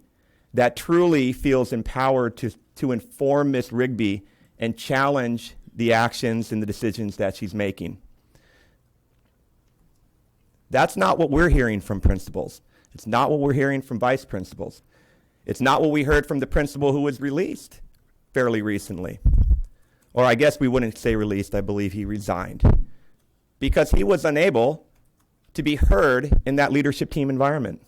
that truly feels empowered to inform Ms. Rigby and challenge the actions and the decisions that she's making. That's not what we're hearing from principals. It's not what we're hearing from vice principals. It's not what we heard from the principal who was released fairly recently. Or I guess we wouldn't say released, I believe he resigned. Because he was unable to be heard in that leadership team environment.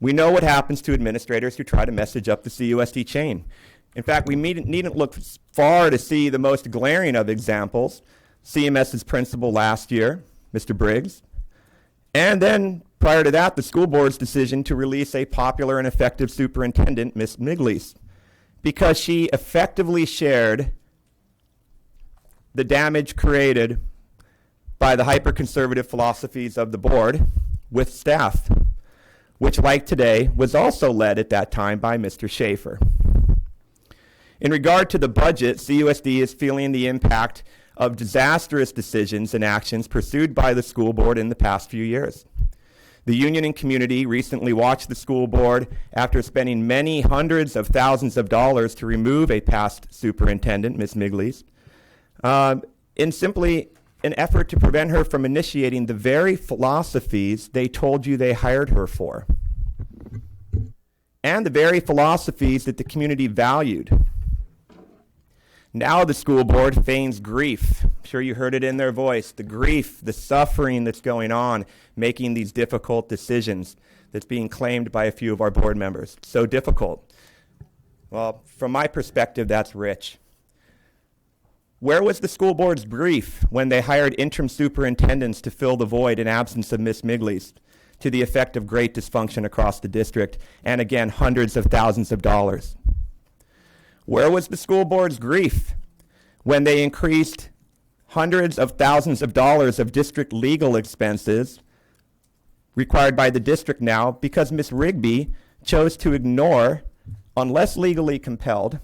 We know what happens to administrators who try to message up the CUSD chain. In fact, we needn't look far to see the most glaring of examples. CMS's principal last year, Mr. Briggs, and then prior to that, the school board's decision to release a popular and effective superintendent, Ms. Miglies, because she effectively shared the damage created by the hyper-conservative philosophies of the board with staff, which, like today, was also led at that time by Mr. Schaefer. In regard to the budget, CUSD is feeling the impact of disastrous decisions and actions pursued by the school board in the past few years. The union and community recently watched the school board, after spending many hundreds of thousands of dollars to remove a past superintendent, Ms. Miglies, in simply an effort to prevent her from initiating the very philosophies they told you they hired her for, and the very philosophies that the community valued. Now the school board feigns grief. I'm sure you heard it in their voice. The grief, the suffering that's going on, making these difficult decisions that's being claimed by a few of our board members. So difficult. Well, from my perspective, that's rich. Where was the school board's grief when they hired interim superintendents to fill the void in absence of Ms. Miglies, to the effect of great dysfunction across the district, and again, hundreds of thousands of dollars? Where was the school board's grief when they increased hundreds of thousands of dollars of district legal expenses required by the district now because Ms. Rigby chose to ignore, unless legally compelled,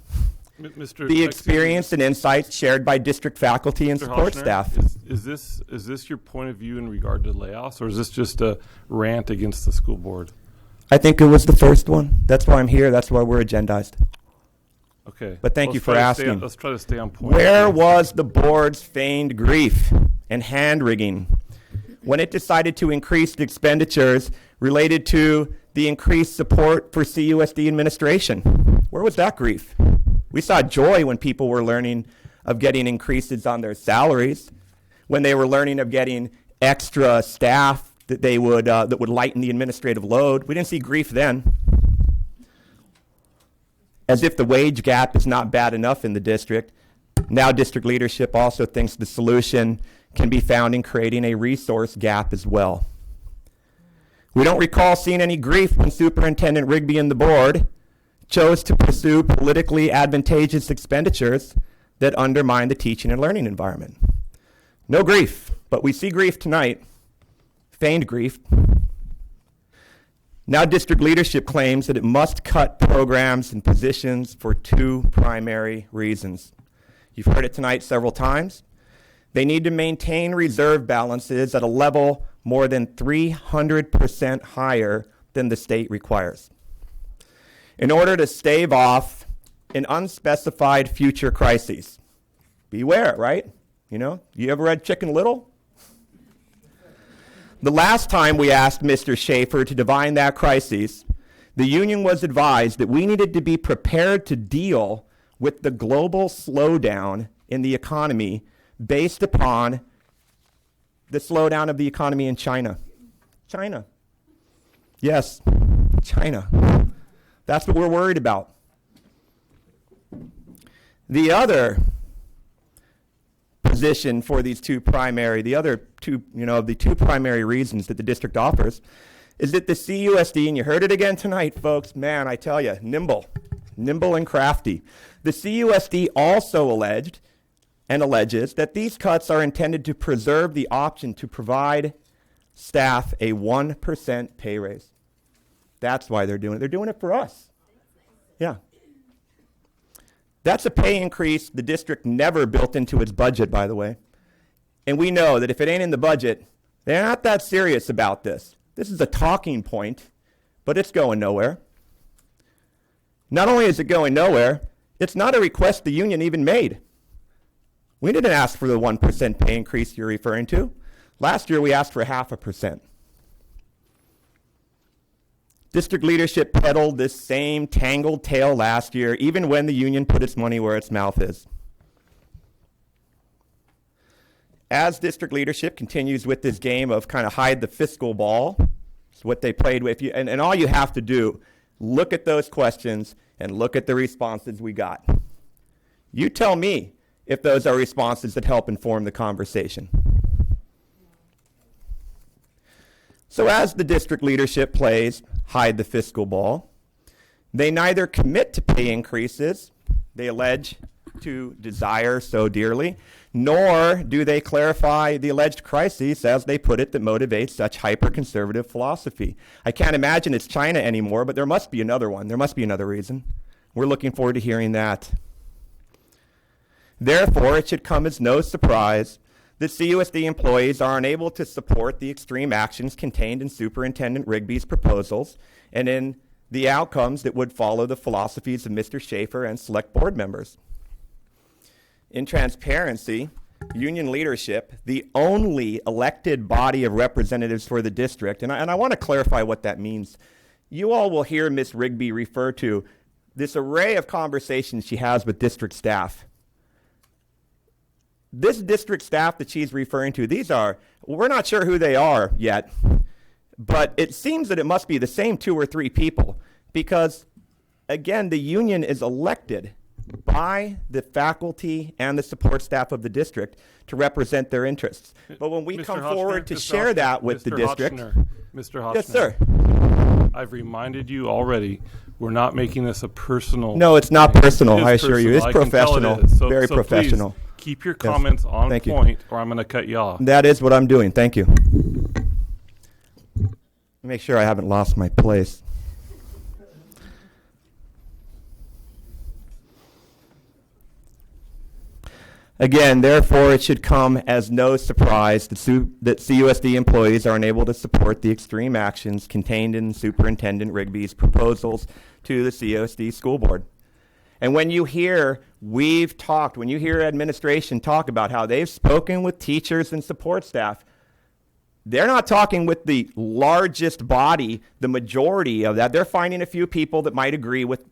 the experience and insights shared by district faculty and support staff? Is this your point of view in regard to layoffs, or is this just a rant against the school board? I think it was the first one. That's why I'm here. That's why we're agendized. Okay. But thank you for asking. Let's try to stay on point. Where was the board's feigned grief and hand-wringing when it decided to increase the expenditures related to the increased support for CUSD administration? Where was that grief? We saw joy when people were learning of getting increases on their salaries, when they were learning of getting extra staff that they would that would lighten the administrative load. We didn't see grief then. As if the wage gap is not bad enough in the district, now district leadership also thinks the solution can be found in creating a resource gap as well. We don't recall seeing any grief when Superintendent Rigby and the board chose to pursue politically advantageous expenditures that undermine the teaching and learning environment. No grief, but we see grief tonight, feigned grief. Now district leadership claims that it must cut programs and positions for two primary reasons. You've heard it tonight several times. They need to maintain reserve balances at a level more than 300% higher than the state requires, in order to stave off an unspecified future crises. Beware, right? You know, you ever read Chicken Little? The last time we asked Mr. Schaefer to divine that crisis, the union was advised that we needed to be prepared to deal with the global slowdown in the economy based upon the slowdown of the economy in China. China. Yes, China. That's what we're worried about. The other position for these two primary, the other two, the two primary reasons that the district offers is that the CUSD, and you heard it again tonight, folks, man, I tell you, nimble and crafty. The CUSD also alleges that these cuts are intended to preserve the option to provide staff a 1% pay raise. That's why they're doing it. They're doing it for us. Yeah. That's a pay increase the district never built into its budget, by the way. And we know that if it ain't in the budget, they're not that serious about this. This is a talking point, but it's going nowhere. Not only is it going nowhere, it's not a request the union even made. We didn't ask for the 1% pay increase you're referring to. Last year, we asked for 0.5%. District leadership peddled this same tangled tale last year, even when the union put its money where its mouth is. As district leadership continues with this game of kind of hide the fiscal ball, it's what they played with you, and all you have to do, look at those questions and look at the responses we got. You tell me if those are responses that help inform the conversation. So as the district leadership plays hide the fiscal ball, they neither commit to pay increases they allege to desire so dearly, nor do they clarify the alleged crises, as they put it, that motivates such hyper-conservative philosophy. I can't imagine it's China anymore, but there must be another one. There must be another reason. We're looking forward to hearing that. Therefore, it should come as no surprise that CUSD employees are unable to support the extreme actions contained in Superintendent Rigby's proposals and in the outcomes that would follow the philosophies of Mr. Schaefer and select board members. In transparency, union leadership, the only elected body of representatives for the district, and I want to clarify what that means. You all will hear Ms. Rigby refer to this array of conversations she has with district staff. This district staff that she's referring to, we're not sure who they are yet, but it seems that it must be the same 2 or 3 people because, again, the union is elected by the faculty and the support staff of the district to represent their interests. But when we come forward to share that with the district... Mr. Hotchner. Yes, sir. I've reminded you already, we're not making this a personal... No, it's not personal, I assure you. It's I can tell professional, it is. very so professional. Please keep your comments on Thank you. point, or I'm going to cut you off. That is what I'm doing. Thank you. Make sure I haven't lost my place. Again, therefore, it should come as no surprise that CUSD employees are unable to support the extreme actions contained in Superintendent Rigby's proposals to the CUSD school board. And when you hear when you hear administration talk about how they've spoken with teachers and support staff, they're not talking with the largest body, the majority of that. They're finding a few people that might agree with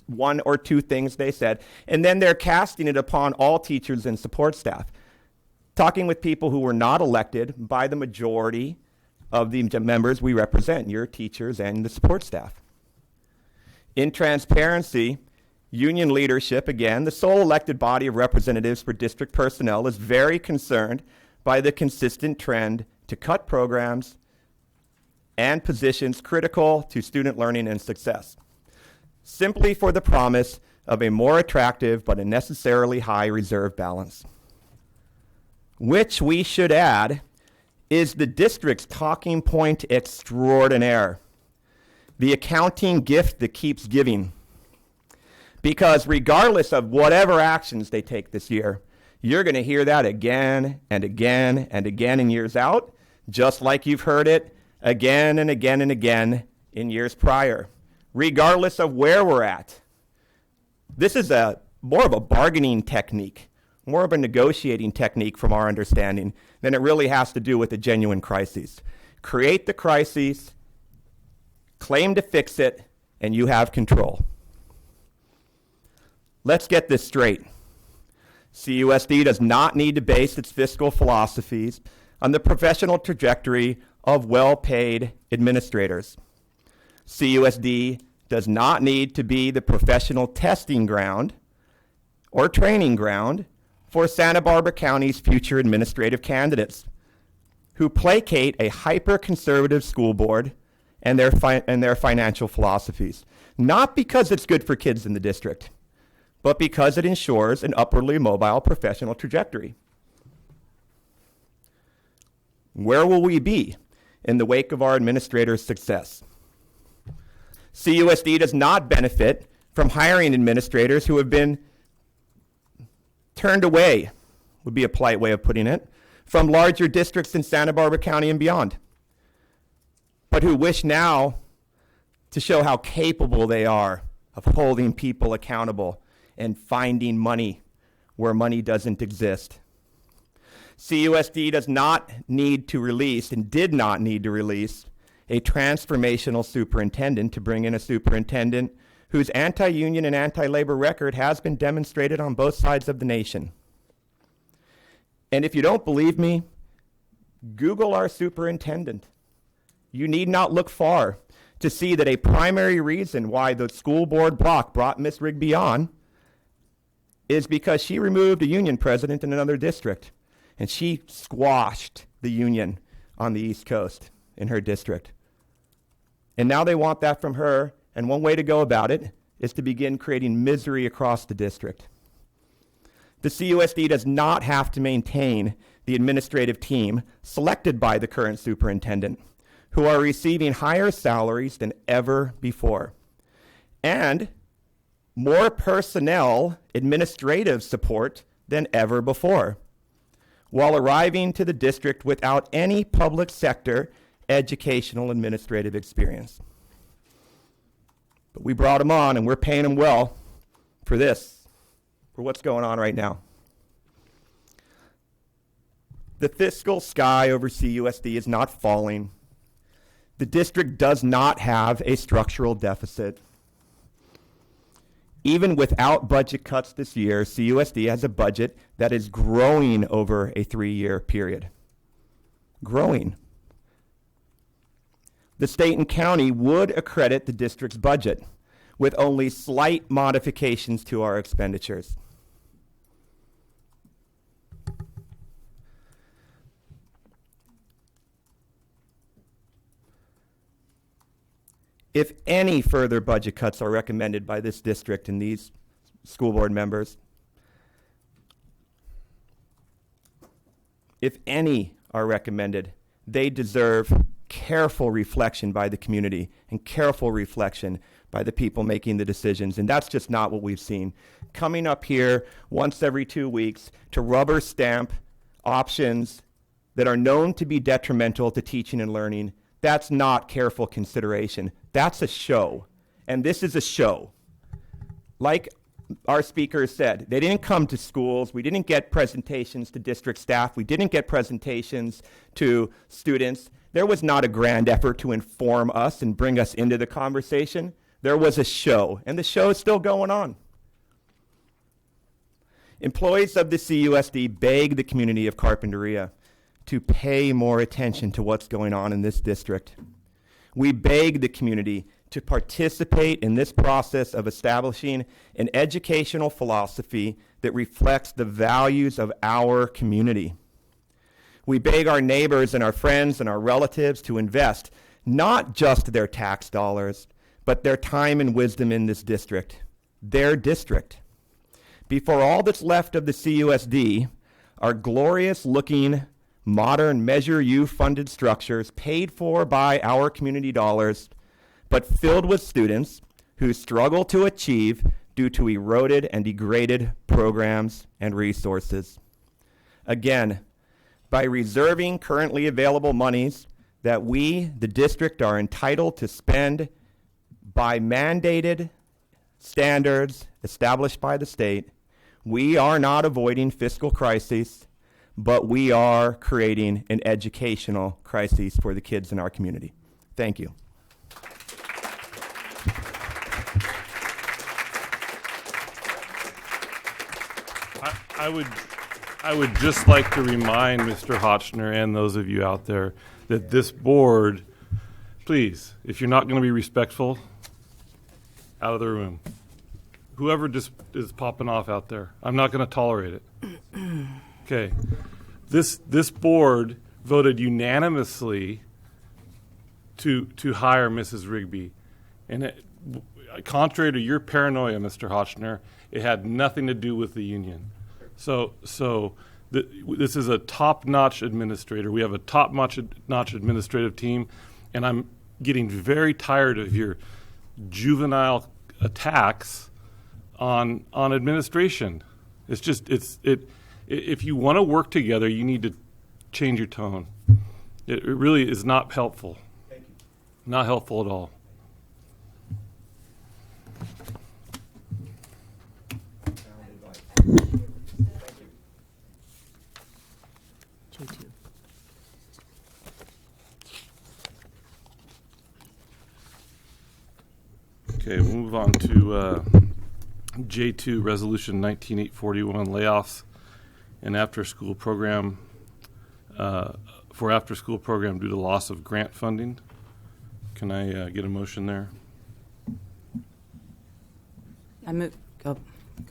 one or two things they said, and then they're casting it upon all teachers and support staff. Talking with people who were not elected by the majority of the members we represent, your teachers and the support staff. In transparency, union leadership, again, the sole elected body of representatives for district personnel, is very concerned by the consistent trend to cut programs and positions critical to student learning and success, simply for the promise of a more attractive but unnecessarily high reserve balance, which we should add is the district's talking point extraordinaire, the accounting gift that keeps giving. Because regardless of whatever actions they take this year, you're going to hear that again and again and again in years out, just like you've heard it again and again and again in years prior, regardless of where we're at. This is more of a bargaining technique, more of a negotiating technique from our understanding than it really has to do with a genuine crisis. Create the crisis, claim to fix it, and you have control. Let's get this straight. CUSD does not need to base its fiscal philosophies on the professional trajectory of well-paid administrators. CUSD does not need to be the professional testing ground or training ground for Santa Barbara County's future administrative candidates who placate a hyper-conservative school board and their financial philosophies. Not because it's good for kids in the district, but because it ensures an upwardly mobile professional trajectory. Where will we be in the wake of our administrators' success? CUSD does not benefit from hiring administrators who have been turned away, would be a polite way of putting it, from larger districts in Santa Barbara County and beyond, but who wish now to show how capable they are of holding people accountable and finding money where money doesn't exist. CUSD does not need to release and did not need to release a transformational superintendent to bring in a superintendent whose anti-union and anti-labor record has been demonstrated on both sides of the nation. And if you don't believe me, Google our superintendent. You need not look far to see that a primary reason why the school board block brought Ms. Rigby on is because she removed a union president in another district, and she squashed the union on the East Coast in her district. And now they want that from her, and one way to go about it is to begin creating misery across the district. The CUSD does not have to maintain the administrative team selected by the current superintendent, who are receiving higher salaries than ever before, and more personnel administrative support than ever before, while arriving to the district without any public sector educational administrative experience. But we brought them on, and we're paying them well for this, for what's going on right now. The fiscal sky over CUSD is not falling. The district does not have a structural deficit. Even without budget cuts this year, CUSD has a budget that is growing over a 3-year period. Growing. The state and county would accredit the district's budget with only slight modifications to our expenditures. If any further budget cuts are recommended by this district and these school board members, if any are recommended, they deserve careful reflection by the community and careful reflection by the people making the decisions. And that's just not what we've seen. Coming up here once every 2 weeks to rubber stamp options that are known to be detrimental to teaching and learning, that's not careful consideration. That's a show. And this is a show. Like our speakers said, they didn't come to schools. We didn't get presentations to district staff. We didn't get presentations to students. There was not a grand effort to inform us and bring us into the conversation. There was a show, and the show is still going on. Employees of the CUSD beg the community of Carpinteria to pay more attention to what's going on in this district. We beg the community to participate in this process of establishing an educational philosophy that reflects the values of our community. We beg our neighbors and our friends and our relatives to invest not just their tax dollars, but their time and wisdom in this district, their district. Before all that's left of the CUSD are glorious-looking, modern Measure U funded structures paid for by our community dollars, but filled with students who struggle to achieve due to eroded and degraded programs and resources. Again, by reserving currently available monies that we, the district, are entitled to spend by mandated standards established by the state, we are not avoiding fiscal crises, but we are creating an educational crisis for the kids in our community. Thank you. I would just like to remind Mr. Hotchner and those of you out there that this board, please, if you're not going to be respectful, out of the room. Whoever just is popping off out there, I'm not going to tolerate it. Okay. This board voted unanimously to hire Mrs. Rigby. And contrary to your paranoia, Mr. Hotchner, it had nothing to do with the union. So this is a top-notch administrator. We have a top-notch administrative team, and I'm getting very tired of your juvenile attacks on administration. It's just if you want to work together, you need to change your tone. It really is not helpful. Thank you. Not helpful at all. Okay, we'll move on to J2, Resolution 19841, layoffs and after-school program for after-school program due to loss of grant funding. Can I get a motion there? I move. Go,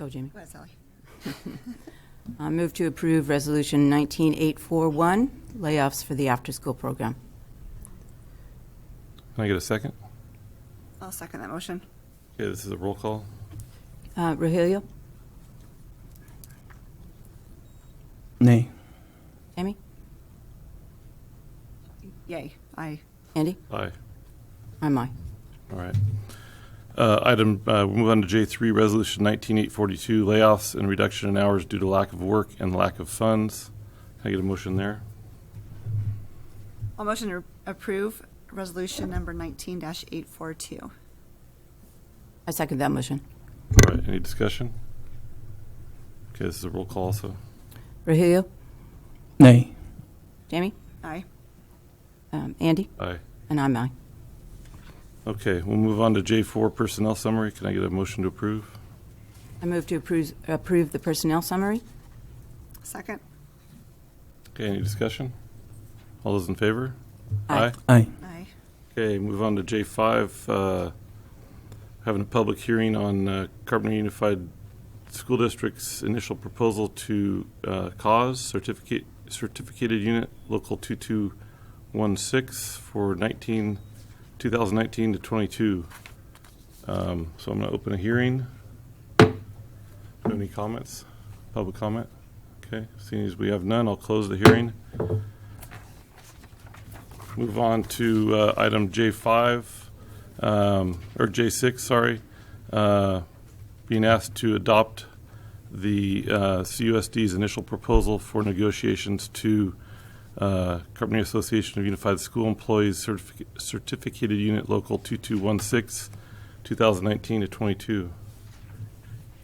Jamie. Go ahead, Sally. I move to approve Resolution 19841, layoffs for the after-school program. Can I get a second? I'll second that motion. Okay, this is a roll call. Rogelio? Nay. Amy? Yay. Aye. Andy? Aye. I'm aye. All right. We'll move on to J3, Resolution 19842, layoffs and reduction in hours due to lack of work and lack of funds. Can I get a motion there? I'll motion to approve resolution number 19-842. I second that motion. All right. Any discussion? Okay, this is a roll call also. Rogelio? Nay. Jamie? Aye. Andy? Aye. And I'm aye. Okay, we'll move on to J4, personnel summary. Can I get a motion to approve? I move to approve the personnel summary. Second. Okay, any discussion? All those in favor? Aye. Aye. Aye. Okay, move on to J5, having a public hearing on Carpenter Unified School District's initial proposal to CAUS, Certificated Unit Local 2216 for 2019 to 22. So I'm going to open a hearing. Do you have any comments? Public comment? Okay, seeing as we have none, I'll close the hearing. Move on to item J5, or J6, sorry. Being asked to adopt the CUSD's initial proposal for negotiations to Carpenter Association of Unified School Employees Certificated Unit Local 2216, 2019 to 22.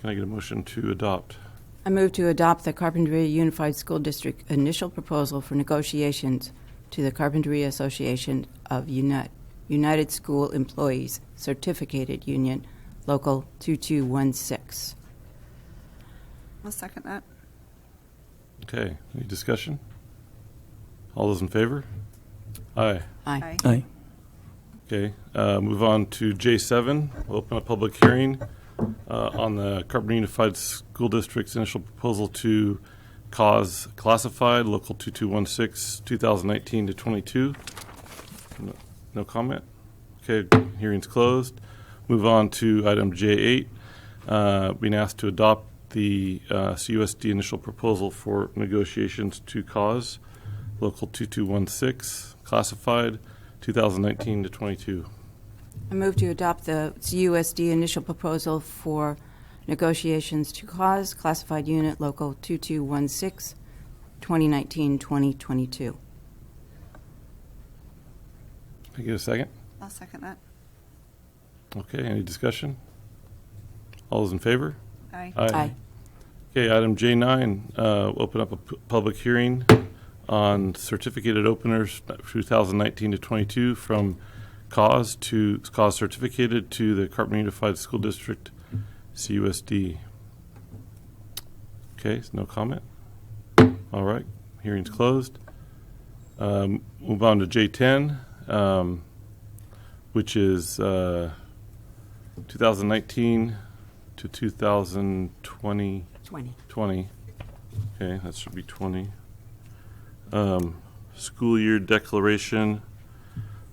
Can I get a motion to adopt? I move to adopt the Carpinteria Unified School District initial proposal for negotiations to the Carpinteria Association of United School Employees Certificated Union, Local 2216. I'll second that. Okay, any discussion? All those in favor? Aye. Aye. Aye. Okay, move on to J7. We'll open a public hearing on the Carpenter Unified School District's initial proposal to cause classified, Local 2216, 2019 to 22. No comment? Okay, hearing's closed. Move on to item J8. Being asked to adopt the CUSD initial proposal for negotiations to cause, Local 2216, classified, 2019 to 22. I move to adopt the CUSD initial proposal for negotiations to cause classified unit Local 2216, 2019-2022. Can I get a second? I'll second that. Okay, any discussion? All those in favor? Aye. Aye. Okay, item J9, open up a public hearing on certificated openers 2019 to 22 from cause certificated to the Carpenter Unified School District CUSD. Okay, so no comment. All right, hearing's closed. Move on to J10, which is 2019 to 2020. 20. Okay, that should be 20. School year declaration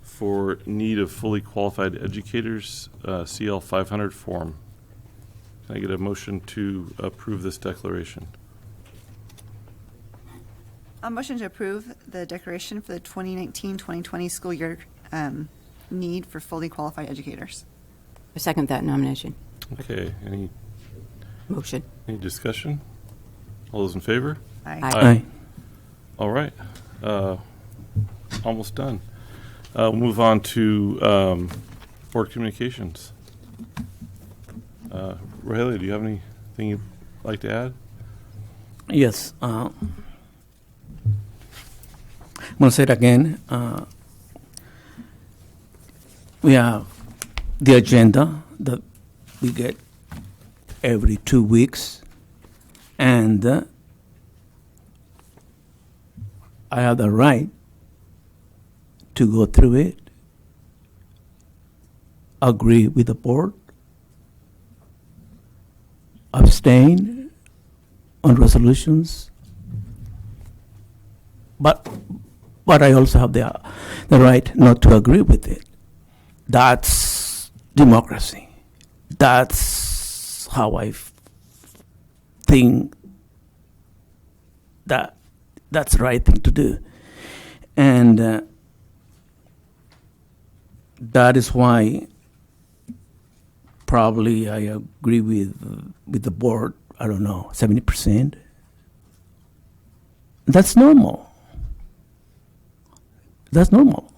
for need of fully qualified educators, CL 500 form. Can I get a motion to approve this declaration? A motion to approve the declaration for the 2019-2020 school year need for fully qualified educators. I second that nomination. Okay, any Motion. discussion? All those in favor? Aye. Aye. All right, almost done. We'll move on to board communications. Rogelio, do you have anything you'd like to add? Yes. I'm going to say it again. We have the agenda that we get every 2 weeks, and I have the right to go through it, agree with the board, abstain on resolutions, but I also have the right not to agree with it. That's democracy. That's how I think that's the right thing to do. And that is why probably I agree with the board, I don't know, 70%. That's normal. That's normal.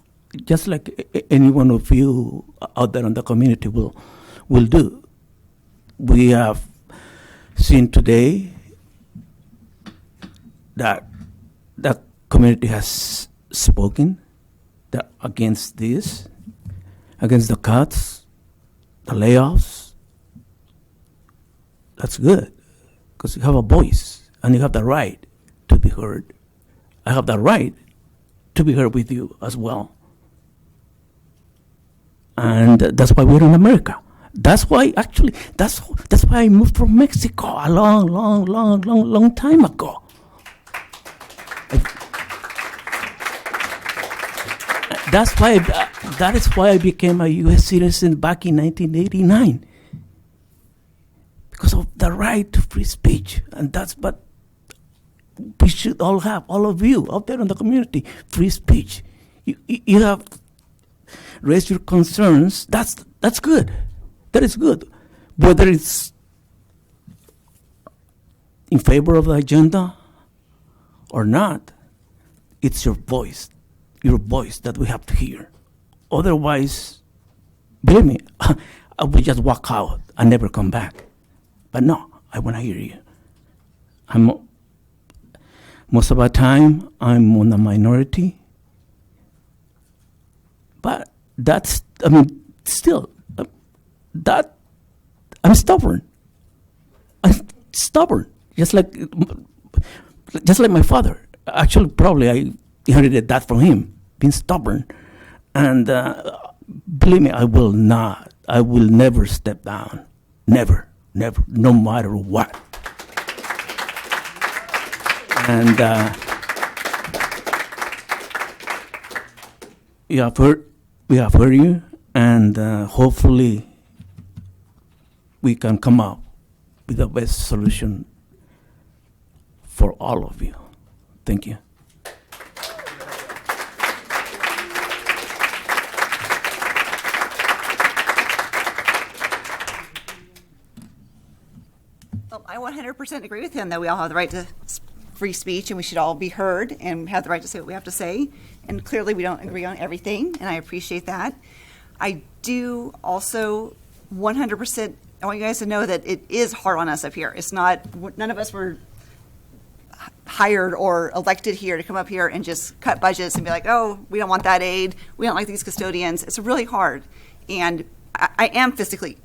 Just like any one of you out there in the community will do. We have seen today that the community has spoken against this, against the cuts, the layoffs. That's good, because you have a voice and you have the right to be heard. I have the right to be heard with you as well. And that's why we're in America. That's why, actually, that's why I moved from Mexico a long time ago. That is why I became a U.S. citizen back in 1989. Because of the right to free speech. And that's what we should all have, all of you out there in the community, free speech. You have raised your concerns. That's good. That is good. Whether it's in favor of the agenda or not, it's your voice that we have to hear. Otherwise, believe me, I will just walk out and never come back. But no, I want to hear you. Most of the time, I'm on the minority. But still, I'm stubborn. I'm stubborn, just like my father. Actually, probably I inherited that from him, being stubborn. And believe me, I will never step down. Never, no matter what. And we have heard you, and hopefully we can come up with the best solution for all of you. Thank you. Well, I 100% agree with him that we all have the right to free speech and we should all be heard and have the right to say what we have to say. And clearly we don't agree on everything, and I appreciate that. I do also 100%, I want you guys to know that it is hard on us up here. It's not, none of us were hired or elected here to come up here and just cut budgets and be like, oh, we don't want that aid. We don't like these custodians. It's really hard. And I am fiscally,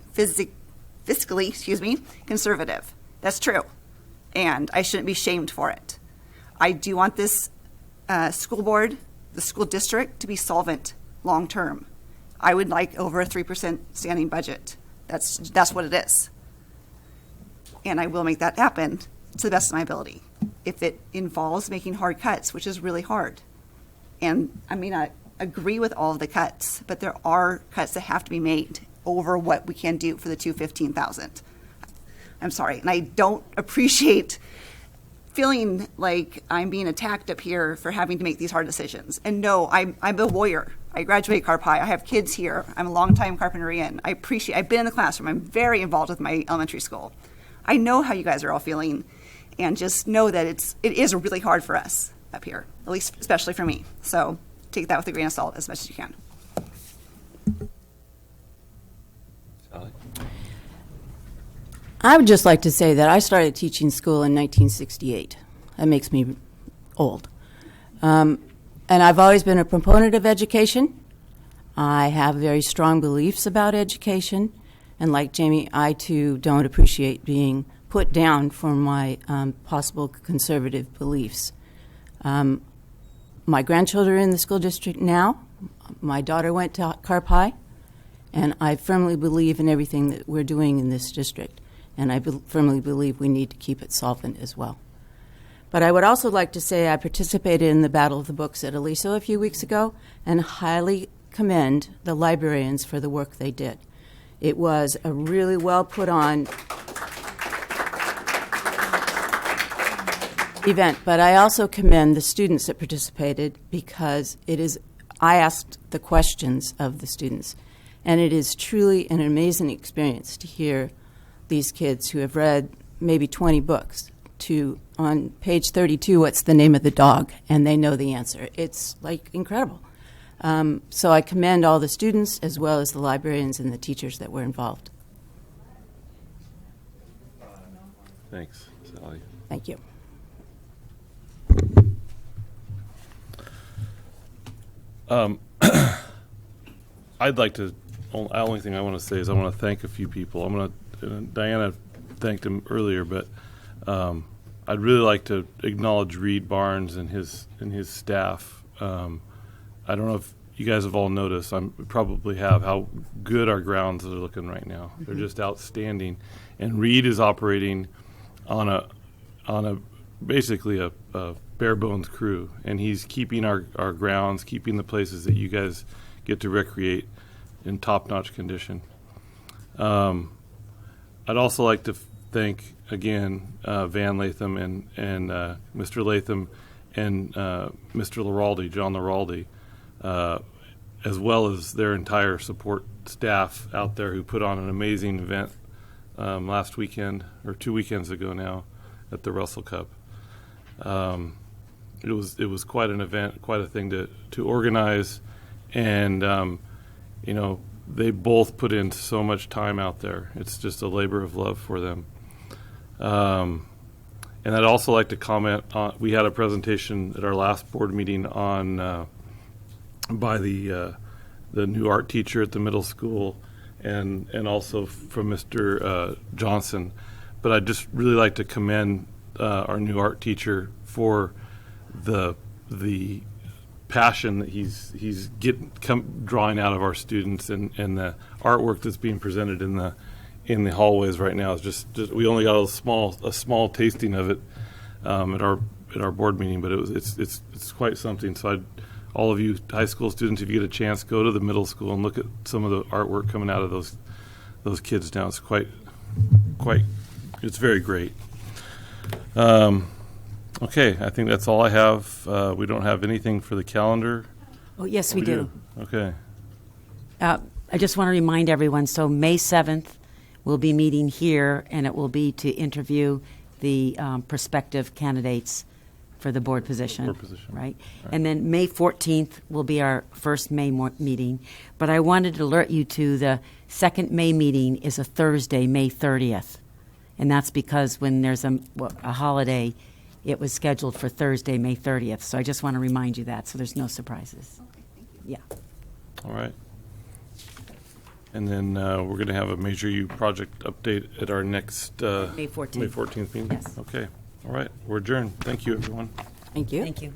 conservative. That's true. And I shouldn't be shamed for it. I do want this school board, the school district, to be solvent long term. I would like over a 3% standing budget. That's what it is. And I will make that happen to the best of my ability. If it involves making hard cuts, which is really hard. And I may not agree with all of the cuts, but there are cuts that have to be made over what we can do for the 215,000. I'm sorry, and I don't appreciate feeling like I'm being attacked up here for having to make these hard decisions. And no, I'm a lawyer. I graduated Carp High. I have kids here. I'm a longtime Carpinterian. I've been in the classroom. I'm very involved with my elementary school. I know how you guys are all feeling, and just know that it is really hard for us up here, at least especially for me. So take that with a grain of salt as much as you can. Sally? I would just like to say that I started teaching school in 1968. That makes me old. And I've always been a proponent of education. I have very strong beliefs about education. And like Jamie, I too don't appreciate being put down for my possible conservative beliefs. My grandchildren are in the school district now. My daughter went to Carp High. And I firmly believe in everything that we're doing in this district. And I firmly believe we need to keep it solvent as well. But I would also like to say I participated in the Battle of the Books at Aliso a few weeks ago and highly commend the librarians for the work they did. It was a really well put on event, but I also commend the students that participated because I asked the questions of the students, and it is truly an amazing experience to hear these kids who have read maybe 20 books to, on page 32, what's the name of the dog, and they know the answer. It's like incredible. So I commend all the students as well as the librarians and the teachers that were involved. Thanks, Sally. Thank you. I'd like to, the only thing I want to say is I want to thank a few people. Diana thanked him earlier, but I'd really like to acknowledge Reed Barnes and his staff. I don't know if you guys have all noticed, probably have, how good our grounds are looking right now. They're just outstanding. And Reed is operating on a basically a bare bones crew, and he's keeping our grounds, keeping the places that you guys get to recreate in top-notch condition. I'd also like to thank again Van Latham and Mr. Latham and Mr. Laraldi, John Laraldi, as well as their entire support staff out there who put on an amazing event last weekend, or 2 weekends ago now, at the Russell Cup. It was quite an event, quite a thing to organize, and they both put in so much time out there. It's just a labor of love for them. And I'd also like to comment on, we had a presentation at our last board meeting on, by the new art teacher at the middle school and also from Mr. Johnson. But I'd just really like to commend our new art teacher for the passion that he's drawing out of our students, and the artwork that's being presented in the hallways right now is just we only got a small tasting of it at our board meeting, but it's quite something. So all of you high school students, if you get a chance, go to the middle school and look at some of the artwork coming out of those kids now. It's quite it's very great. Okay, I think that's all I have. We don't have anything for the calendar. Oh, yes, we do. Okay. I just want to remind everyone, so May 7th, we'll be meeting here, and it will be to interview the prospective candidates for the board position. Right? And then May 14th will be our first May meeting. But I wanted to alert you to the second May meeting is a Thursday, May 30th. And that's because when there's a holiday, it was scheduled for Thursday, May 30th. So I just want to remind you that, so there's no surprises. Okay, thank you. Yeah. All right. And then we're going to have a Measure U project update at our next May 14th. May 14th meeting? Yes. Okay. All right. We're adjourned. Thank you, everyone. Thank you. Thank you.